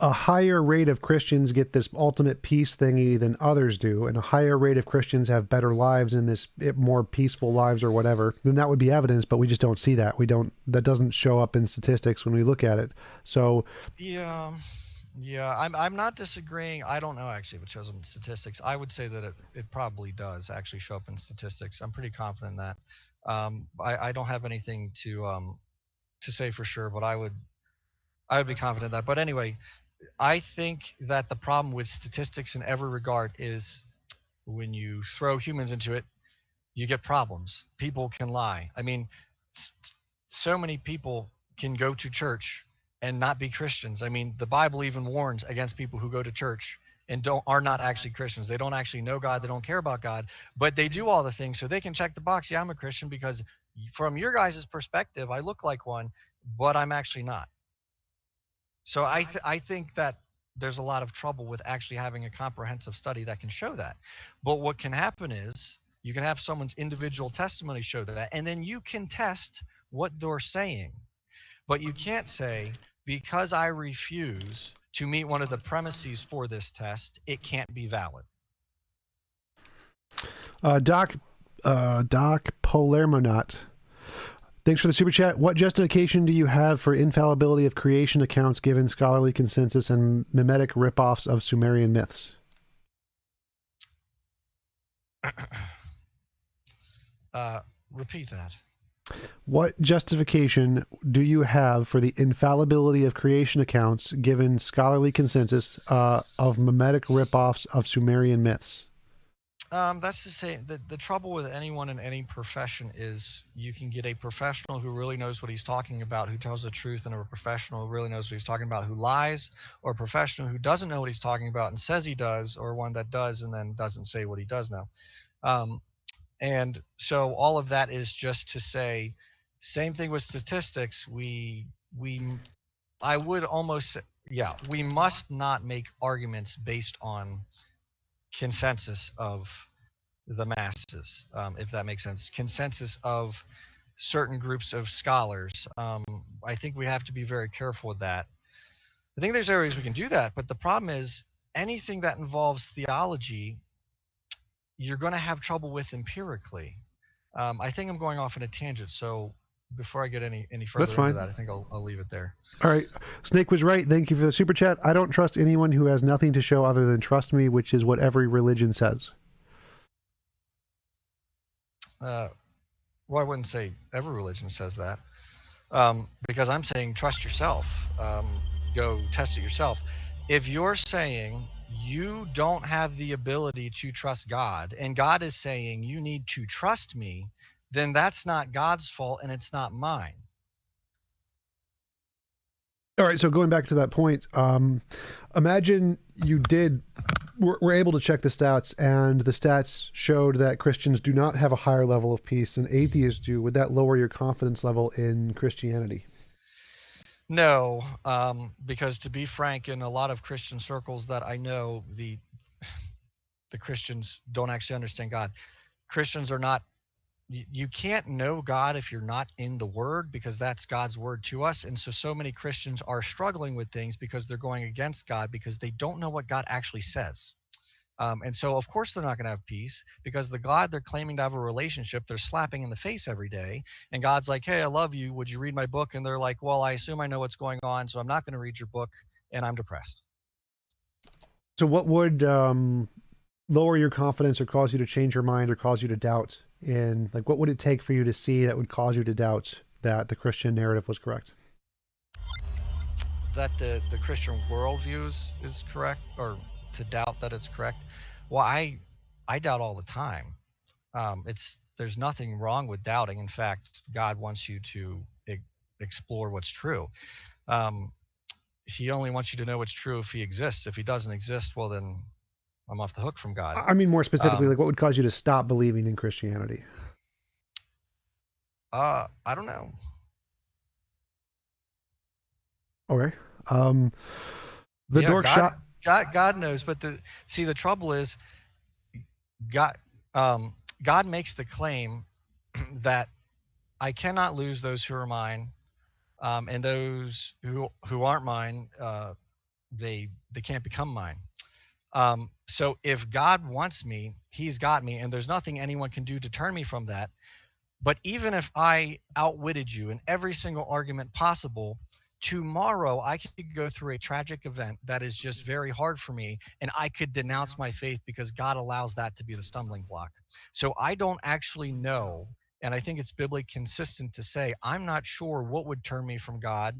a higher rate of Christians get this ultimate peace thingy than others do, and a higher rate of Christians have better lives in this more peaceful lives or whatever, then that would be evidence, but we just don't see that. That doesn't show up in statistics when we look at it. So yeah, I'm not disagreeing. I don't know actually if it shows up in statistics. I would say that it probably does actually show up in statistics. I'm pretty confident in that. I don't have anything to say for sure, but I would be confident in that. But anyway, I think that the problem with statistics in every regard is when you throw humans into it, you get problems. People can lie. I mean, so many people can go to church and not be Christians. I mean, the Bible even warns against people who go to church and are not actually Christians. They don't actually know God. They don't care about God, but they do all the things so they can check the box. Yeah, I'm a Christian because from your guys' perspective, I look like one, but I'm actually not. So I think that there's a lot of trouble with actually having a comprehensive study that can show that. But what can happen is you can have someone's individual testimony show that, and then you can test what they're saying. But you can't say, because I refuse to meet one of the premises for this test, it can't be valid. Doc Polermonot, thanks for the super chat. What justification do you have for infallibility of creation accounts given scholarly consensus and mimetic ripoffs of Sumerian myths? Repeat that. What justification do you have for the infallibility of creation accounts given scholarly consensus of mimetic ripoffs of Sumerian myths? That's the same. The trouble with anyone in any profession is you can get a professional who really knows what he's talking about, who tells the truth, and a professional who really knows what he's talking about, who lies, or a professional who doesn't know what he's talking about and says he does, or one that does and then doesn't say what he does know. And so all of that is just to say, same thing with statistics. I would almost say, yeah, we must not make arguments based on consensus of the masses, if that makes sense. Consensus of certain groups of scholars. I think we have to be very careful with that. I think there's areas we can do that, but the problem is anything that involves theology, you're going to have trouble with empirically. I think I'm going off on a tangent, so before I get any further into that, I think I'll leave it there. All right. Snake was right. Thank you for the super chat. I don't trust anyone who has nothing to show other than trust me, which is what every religion says. Well, I wouldn't say every religion says that, because I'm saying trust yourself. Go test it yourself. If you're saying you don't have the ability to trust God, and God is saying you need to trust me, then that's not God's fault and it's not mine. All right, so going back to that point, imagine you were able to check the stats, and the stats showed that Christians do not have a higher level of peace than atheists do. Would that lower your confidence level in Christianity? No, because to be frank, in a lot of Christian circles that I know, the Christians don't actually understand God. Christians are not, you can't know God if you're not in the Word, because that's God's word to us. And so many Christians are struggling with things because they're going against God because they don't know what God actually says. And so, of course, they're not going to have peace, because the God they're claiming to have a relationship, they're slapping in the face every day. And God's like, hey, I love you. Would you read my book? And they're like, well, I assume I know what's going on, so I'm not going to read your book, and I'm depressed. So what would lower your confidence or cause you to change your mind or cause you to doubt in, like, what would it take for you to see that would cause you to doubt that the Christian narrative was correct? That the Christian worldview is correct, or to doubt that it's correct? Well, I doubt all the time. There's nothing wrong with doubting. In fact, God wants you to explore what's true. He only wants you to know what's true if he exists. If he doesn't exist, well, then I'm off the hook from God. I mean, more specifically, like, what would cause you to stop believing in Christianity? I don't know. Okay. The dork shot. God knows, but the trouble is, God makes the claim that I cannot lose those who are mine, and those who aren't mine, they can't become mine. So if God wants me, he's got me, and there's nothing anyone can do to turn me from that. But even if I outwitted you in every single argument possible, tomorrow I could go through a tragic event that is just very hard for me, and I could denounce my faith because God allows that to be the stumbling block. So I don't actually know, and I think it's biblically consistent to say I'm not sure what would turn me from God,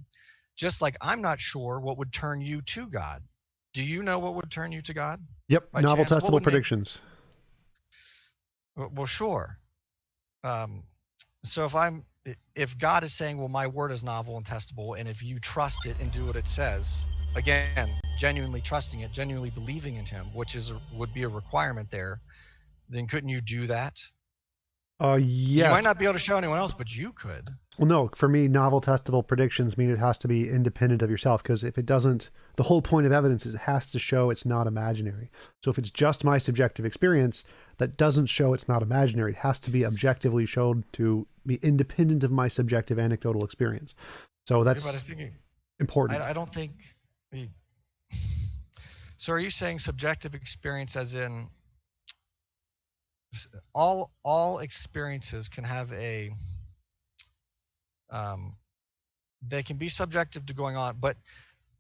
just like I'm not sure what would turn you to God. Do you know what would turn you to God? Yep, novel testable predictions. Well, sure. So if God is saying, well, my word is novel and testable, and if you trust it and do what it says, again, genuinely trusting it, genuinely believing in him, which would be a requirement there, then couldn't you do that? Yes. You might not be able to show anyone else, but you could. Well, no, for me, novel testable predictions mean it has to be independent of yourself, because if it doesn't, the whole point of evidence is it has to show it's not imaginary. So if it's just my subjective experience, that doesn't show it's not imaginary. It has to be objectively shown to be independent of my subjective anecdotal experience. So that's important. I don't think. So are you saying subjective experience as in all experiences can have a they can be subjective to going on, but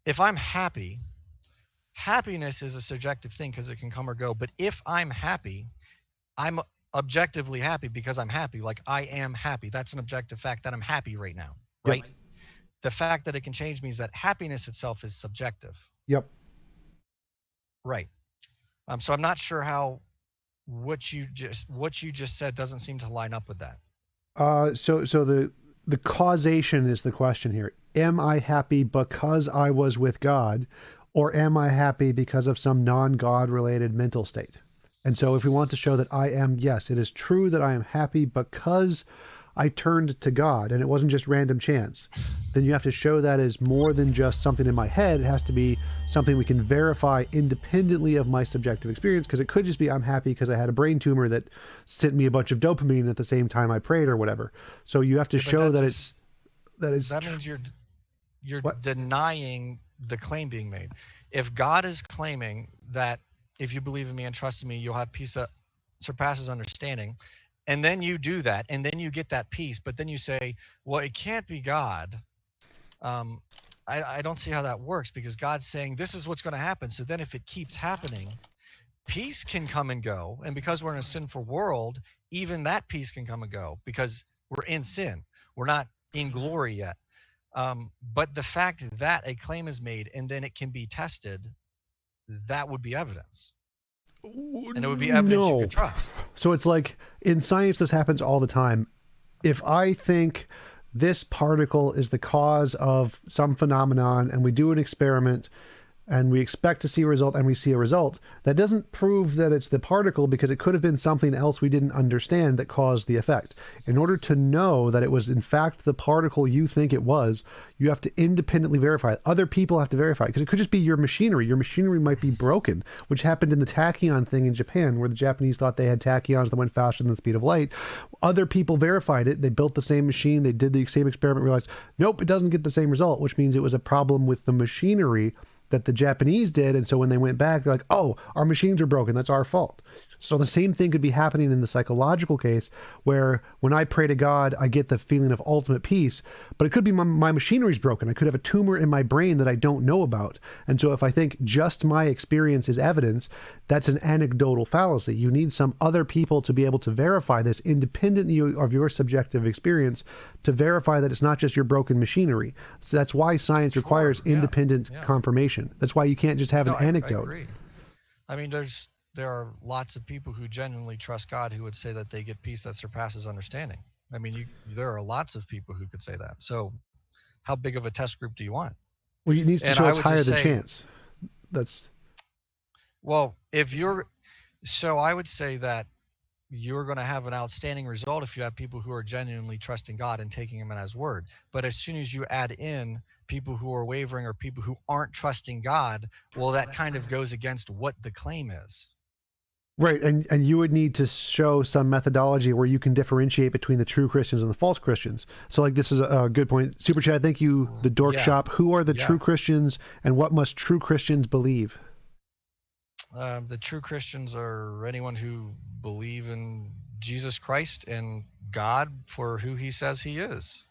if I'm happy, happiness is a subjective thing because it can come or go. But if I'm happy, I'm objectively happy because I'm happy. Like, I am happy. That's an objective fact that I'm happy right now, right? Yep. The fact that it can change means that happiness itself is subjective. Yep. Right. So I'm not sure how what you just said doesn't seem to line up with that. So the causation is the question here. Am I happy because I was with God, or am I happy because of some non-God related mental state? And so if we want to show that I am, yes, it is true that I am happy because I turned to God and it wasn't just random chance, then you have to show that is more than just something in my head. It has to be something we can verify independently of my subjective experience, because it could just be I'm happy because I had a brain tumor that sent me a bunch of dopamine at the same time I prayed or whatever. So you have to show that that means you're denying the claim being made. If God is claiming that if you believe in me and trust in me, you'll have peace that surpasses understanding, and then you do that, and then you get that peace, but then you say, well, it can't be God. I don't see how that works, because God's saying this is what's going to happen. So then if it keeps happening, peace can come and go. And because we're in a sinful world, even that peace can come and go because we're in sin. We're not in glory yet. But the fact that a claim is made and then it can be tested, that would be evidence. And it would be evidence you could trust. So it's like in science, this happens all the time. if I think this particle is the cause of some phenomenon and we do an experiment and we expect to see a result and we see a result, that doesn't prove that it's the particle, because it could have been something else we didn't understand that caused the effect. In order to know that it was in fact the particle you think it was, you have to independently verify it. Other people have to verify it, because it could just be your machinery. Your machinery might be broken, which happened in the tachyon thing in Japan, where the Japanese thought they had tachyons that went faster than the speed of light. Other people verified it. They built the same machine. They did the same experiment, realized, nope, it doesn't get the same result, which means it was a problem with the machinery that the Japanese did. And so when they went back, they're like, oh, our machines are broken. That's our fault. So the same thing could be happening in the psychological case, where when I pray to God, I get the feeling of ultimate peace, but it could be my machinery's broken. I could have a tumor in my brain that I don't know about. And so if I think just my experience is evidence, that's an anecdotal fallacy. You need some other people to be able to verify this independently of your subjective experience, to verify that it's not just your broken machinery. So that's why science requires independent confirmation. That's why you can't just have an anecdote. I agree. I mean, there are lots of people who genuinely trust God who would say that they get peace that surpasses understanding. I mean, there are lots of people who could say that. So how big of a test group do you want? Well, it needs to show it's higher than chance. Well, so I would say that you're going to have an outstanding result if you have people who are genuinely trusting God and taking him at his word. But as soon as you add in people who are wavering or people who aren't trusting God, well, that kind of goes against what the claim is. Right, and you would need to show some methodology where you can differentiate between the true Christians and the false Christians. So, like, this is a good point. Super Chat, thank you, the Dork Shop. Who are the true Christians, and what must true Christians believe? The true Christians are anyone who believe in Jesus Christ and God for who he says he is,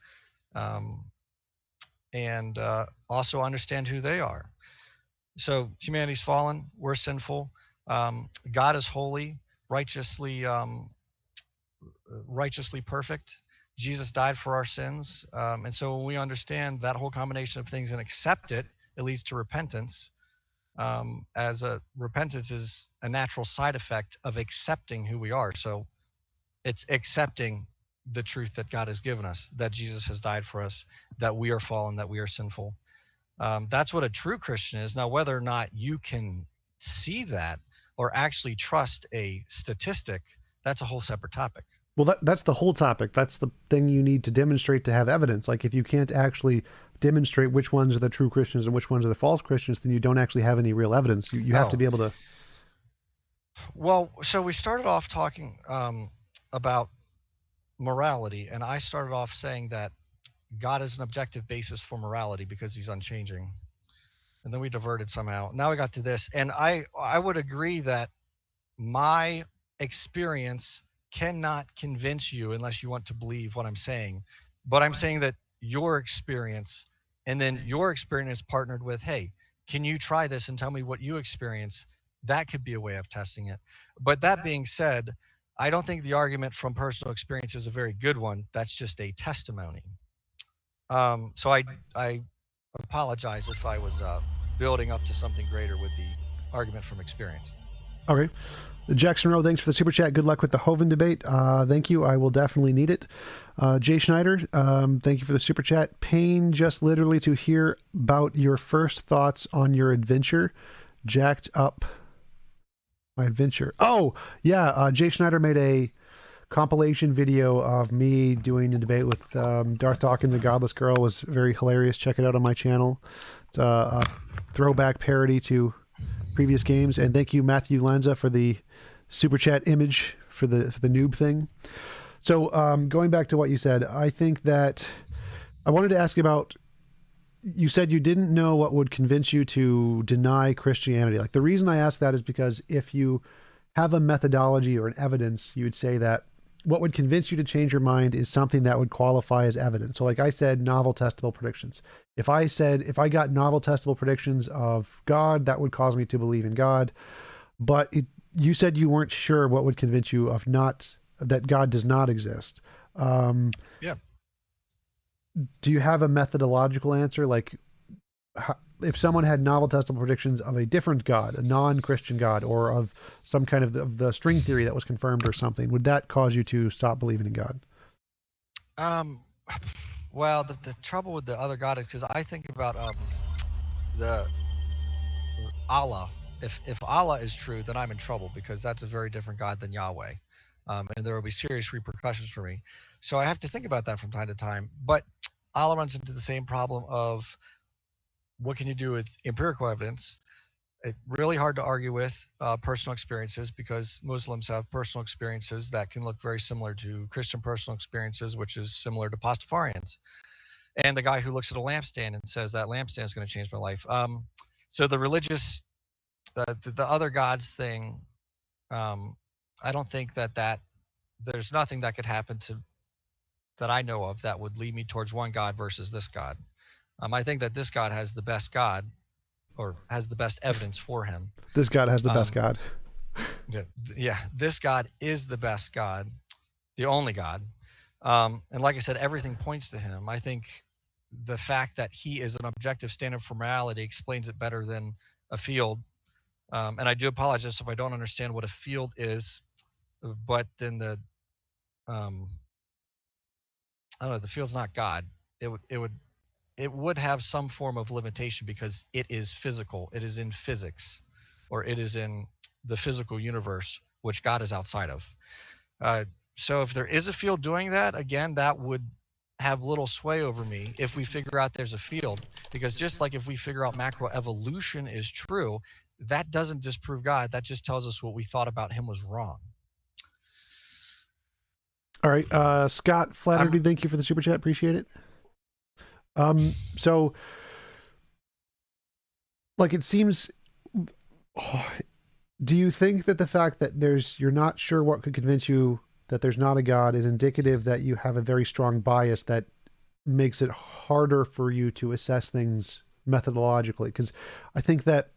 and also understand who they are. So humanity's fallen, we're sinful. God is holy, righteously perfect. Jesus died for our sins. And so when we understand that whole combination of things and accept it, it leads to repentance. As repentance is a natural side effect of accepting who we are. So it's accepting the truth that God has given us, that Jesus has died for us, that we are fallen, that we are sinful. That's what a true Christian is. Now, whether or not you can see that or actually trust a statistic, that's a whole separate topic. Well, that's the whole topic. That's the thing you need to demonstrate to have evidence. Like, if you can't actually demonstrate which ones are the true Christians and which ones are the false Christians, then you don't actually have any real evidence. You have to be able to. Well, so we started off talking about morality, and I started off saying that God is an objective basis for morality because he's unchanging. And then we diverted somehow. Now we got to this, and I would agree that my experience cannot convince you unless you want to believe what I'm saying. But I'm saying that your experience, and then your experience partnered with, hey, can you try this and tell me what you experience? That could be a way of testing it. But that being said, I don't think the argument from personal experience is a very good one. That's just a testimony. So I apologize if I was building up to something greater with the argument from experience. Okay. Jackson Rowe, thanks for the super chat. Good luck with the Hovind debate. Thank you. I will definitely need it. Jay Schneider, thank you for the super chat. Pain just literally to hear about your first thoughts on your adventure. Jacked up my adventure. Oh, yeah. Jay Schneider made a compilation video of me doing a debate with Darth Dawkins and Godless Girl. It was very hilarious. Check it out on my channel. It's a throwback parody to previous games. And thank you, Matthew Lanza, for the super chat image for the noob thing. So going back to what you said, I think that I wanted to ask about, you said you didn't know what would convince you to deny Christianity. Like, the reason I asked that is because if you have a methodology or an evidence, you would say that what would convince you to change your mind is something that would qualify as evidence. So like I said, novel testable predictions. If I got novel testable predictions of God, that would cause me to believe in God. But you said you weren't sure what would convince you of that God does not exist. Yeah. Do you have a methodological answer? Like, if someone had novel testable predictions of a different God, a non-Christian God, or of some kind of the string theory that was confirmed or something, would that cause you to stop believing in God? Um, well, the trouble with the other God is because I think about the Allah. If Allah is true, then I'm in trouble because that's a very different God than Yahweh, and there will be serious repercussions for me. So I have to think about that from time to time. But Allah runs into the same problem of what can you do with empirical evidence? It's really hard to argue with personal experiences because Muslims have personal experiences that can look very similar to Christian personal experiences, which is similar to Pastafarians. And the guy who looks at a lampstand and says that lampstand is going to change my life. So the religious, the other gods thing, I don't think that there's nothing that could happen to that I know of that would lead me towards one God versus this God. I think that this God has the best God, or has the best evidence for him. This God has the best Um, God. Yeah, this God is the best God, the only God. And like I said, everything points to him. I think the fact that he is an objective standard for morality explains it better than a field. And I do apologize if I don't understand what a field is, but then um, I don't know, the field's not God. It would have some form of limitation because it is physical. It is in physics, or it is in the physical universe, which God is outside of. Uh, so if there is a field doing that, again, that would have little sway over me if we figure out there's a field. Because just like if we figure out macroevolution is true, that doesn't disprove God. That just tells us what we thought about him was wrong. All right, Scott Flatterty, I'm thank you for the super chat. Appreciate it. So, like, it seems. Do you think that the fact that you're not sure what could convince you that there's not a God is indicative that you have a very strong bias that makes it harder for you to assess things methodologically? Because I think that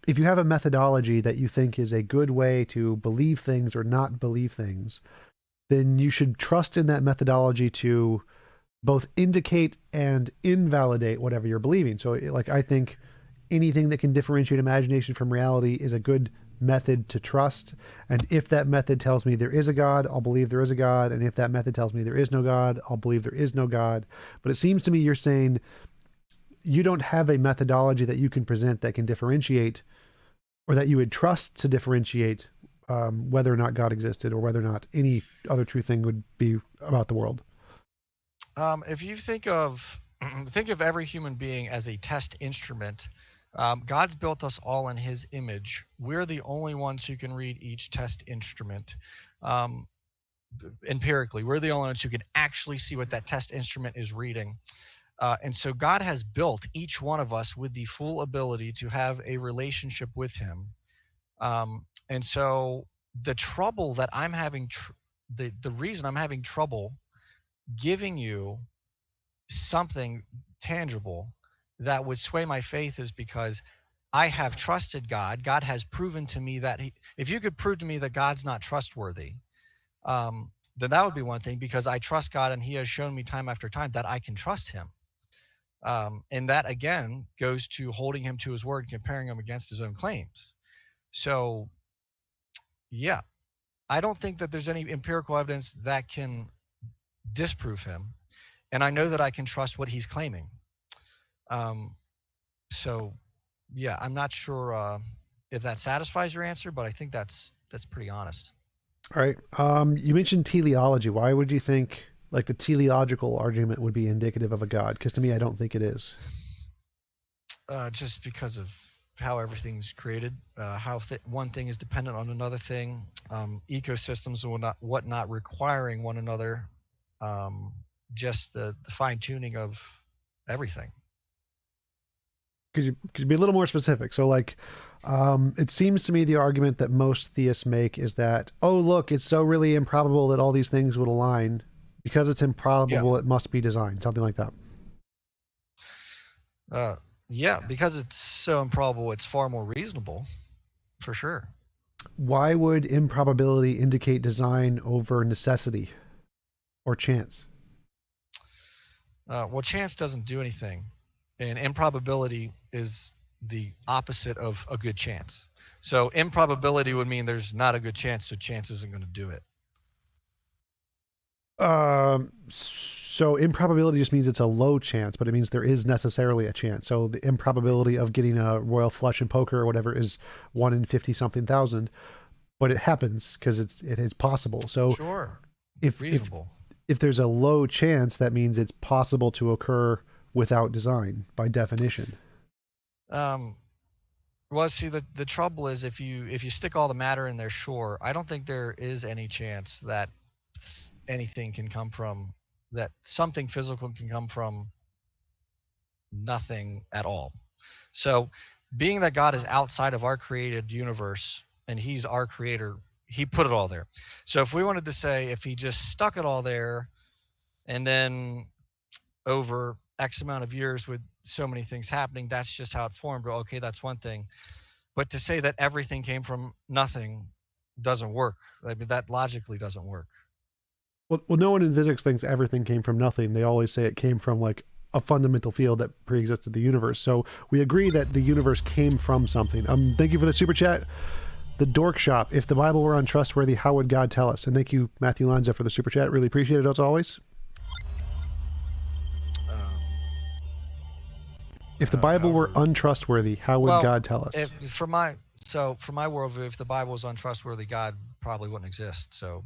if you have a methodology that you think is a good way to believe things or not believe things, then you should trust in that methodology to both indicate and invalidate whatever you're believing. So, like, I think anything that can differentiate imagination from reality is a good method to trust. And if that method tells me there is a God, I'll believe there is a God. And if that method tells me there is no God, I'll believe there is no God. But it seems to me you're saying you don't have a methodology that you can present that can differentiate, or that you would trust to differentiate whether or not God existed or whether or not any other true thing would be about the world. If you think of every human being as a test instrument, God's built us all in his image. We're the only ones who can read each test instrument. Um, Empirically, we're the only ones who can actually see what that test instrument is reading. And so God has built each one of us with the full ability to have a relationship with him. And so the trouble that I'm having, the reason I'm having trouble giving you something tangible that would sway my faith is because I have trusted God. God has proven to me that if you could prove to me that God's not trustworthy, then that would be one thing, because I trust God and he has shown me time after time that I can trust him. And that again goes to holding him to his word, comparing him against his own claims. So yeah, I don't think that there's any empirical evidence that can disprove him. And I know that I can trust what he's claiming. So yeah, I'm not sure if that satisfies your answer, but I think that's pretty honest. All right. You mentioned teleology. Why would you think like the teleological argument would be indicative of a God? Because to me, I don't think it is. Just because of how everything's created, how one thing is dependent on another thing, ecosystems and whatnot requiring one another, just the fine tuning of everything. Could you be a little more specific? So, like, it seems to me the argument that most theists make is that, oh, look, it's so really improbable that all these things would align. Because it's improbable, Yeah. it must be designed, something like that. Yeah, because it's so improbable, it's far more reasonable, for sure. Why would improbability indicate design over necessity or chance? Well, chance doesn't do anything, and improbability is the opposite of a good chance. So improbability would mean there's not a good chance, so chance isn't going to do it. So improbability just means it's a low chance, but it means there is necessarily a chance. So the improbability of getting a royal flush in poker or whatever is 1 in 50 something thousand, but it happens because it is possible. So Sure. if Reasonable. if there's a low chance, that means it's possible to occur without design by definition. Well, see, the trouble is if you stick all the matter in there, sure, I don't think there is any chance that anything can come from that something physical can come from nothing at all. So, being that God is outside of our created universe and He's our creator, He put it all there. So, if we wanted to say if He just stuck it all there, and then over X amount of years with so many things happening, that's just how it formed. Well, okay, that's one thing. But to say that everything came from nothing doesn't work. I mean, that logically doesn't work. Well, no one in physics thinks everything came from nothing. They always say it came from like a fundamental field that preexisted the universe. So we agree that the universe came from something. Thank you for the super chat. The Dork Shop. If the Bible were untrustworthy, how would God tell us? And thank you, Matthew Lanza, for the super chat. Really appreciate it as always. If the Bible were untrustworthy, how would God tell us? For my worldview, if the Bible was untrustworthy, God probably wouldn't exist. So,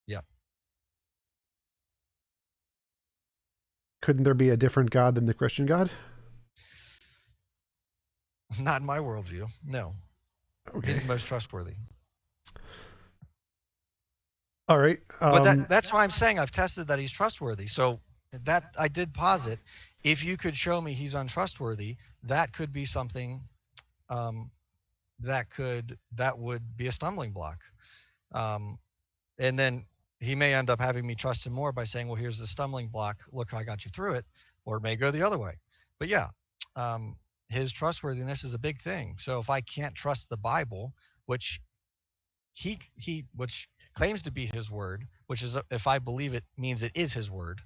yeah. Couldn't there be a different God than the Christian God? Not in my worldview. No. Okay. He's the most trustworthy. All right. But that's why I'm saying I've tested that he's trustworthy. So that I did posit. If you could show me he's untrustworthy, that could be something that would be a stumbling block. And then he may end up having me trust him more by saying, well, here's the stumbling block. Look how I got you through it. Or it may go the other way. But yeah, his trustworthiness is a big thing. So if I can't trust the Bible, which which claims to be his word, which is, if I believe it means it is his word,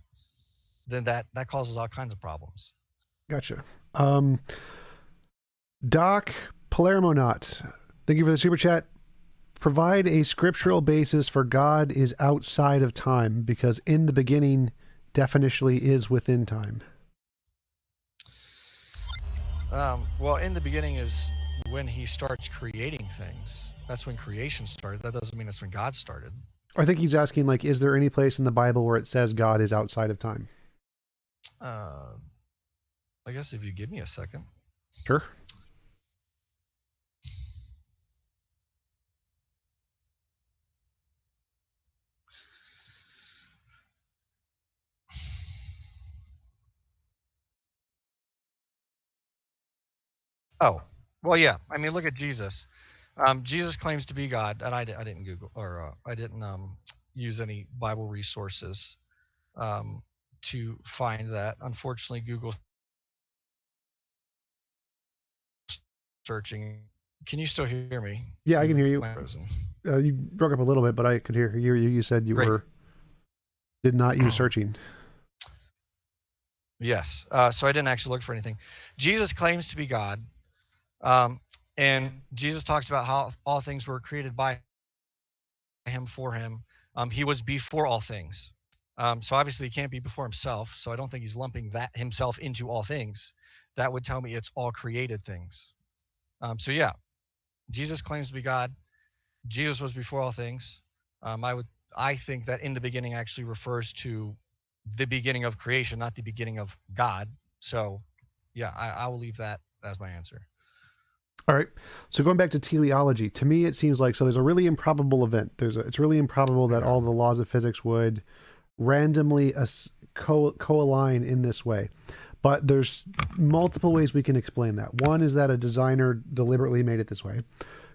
then that causes all kinds of problems. Gotcha. Doc Palermonaut, thank you for the super chat. Provide a scriptural basis for God is outside of time, because in the beginning definitionally is within time. Well, in the beginning is when he starts creating things. That's when creation started. That doesn't mean it's when God started. I think he's asking, like, is there any place in the Bible where it says God is outside of time? I guess if you give me a second. Sure. Oh, well, yeah. I mean, look at Jesus. Jesus claims to be God, and I didn't Google, or I didn't use any Bible resources to find that. Unfortunately, Google searching. Can you still hear me? Yeah, I can hear you. You broke up a little bit, but I could hear you. You said you did not use searching. Yes. So I didn't actually look for anything. Jesus claims to be God. And Jesus talks about how all things were created by him, for him. He was before all things. So obviously he can't be before himself. So I don't think he's lumping that himself into all things. That would tell me it's all created things. So yeah, Jesus claims to be God. Jesus was before all things. I think that in the beginning actually refers to the beginning of creation, not the beginning of God. So yeah, I will leave that as my answer. All right. So going back to teleology, to me, it seems like, so there's a really improbable event. It's really improbable that all the laws of physics would randomly co-align in this way. But there's multiple ways we can explain that. One is that a designer deliberately made it this way.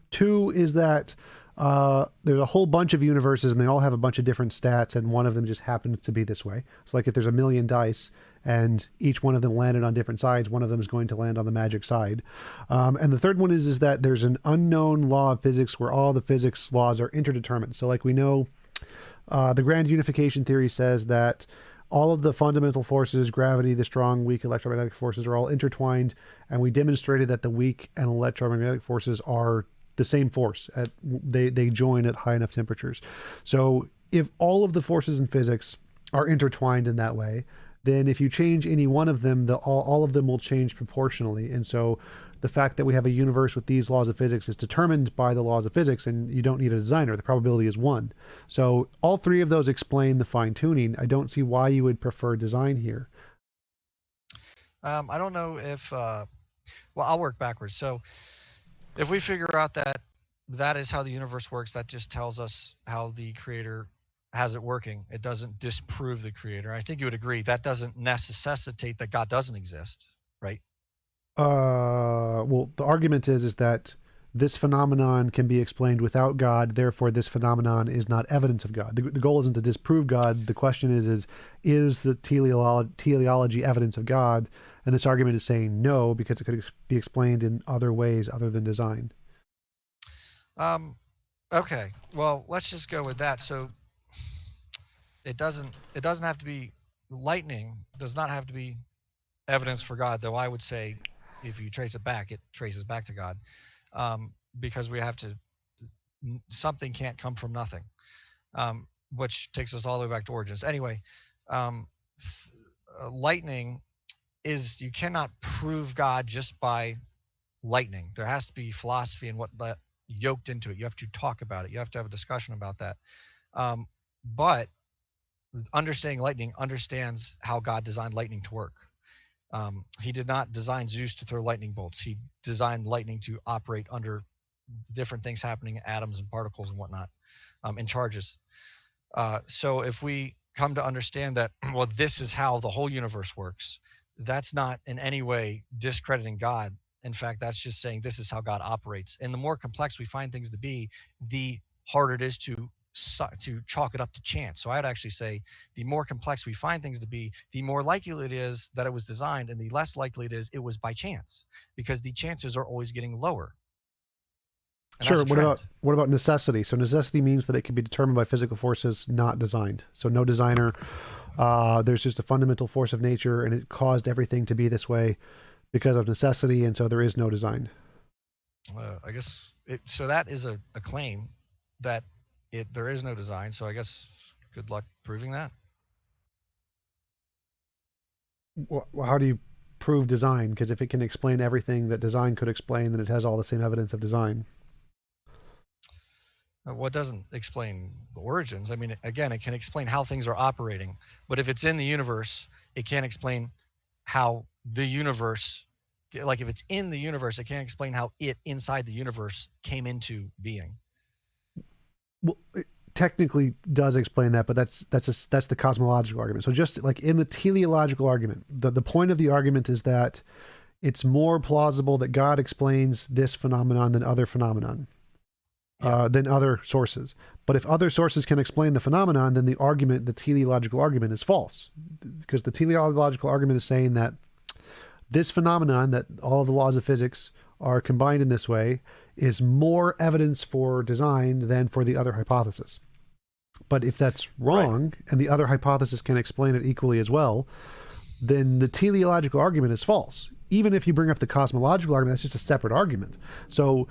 Two is that there's a whole bunch of universes and they all have a bunch of different stats, and one of them just happens to be this way. So like if there's a million dice and each one of them landed on different sides, one of them is going to land on the magic side. And the third one is that there's an unknown law of physics where all the physics laws are interdeterminate. So like we know, the grand unification theory says that all of the fundamental forces, gravity, the strong, weak electromagnetic forces, are all intertwined, and we demonstrated that the weak and electromagnetic forces are the same force. They join at high enough temperatures. So if all of the forces in physics are intertwined in that way, then if you change any one of them, all of them will change proportionally. And so the fact that we have a universe with these laws of physics is determined by the laws of physics, and you don't need a designer. The probability is 1. So all 3 of those explain the fine-tuning. I don't see why you would prefer design here. I don't know if, well, I'll work backwards. So if we figure out that that is how the universe works, that just tells us how the creator has it working. It doesn't disprove the creator. I think you would agree that doesn't necessitate that God doesn't exist, right? Well, the argument is that this phenomenon can be explained without God, therefore this phenomenon is not evidence of God. The goal isn't to disprove God. The question is the teleology evidence of God? And this argument is saying no, because it could be explained in other ways other than design. Okay, well, let's just go with that. So it doesn't have to be, lightning does not have to be evidence for God, though I would say if you trace it back, it traces back to God, because we have to, something can't come from nothing, which takes us all the way back to origins. Anyway, lightning is, you cannot prove God just by lightning. There has to be philosophy and what yoked into it. You have to talk about it. You have to have a discussion about that. But understanding lightning understands how God designed lightning to work. He did not design Zeus to throw lightning bolts. He designed lightning to operate under different things happening, atoms and particles and whatnot, and charges. So if we come to understand that, well, this is how the whole universe works, that's not in any way discrediting God. In fact, that's just saying this is how God operates. And the more complex we find things to be, the harder it is to chalk it up to chance. So I'd actually say the more complex we find things to be, the more likely it is that it was designed, and the less likely it is it was by chance, because the chances are always getting lower. And sure. What about necessity? So necessity means that it can be determined by physical forces, not designed. So no designer. There's just a fundamental force of nature, and it caused everything to be this way because of necessity, and so there is no design. I guess so that is a claim that there is no design. So I guess good luck proving that. Well, how do you prove design? Because if it can explain everything that design could explain, then it has all the same evidence of design. Well, it doesn't explain the origins. I mean, again, it can explain how things are operating, but if it's in the universe, it can't explain how the universe, like if it's in the universe, it can't explain how it inside the universe came into being. Well, it technically does explain that, but that's the cosmological argument. So just like in the teleological argument, the point of the argument is that it's more plausible that God explains this phenomenon than other phenomenon. Than other sources. But if other sources can explain the phenomenon, then the teleological argument is false. Because the teleological argument is saying that this phenomenon, that all of the laws of physics are combined in this way, is more evidence for design than for the other hypothesis. But if that's wrong, right, and the other hypothesis can explain it equally as well, then the teleological argument is false. Even if you bring up the cosmological argument, that's just a separate argument. So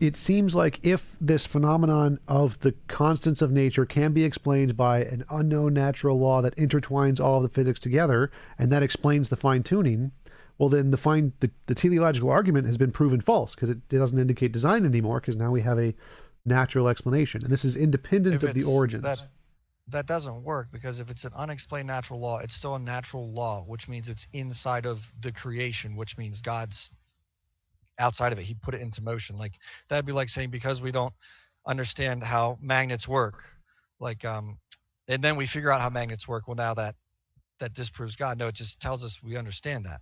it seems like if this phenomenon of the constants of nature can be explained by an unknown natural law that intertwines all of the physics together, and that explains the fine-tuning, well, then the teleological argument has been proven false, because it doesn't indicate design anymore, because now we have a natural explanation. And this is independent of the origins. That doesn't work, because if it's an unexplained natural law, it's still a natural law, which means it's inside of the creation, which means God's outside of it. He put it into motion. Like that'd be like saying, because we don't understand how magnets work, like and then we figure out how magnets work, well, now that disproves God. No, it just tells us we understand that.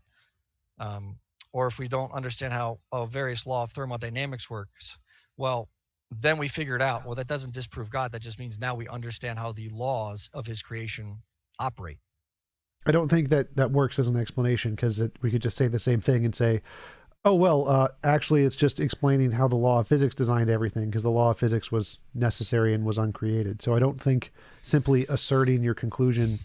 Or if we don't understand how a various law of thermodynamics works, well, then we figure it out. Well, that doesn't disprove God. That just means now we understand how the laws of his creation operate. I don't think that works as an explanation, because we could just say the same thing and say, oh, well, actually, it's just explaining how the law of physics designed everything, because the law of physics was necessary and was uncreated. So I don't think simply asserting your conclusion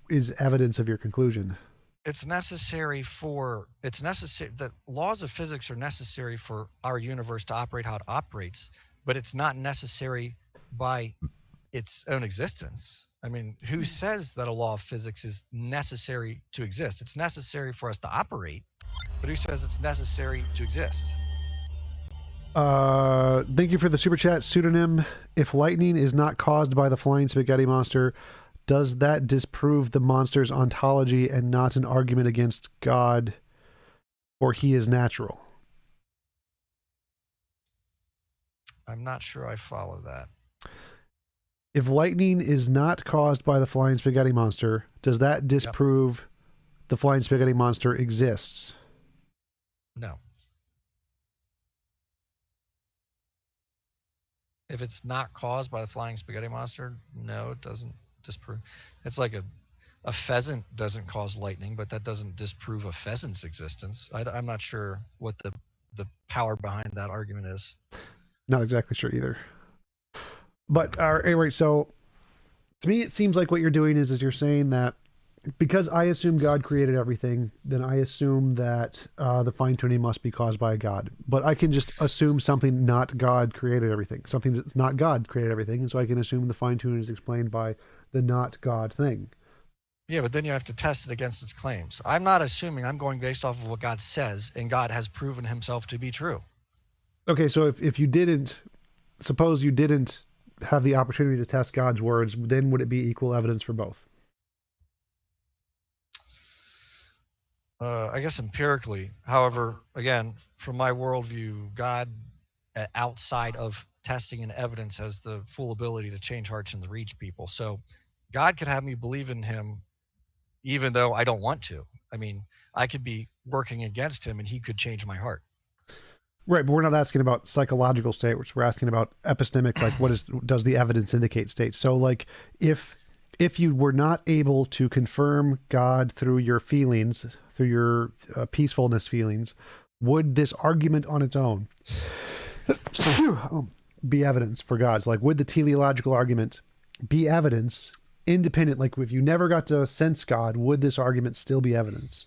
is evidence of your conclusion. It's necessary that laws of physics are necessary for our universe to operate how it operates, but it's not necessary by its own existence. I mean, who says that a law of physics is necessary to exist? It's necessary for us to operate, but who says it's necessary to exist? Thank you for the super chat pseudonym. If lightning is not caused by the flying spaghetti monster, does that disprove the monster's ontology and not an argument against God, or he is natural? I'm not sure I follow that. If lightning is not caused by the flying spaghetti monster, does that disprove the flying spaghetti monster exists? No. If it's not caused by the flying spaghetti monster, no, it doesn't disprove. It's like a pheasant doesn't cause lightning, but that doesn't disprove a pheasant's existence. I'm not sure what the power behind that argument is. Not exactly sure either. But anyway, so to me, it seems like what you're doing is you're saying that because I assume God created everything, then I assume that the fine-tuning must be caused by God. But I can just assume something not God created everything. Something that's not God created everything. And so I can assume the fine-tuning is explained by the not God thing. Yeah, but then you have to test it against its claims. I'm not assuming. I'm going based off of what God says, and God has proven himself to be true. Okay, so if you didn't, suppose you didn't have the opportunity to test God's words, then would it be equal evidence for both? I guess empirically. However, again, from my worldview, God, outside of testing and evidence, has the full ability to change hearts and to reach people. So God could have me believe in him even though I don't want to. I mean, I could be working against him and he could change my heart. Right, but we're not asking about psychological state, which we're asking about epistemic, like does the evidence indicate state? So like if you were not able to confirm God through your feelings, through your peacefulness feelings, would this argument on its own be evidence for God's? Like, would the teleological argument be evidence independent? Like, if you never got to sense God, would this argument still be evidence?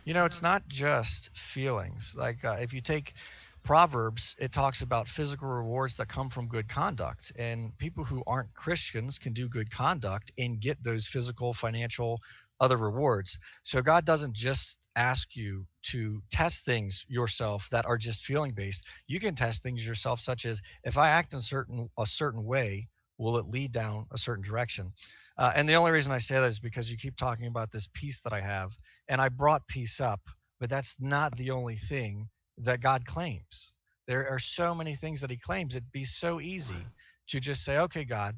You know, it's not just feelings. Like if you take Proverbs, it talks about physical rewards that come from good conduct. And people who aren't Christians can do good conduct and get those physical, financial, other rewards. So God doesn't just ask you to test things yourself that are just feeling based. You can test things yourself, such as if I act in a certain way, will it lead down a certain direction? And the only reason I say that is because you keep talking about this peace that I have, and I brought peace up, but that's not the only thing that God claims. There are so many things that he claims. It'd be so easy to just say, okay, God,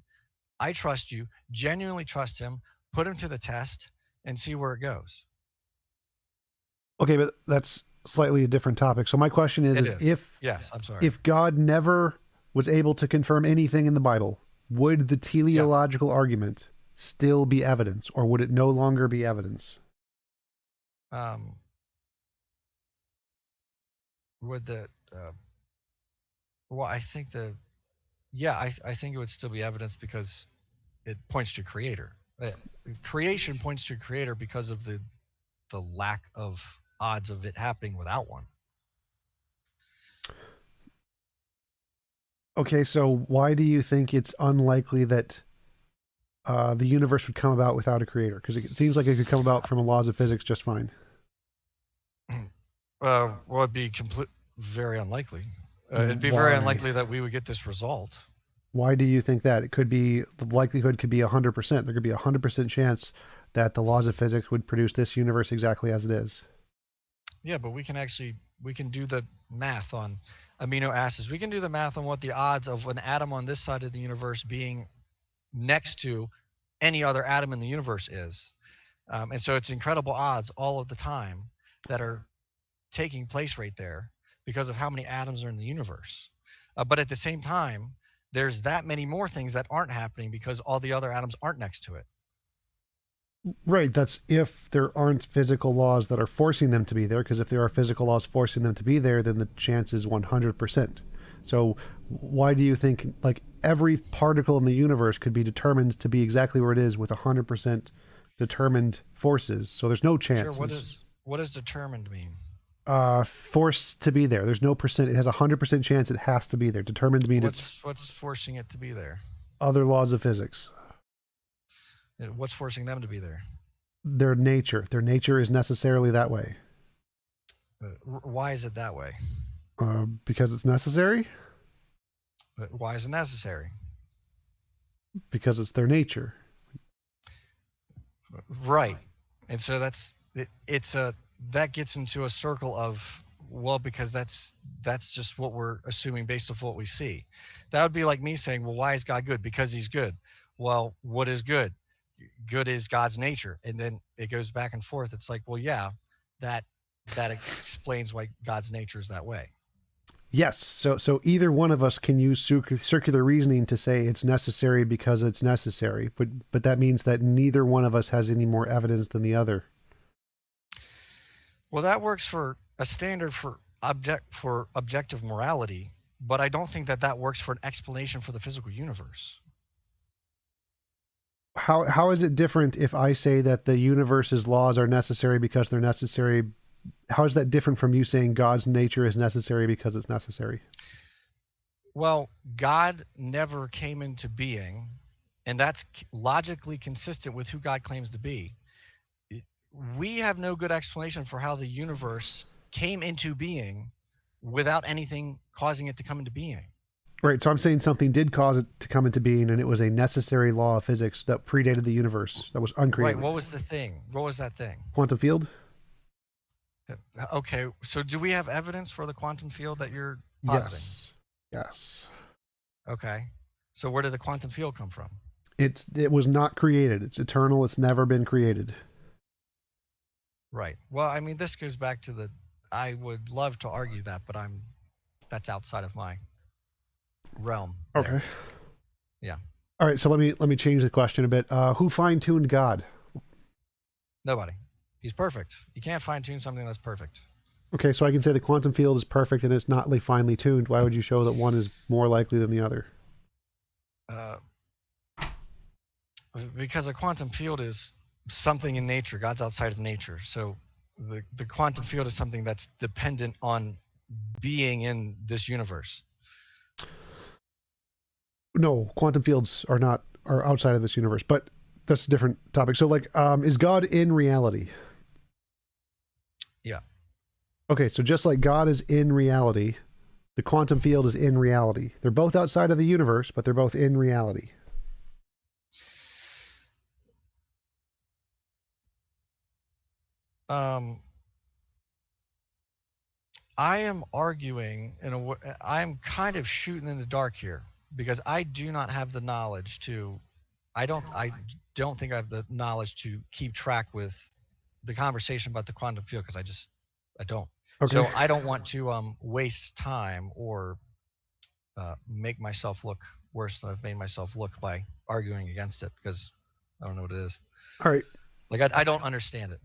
I trust you, genuinely trust him, put him to the test, and see where it goes. Okay, but that's slightly a different topic. So my question is if God never was able to confirm anything in the Bible, would the teleological argument still be evidence, or would it no longer be evidence? Would the well, I think I think it would still be evidence because it points to creator. Creation points to creator because of the lack of odds of it happening without one. Okay, so why do you think it's unlikely that the universe would come about without a creator? Because it seems like it could come about from the laws of physics just fine. Well, it'd be very unlikely. It'd be very unlikely that we would get this result. Why do you think that? It could be, the likelihood could be 100%. There could be 100% chance that the laws of physics would produce this universe exactly as it is. Yeah, but we can do the math on amino acids. We can do the math on what the odds of an atom on this side of the universe being next to any other atom in the universe is. And so it's incredible odds all of the time that are taking place right there because of how many atoms are in the universe. But at the same time, there's that many more things that aren't happening because all the other atoms aren't next to it. Right. That's if there aren't physical laws that are forcing them to be there, because if there are physical laws forcing them to be there, then the chance is 100%. So why do you think like every particle in the universe could be determined to be exactly where it is with 100% determined forces? So there's no chance. Sure. What does determined mean? Forced to be there. There's no percent. It has 100% chance it has to be there. Determined means what's forcing it to be there? Other laws of physics. What's forcing them to be there? Their nature. Their nature is necessarily that way. Why is it that way? Because it's necessary? Why is it necessary? Because it's their nature. Right. And so that gets into a circle of, well, because that's just what we're assuming based off what we see. That would be like me saying, well, why is God good? Because he's good. Well, what is good? Good is God's nature. And then it goes back and forth. It's like, well, yeah, that explains why God's nature is that way. Yes. So either one of us can use circular reasoning to say it's necessary because it's necessary, but that means that neither one of us has any more evidence than the other. Well, that works for a standard for objective morality, but I don't think that works for an explanation for the physical universe. How is it different if I say that the universe's laws are necessary because they're necessary? How is that different from you saying God's nature is necessary because it's necessary? Well, God never came into being, and that's logically consistent with who God claims to be. We have no good explanation for how the universe came into being without anything causing it to come into being. Right, so I'm saying something did cause it to come into being, and it was a necessary law of physics that predated the universe, that was uncreated. Right, what was the thing? What was that thing? Quantum field? Okay, so do we have evidence for the quantum field that you're positing? Yes. Okay, so where did the quantum field come from? It was not created. It's eternal. It's never been created. Right. Well, I mean, this goes back to I would love to argue that, but that's outside of my realm. Okay. There. Yeah. All right, so let me change the question a bit. Who fine-tuned God? Nobody. He's perfect. You can't fine-tune something that's perfect. Okay, so I can say the quantum field is perfect and it's not finely tuned. Why would you show that one is more likely than the other? Because a quantum field is something in nature. God's outside of nature. So the quantum field is something that's dependent on being in this universe. No, quantum fields are outside of this universe, but that's a different topic. So is God in reality? Yeah. Okay, so just like God is in reality, the quantum field is in reality. They're both outside of the universe, but they're both in reality. I am arguing I'm kind of shooting in the dark here because I do not have the knowledge I don't think I have the knowledge to keep track with the conversation about the quantum field because I don't. Okay. So I don't want to waste time or make myself look worse than I've made myself look by arguing against it because I don't know what it is. All right. Like I don't understand it.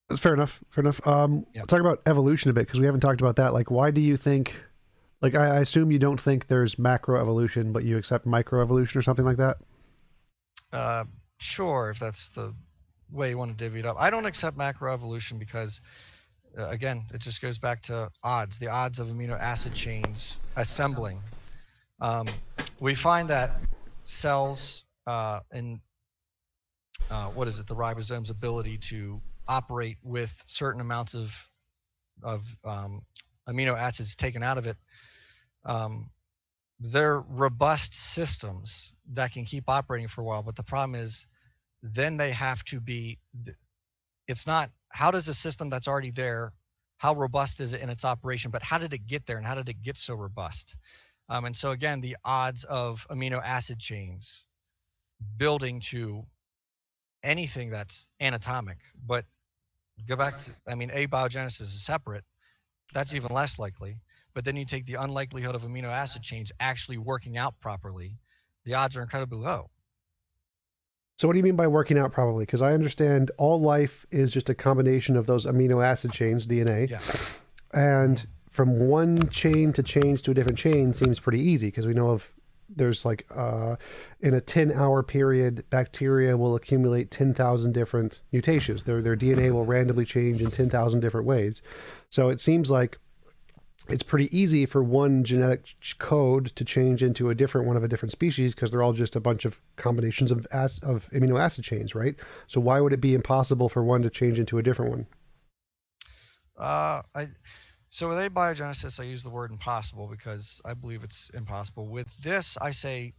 That's fair enough. Let's talk about evolution a bit because we haven't talked about that. Like, why do you think? Like, I assume you don't think there's macroevolution, but you accept microevolution or something like that. Sure, if that's the way you want to divvy it up. I don't accept macroevolution because, again, it just goes back to odds. The odds of amino acid chains assembling. We find that cells in the ribosome's ability to operate with certain amounts of amino acids taken out of it. They're robust systems that can keep operating for a while, but the problem is then they have to be, it's not how does a system that's already there, how robust is it in its operation, but how did it get there and how did it get so robust? And so again, the odds of amino acid chains building to anything that's anatomic, but go back to, abiogenesis is separate, that's even less likely. But then you take the unlikelihood of amino acid chains actually working out properly, the odds are incredibly low. So what do you mean by working out properly? Because I understand all life is just a combination of those amino acid chains, DNA. Yeah. And from one chain to change to a different chain seems pretty easy because we know there's in a 10-hour period, bacteria will accumulate 10,000 different mutations. Their DNA will randomly change in 10,000 different ways. So it seems like it's pretty easy for one genetic code to change into a different one of a different species because they're all just a bunch of combinations of amino acid chains, right? So why would it be impossible for one to change into a different one? So with abiogenesis, I use the word impossible because I believe it's impossible. With this, I say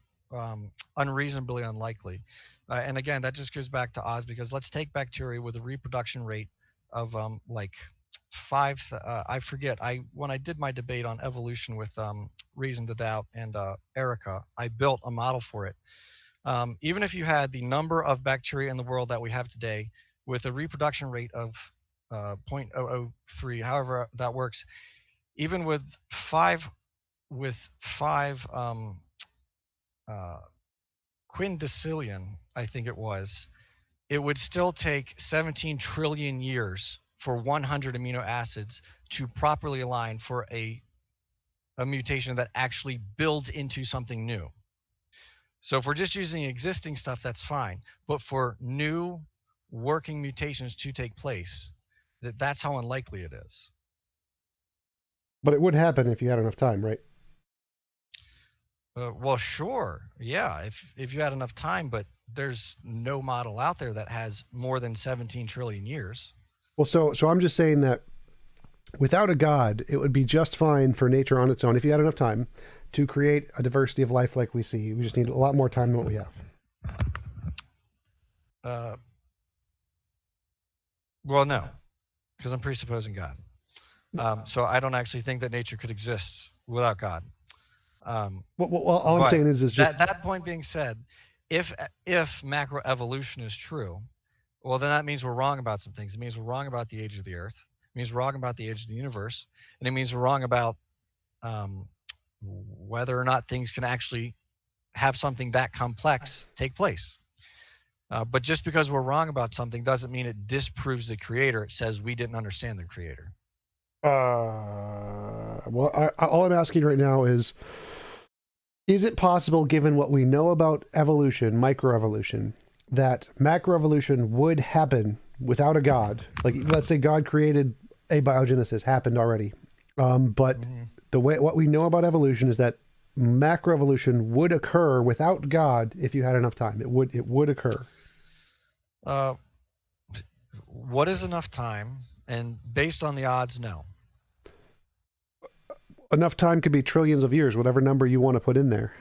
unreasonably unlikely. And again, that just goes back to Oz, because let's take bacteria with a reproduction rate of like I forget. When I did my debate on evolution with Reason to Doubt and Erica, I built a model for it. Even if you had the number of bacteria in the world that we have today with a reproduction rate of 0.003, however that works, even with five quindecillion, I think it would still take 17 trillion years for 100 amino acids to properly align for a mutation that actually builds into something new. So if we're just using existing stuff, that's fine. But for new working mutations to take place, that's how unlikely it is. But it would happen if you had enough time, right? Well, sure, yeah, if you had enough time, but there's no model out there that has more than 17 trillion years. Well, so I'm just saying that without a God, it would be just fine for nature on its own, if you had enough time, to create a diversity of life like we see. We just need a lot more time than what we have. Well, no, because I'm presupposing God. So I don't actually think that nature could exist without God. Well, all I'm saying is just that point being said, if macroevolution is true, well, then that means we're wrong about some things. It means we're wrong about the age of the Earth. It means we're wrong about the age of the universe, and it means we're wrong about whether or not things can actually have something that complex take place. But just because we're wrong about something doesn't mean it disproves the creator. It says we didn't understand the creator. Well, all I'm asking right now is it possible, given what we know about evolution, microevolution, that macroevolution would happen without a God? Like, let's say God created abiogenesis, happened already. But what we know about evolution is that macroevolution would occur without God if you had enough time. It would occur. What is enough time? And based on the odds, no. Enough time could be trillions of years, whatever number you want to put in there.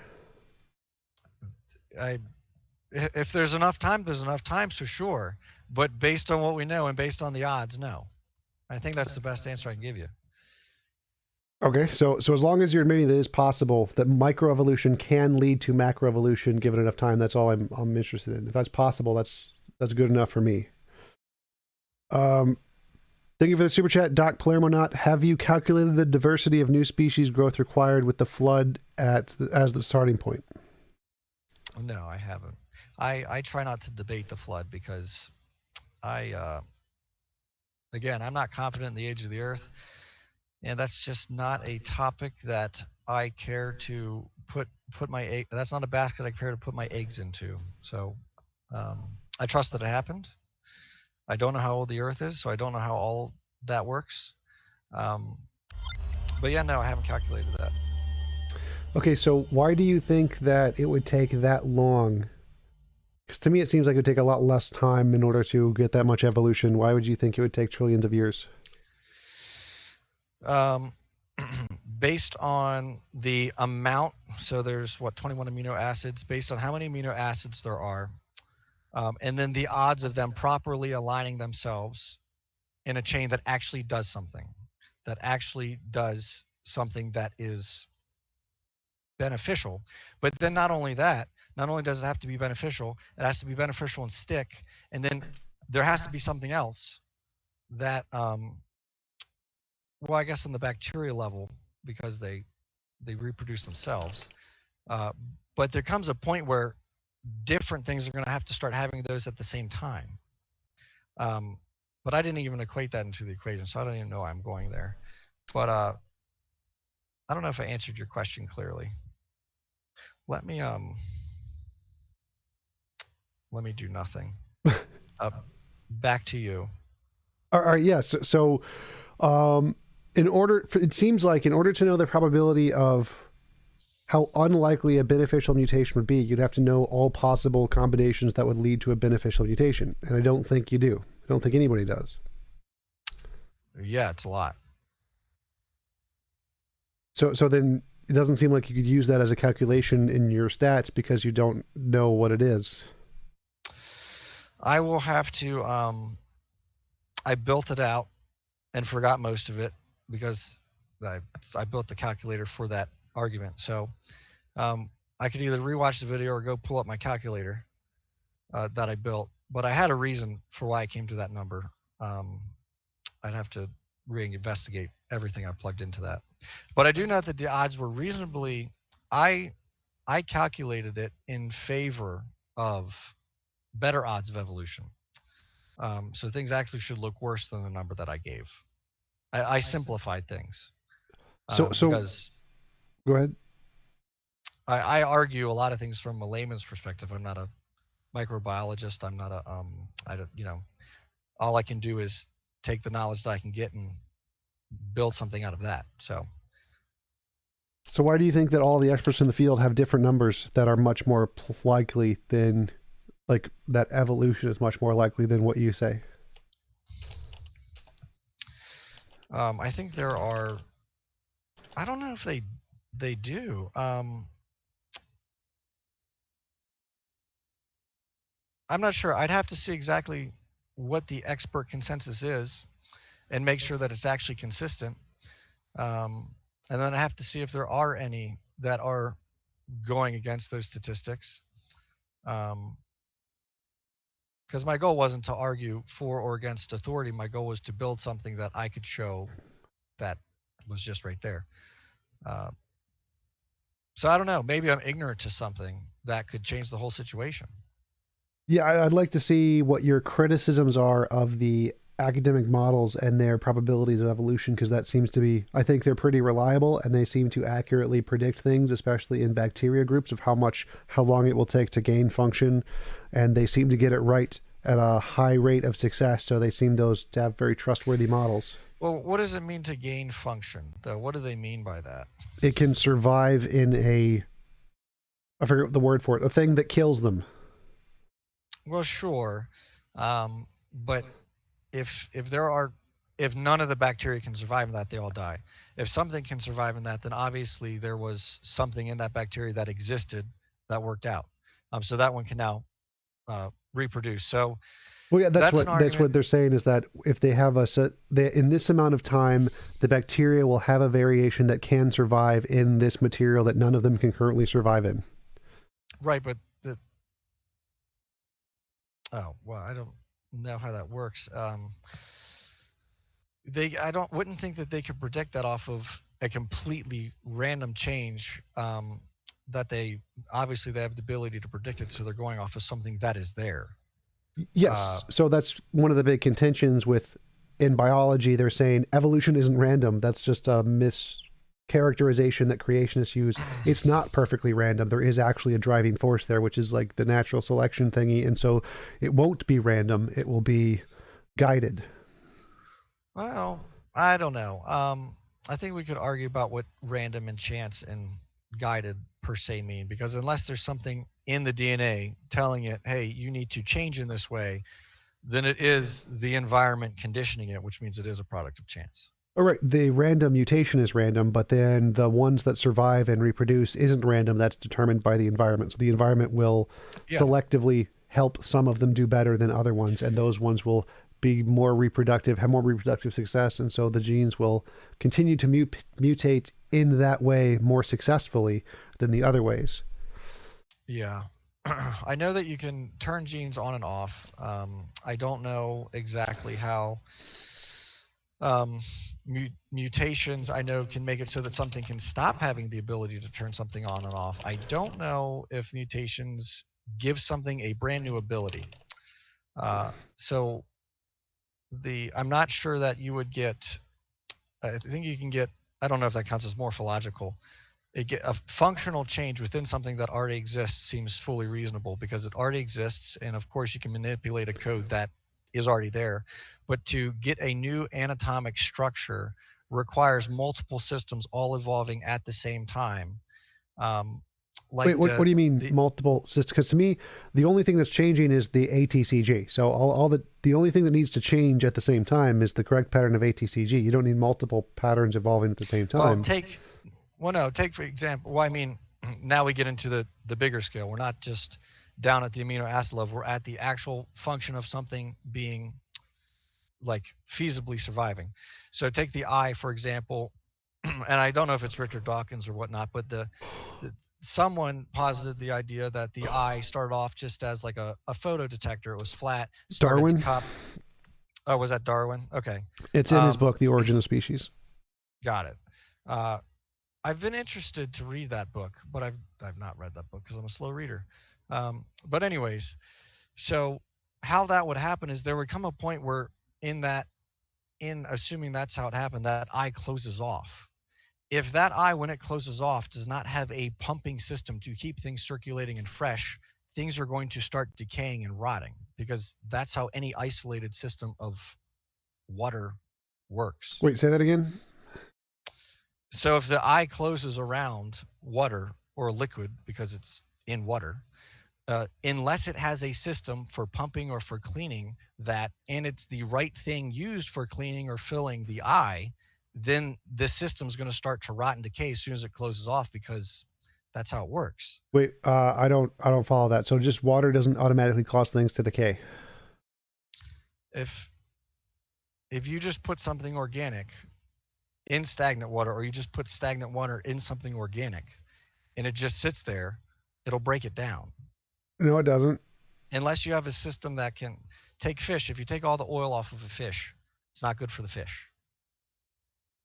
If there's enough time, there's enough time, so sure. But based on what we know and based on the odds, no. I think that's the best answer I can give you. Okay, so as long as you're admitting that it is possible that microevolution can lead to macroevolution given enough time, that's all I'm interested in. If that's possible, that's good enough for me. Thank you for the super chat, Doc Palermonaut. Have you calculated the diversity of new species growth required with the flood as the starting point? No, I haven't. I try not to debate the flood because again, I'm not confident in the age of the Earth, and that's just not a topic that I care to put my egg. That's not a basket I care to put my eggs into. So I trust that it happened. I don't know how old the Earth is, so I don't know how all that works. But yeah, no, I haven't calculated that. Okay, so why do you think that it would take that long? Because to me, it seems like it would take a lot less time in order to get that much evolution. Why would you think it would take trillions of years? Based on the amount, so there's 21 amino acids, based on how many amino acids there are, and then the odds of them properly aligning themselves in a chain that actually does something that is beneficial. But then not only that, not only does it have to be beneficial, it has to be beneficial and stick, and then there has to be something else that well, I guess on the bacteria level, because they reproduce themselves, but there comes a point where different things are going to have to start having those at the same time. But I didn't even equate that into the equation, so I don't even know why I'm going there. But I don't know if I answered your question clearly. Let me do nothing. Back to you. All right, yes. So it seems like in order to know the probability of how unlikely a beneficial mutation would be, you'd have to know all possible combinations that would lead to a beneficial mutation. And I don't think you do. I don't think anybody does. Yeah, it's a lot. So then it doesn't seem like you could use that as a calculation in your stats because you don't know what it is. I will have to, I built it out and forgot most of it because I built the calculator for that argument. So I could either rewatch the video or go pull up my calculator that I built. But I had a reason for why I came to that number. I'd have to reinvestigate everything I plugged into that. But I do know that the odds were reasonably, I calculated it in favor of better odds of evolution. So things actually should look worse than the number that I gave. I simplified things. Because go ahead. I argue a lot of things from a layman's perspective. I'm not a microbiologist. I'm not a I don't, you know, all I can do is take the knowledge that I can get and build something out of that. So why do you think that all the experts in the field have different numbers that are much more likely than, like, that evolution is much more likely than what you say? I think there are, I don't know if they do. I'm not sure. I'd have to see exactly what the expert consensus is and make sure that it's actually consistent. And then I have to see if there are any that are going against those statistics. Because my goal wasn't to argue for or against authority. My goal was to build something that I could show that was just right there. So I don't know. Maybe I'm ignorant to something that could change the whole situation. Yeah, I'd like to see what your criticisms are of the academic models and their probabilities of evolution, because that seems to be, I think they're pretty reliable and they seem to accurately predict things, especially in bacteria groups, of how long it will take to gain function, and they seem to get it right at a high rate of success. So they seem to have very trustworthy models. Well, what does it mean to gain function, though? What do they mean by that? It can survive in I forget the word for it, a thing that kills them. Well, sure, but if none of the bacteria can survive in that, they all die. If something can survive in that, then obviously there was something in that bacteria that existed that worked out. So that one can now reproduce. So, well, yeah, that's what they're saying, is that if they have in this amount of time, the bacteria will have a variation that can survive in this material that none of them can currently survive in. Right, but I don't know how that works. Wouldn't think that they could predict that off of a completely random change. That they have the ability to predict it, so they're going off of something that is there. Yes. So that's one of the big contentions in biology. They're saying evolution isn't random. That's just a mischaracterization that creationists use. It's not perfectly random. There is actually a driving force there, which is like the natural selection thingy. And so it won't be random. It will be guided. Well, I don't know. I think we could argue about what random and chance and guided per se mean, because unless there's something in the DNA telling it, hey, you need to change in this way, then it is the environment conditioning it, which means it is a product of chance. All right, the random mutation is random, but then the ones that survive and reproduce isn't random. That's determined by the environment. So the environment will selectively help some of them do better than other ones, and those ones will be more reproductive, have more reproductive success, and so the genes will continue to mutate in that way more successfully than the other ways. Yeah. I know that you can turn genes on and off. I don't know exactly how mutations, I know, can make it so that something can stop having the ability to turn something on and off. I don't know if mutations give something a brand new ability. So I'm not sure that you would get, I think you can get, I don't know if that counts as morphological. A functional change within something that already exists seems fully reasonable, because it already exists, and of course you can manipulate a code that is already there. But to get a new anatomic structure requires multiple systems all evolving at the same time. Wait, what do you mean multiple systems? Because to me, the only thing that's changing is the ATCG. So the only thing that needs to change at the same time is the correct pattern of ATCG. You don't need multiple patterns evolving at the same time. Take for example. Well, I mean, now we get into the bigger scale. We're not just down at the amino acid level. We're at the actual function of something being like feasibly surviving. So take the eye, for example, and I don't know if it's Richard Dawkins or whatnot, but someone posited the idea that the eye started off just as like a photo detector. It was flat. Darwin? Oh, was that Darwin? Okay. It's in his book, The Origin of Species. Got it. I've been interested to read that book, but I've not read that book because I'm a slow reader. But anyways, so how that would happen is there would come a point where in assuming that's how it happened, that eye closes off. If that eye, when it closes off, does not have a pumping system to keep things circulating and fresh, things are going to start decaying and rotting, because that's how any isolated system of water works. Wait, say that again? So if the eye closes around water or liquid, because it's in water, unless it has a system for pumping or for cleaning and it's the right thing used for cleaning or filling the eye, then the system's going to start to rot and decay as soon as it closes off, because that's how it works. Wait, I don't follow that. So just water doesn't automatically cause things to decay? If you just put something organic in stagnant water, or you just put stagnant water in something organic, and it just sits there, it'll break it down. No, it doesn't. Unless you have a system that can take fish. If you take all the oil off of a fish, it's not good for the fish.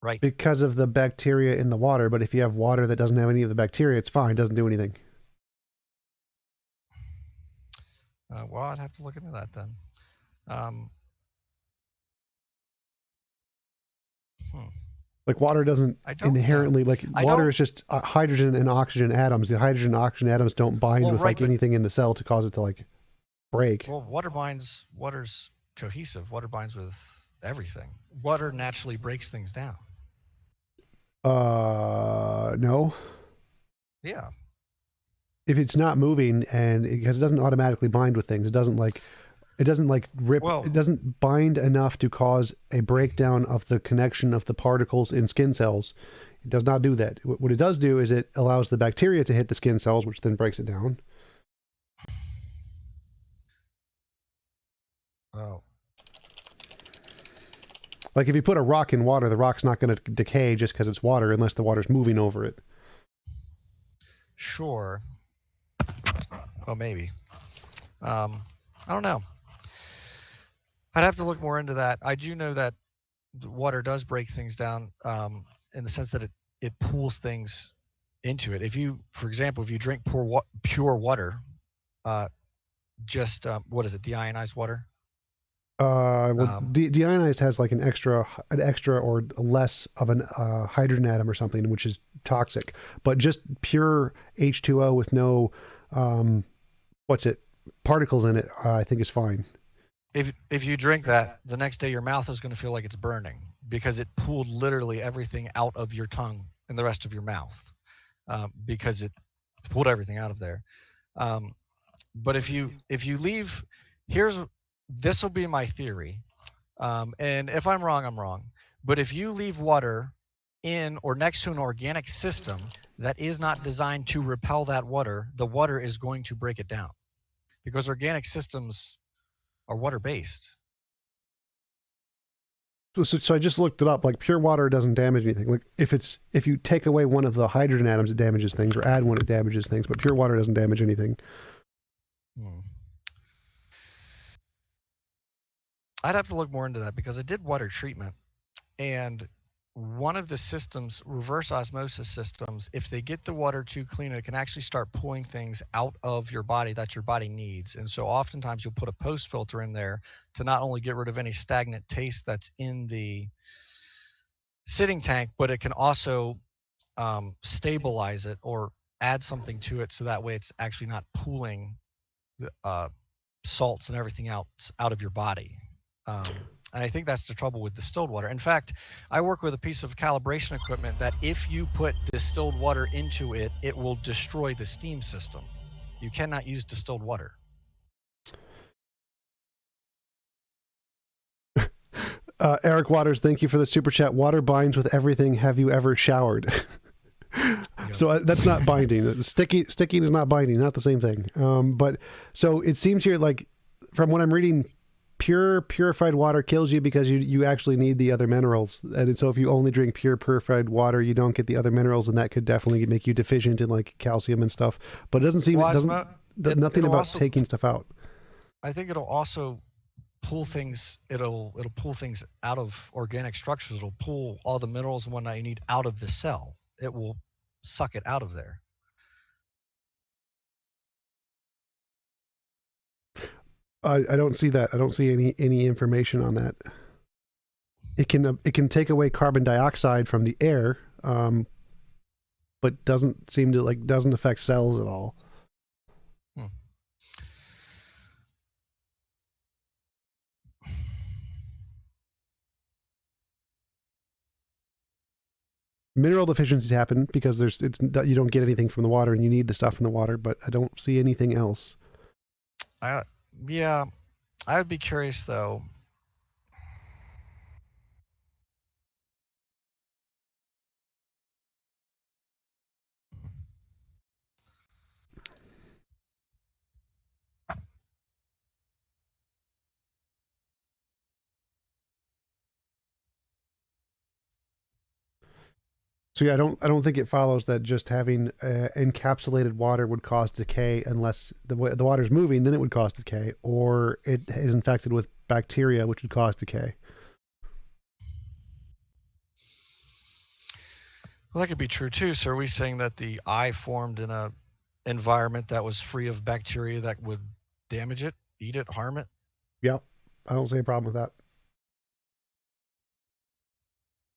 Right. Because of the bacteria in the water, but if you have water that doesn't have any of the bacteria, it's fine. It doesn't do anything. Well, I'd have to look into that then. Like water doesn't inherently, water is just hydrogen and oxygen atoms. The hydrogen and oxygen atoms don't bind with anything in the cell to cause it to break. Well, water's cohesive. Water binds with everything. Water naturally breaks things down. No. Yeah. If it's not moving, and because it doesn't automatically bind with things, it doesn't rip. It doesn't bind enough to cause a breakdown of the connection of the particles in skin cells. It does not do that. What it does do is it allows the bacteria to hit the skin cells, which then breaks it down. Oh. Like if you put a rock in water, the rock's not going to decay just because it's water unless the water's moving over it. Sure. Well, maybe. I don't know. I'd have to look more into that. I do know that water does break things down in the sense that it pulls things into it. For example, if you drink pure water, what is it, deionized water? Deionized has like an extra or less of an hydrogen atom or something, which is toxic. But just pure H2O with no particles in it, I think is fine. If you drink that, the next day your mouth is going to feel like it's burning, because it pulled literally everything out of your tongue and the rest of your mouth, because it pulled everything out of there. But if you leave, this will be my theory, and if I'm wrong, I'm wrong. But if you leave water in or next to an organic system that is not designed to repel that water, the water is going to break it down, because organic systems are water-based. So I just looked it up. Like pure water doesn't damage anything. Like if you take away one of the hydrogen atoms, it damages things, or add one, it damages things. But pure water doesn't damage anything. I'd have to look more into that, because I did water treatment, and one of the systems, reverse osmosis systems, if they get the water too clean, it can actually start pulling things out of your body that your body needs. And so oftentimes you'll put a post filter in there to not only get rid of any stagnant taste that's in the sitting tank, but it can also stabilize it or add something to it, so that way it's actually not pooling salts and everything out of your body. And I think that's the trouble with distilled water. In fact, I work with a piece of calibration equipment that if you put distilled water into it, it will destroy the steam system. You cannot use distilled water. Eric Waters, thank you for the super chat. Water binds with everything. Have you ever showered? So that's not binding. Sticking is not binding. Not the same thing. But so it seems here, like from what I'm reading, purified water kills you because you actually need the other minerals. And so if you only drink pure purified water, you don't get the other minerals, and that could definitely make you deficient in like calcium and stuff. But it doesn't seem, nothing about also, taking stuff out. I think it'll also pull things, it'll pull things out of organic structures. It'll pull all the minerals and whatnot you need out of the cell. It will suck it out of there. I don't see that. I don't see any information on that. It can take away carbon dioxide from the air, but doesn't seem to doesn't affect cells at all. Mineral deficiencies happen because you don't get anything from the water, and you need the stuff from the water. But I don't see anything else. Yeah, I would be curious though. So yeah, I don't think it follows that just having encapsulated water would cause decay unless the water's moving, then it would cause decay, or it is infected with bacteria, which would cause decay. Well, that could be true too. So are we saying that the eye formed in a environment that was free of bacteria that would damage it, eat it, harm it? Yeah, I don't see a problem with that.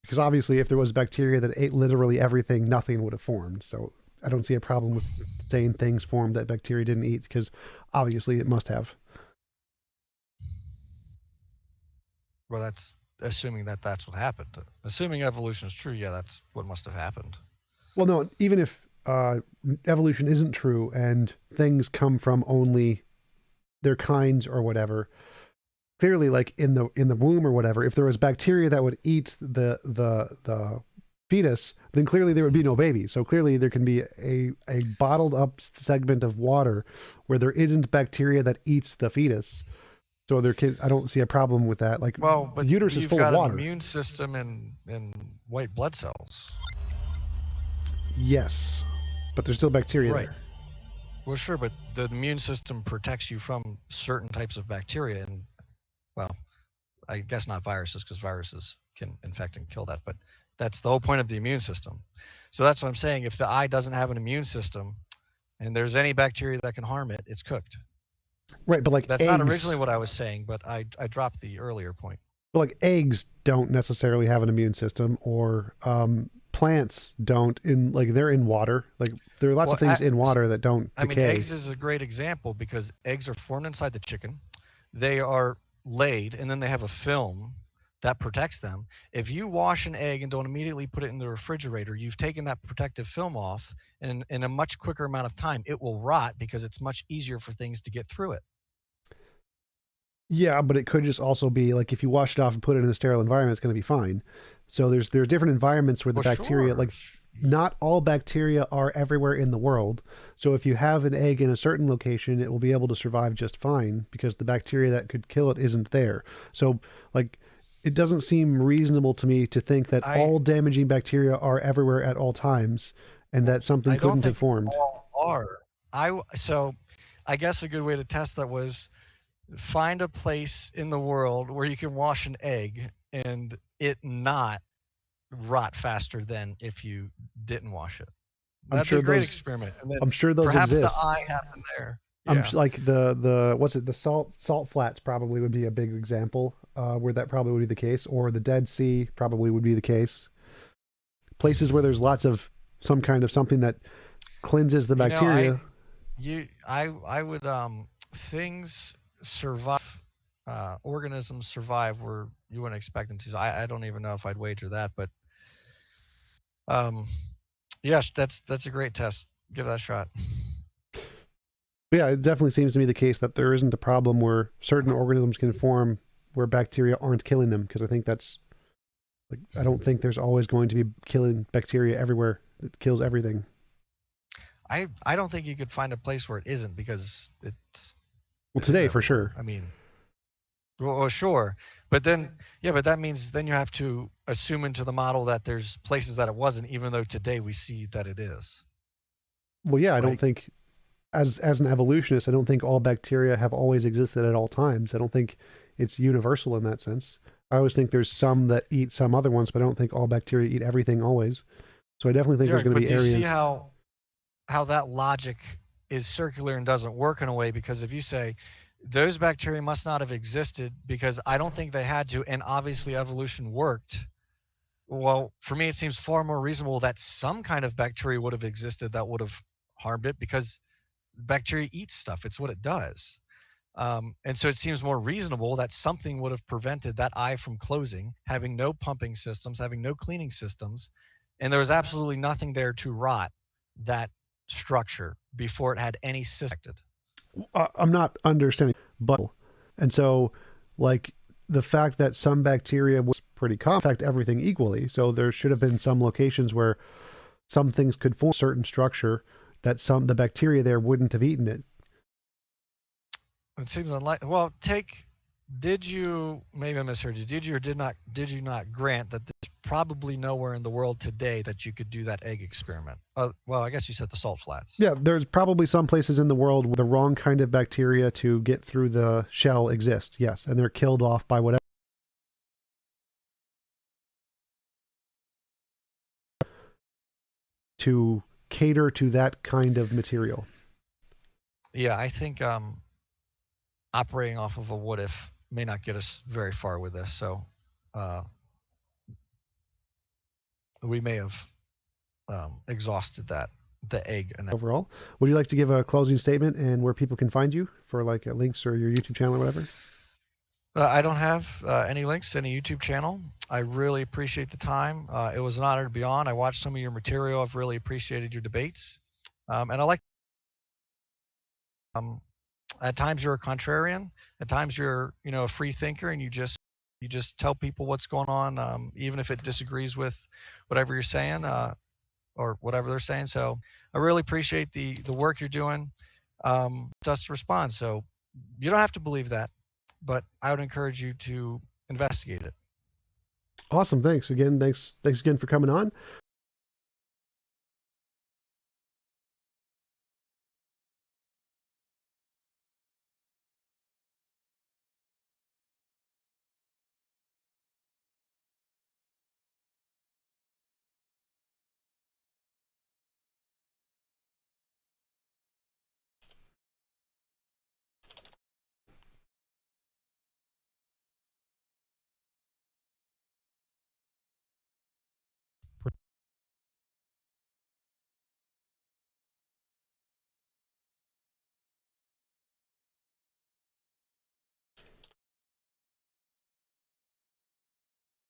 Because obviously if there was bacteria that ate literally everything, nothing would have formed. So I don't see a problem with saying things formed that bacteria didn't eat, because obviously it must have. Well, that's assuming that that's what happened. Assuming evolution is true, yeah, that's what must have happened. Well, no, even if evolution isn't true and things come from only their kinds or whatever, clearly, like in the womb or whatever, if there was bacteria that would eat the fetus, then clearly there would be no baby. So clearly there can be a bottled up segment of water where there isn't bacteria that eats the fetus. So I don't see a problem with that. Like, well, but the uterus is full of water. An immune system and white blood cells. Yes, but there's still bacteria there. Well, sure, but the immune system protects you from certain types of bacteria, and well, I guess not viruses, because viruses can infect and kill that, but that's the whole point of the immune system. So that's what I'm saying. If the eye doesn't have an immune system and there's any bacteria that can harm it, it's cooked. Right, but like that's not originally what I was saying, but I dropped the earlier point. But like eggs don't necessarily have an immune system, or plants don't. They're in water. Like there are lots of things in water that don't decay. I mean, eggs is a great example because eggs are formed inside the chicken. They are laid, and then they have a film that protects them. If you wash an egg and don't immediately put it in the refrigerator, you've taken that protective film off, and in a much quicker amount of time, it will rot because it's much easier for things to get through it. Yeah, but it could just also be like if you wash it off and put it in a sterile environment, it's going to be fine. So there's different environments where the bacteria, like not all bacteria are everywhere in the world. So if you have an egg in a certain location, it will be able to survive just fine because the bacteria that could kill it isn't there. So like it doesn't seem reasonable to me to think that all damaging bacteria are everywhere at all times and that something couldn't have formed. All are. So I guess a good way to test that was find a place in the world where you can wash an egg and it not rot faster than if you didn't wash it. That'd be a great experiment. And then I'm sure those perhaps exist. The eye happened there. Yeah. Like the what's it? The salt flats probably would be a big example where that probably would be the case, or the Dead Sea probably would be the case. Places where there's lots of some kind of something that cleanses the bacteria. I would things survive organisms survive where you wouldn't expect them to. So I don't even know if I'd wager that, but yes, that's a great test. Give that a shot. Yeah, it definitely seems to be the case that there isn't a problem where certain organisms can form where bacteria aren't killing them, because I think that's like, I don't think there's always going to be killing bacteria everywhere. It kills everything. I don't think you could find a place where it isn't, because Well, it is today for everywhere. sure. I mean, well, sure, but then yeah, but that means then you have to assume into the model that there's places that it wasn't, even though today we see that it is. Well, yeah, I don't Right? think as an evolutionist, I don't think all bacteria have always existed at all times. I don't think it's universal in that sense. I always think there's some that eat some other ones, but I don't think all bacteria eat everything always. So I definitely think there's Yeah, going to but be do you see areas. how that logic is circular and doesn't work in a way? Because if you say those bacteria must not have existed because I don't think they had to, and obviously evolution worked. Well, for me, it seems far more reasonable that some kind of bacteria would have existed that would have harmed it, because bacteria eats stuff. It's what it does. And so it seems more reasonable that something would have prevented that eye from closing, having no pumping systems, having no cleaning systems, and there was absolutely nothing there to rot that structure before it had any system. I'm not understanding, but and so like the fact that some bacteria was pretty common affect everything equally. So there should have been some locations where some things could form a certain structure that the bacteria there wouldn't have eaten it. It seems unlikely. Well, did you, maybe I misheard you, did you or did you not grant that there's probably nowhere in the world today that you could do that egg experiment? Well, I guess you said the salt flats. Yeah, there's probably some places in the world where the wrong kind of bacteria to get through the shell exist. Yes, and they're killed off by whatever to cater to that kind of material. Yeah, I think operating off of a what if may not get us very far with this. So we may have exhausted the egg. And Overall, would you like to give a closing statement and where people can find you for like links or your YouTube channel or whatever? I don't have any links to any YouTube channel. I really appreciate the time. It was an honor to be on. I watched some of your material. I've really appreciated your debates, and I like. At times you're a contrarian. At times you're a free thinker, and you just tell people what's going on, even if it disagrees with whatever you're saying or whatever they're saying. So I really appreciate the work you're doing. Just to respond. So you don't have to believe that, but I would encourage you to investigate it. Awesome. Thanks again. Thanks again for coming on.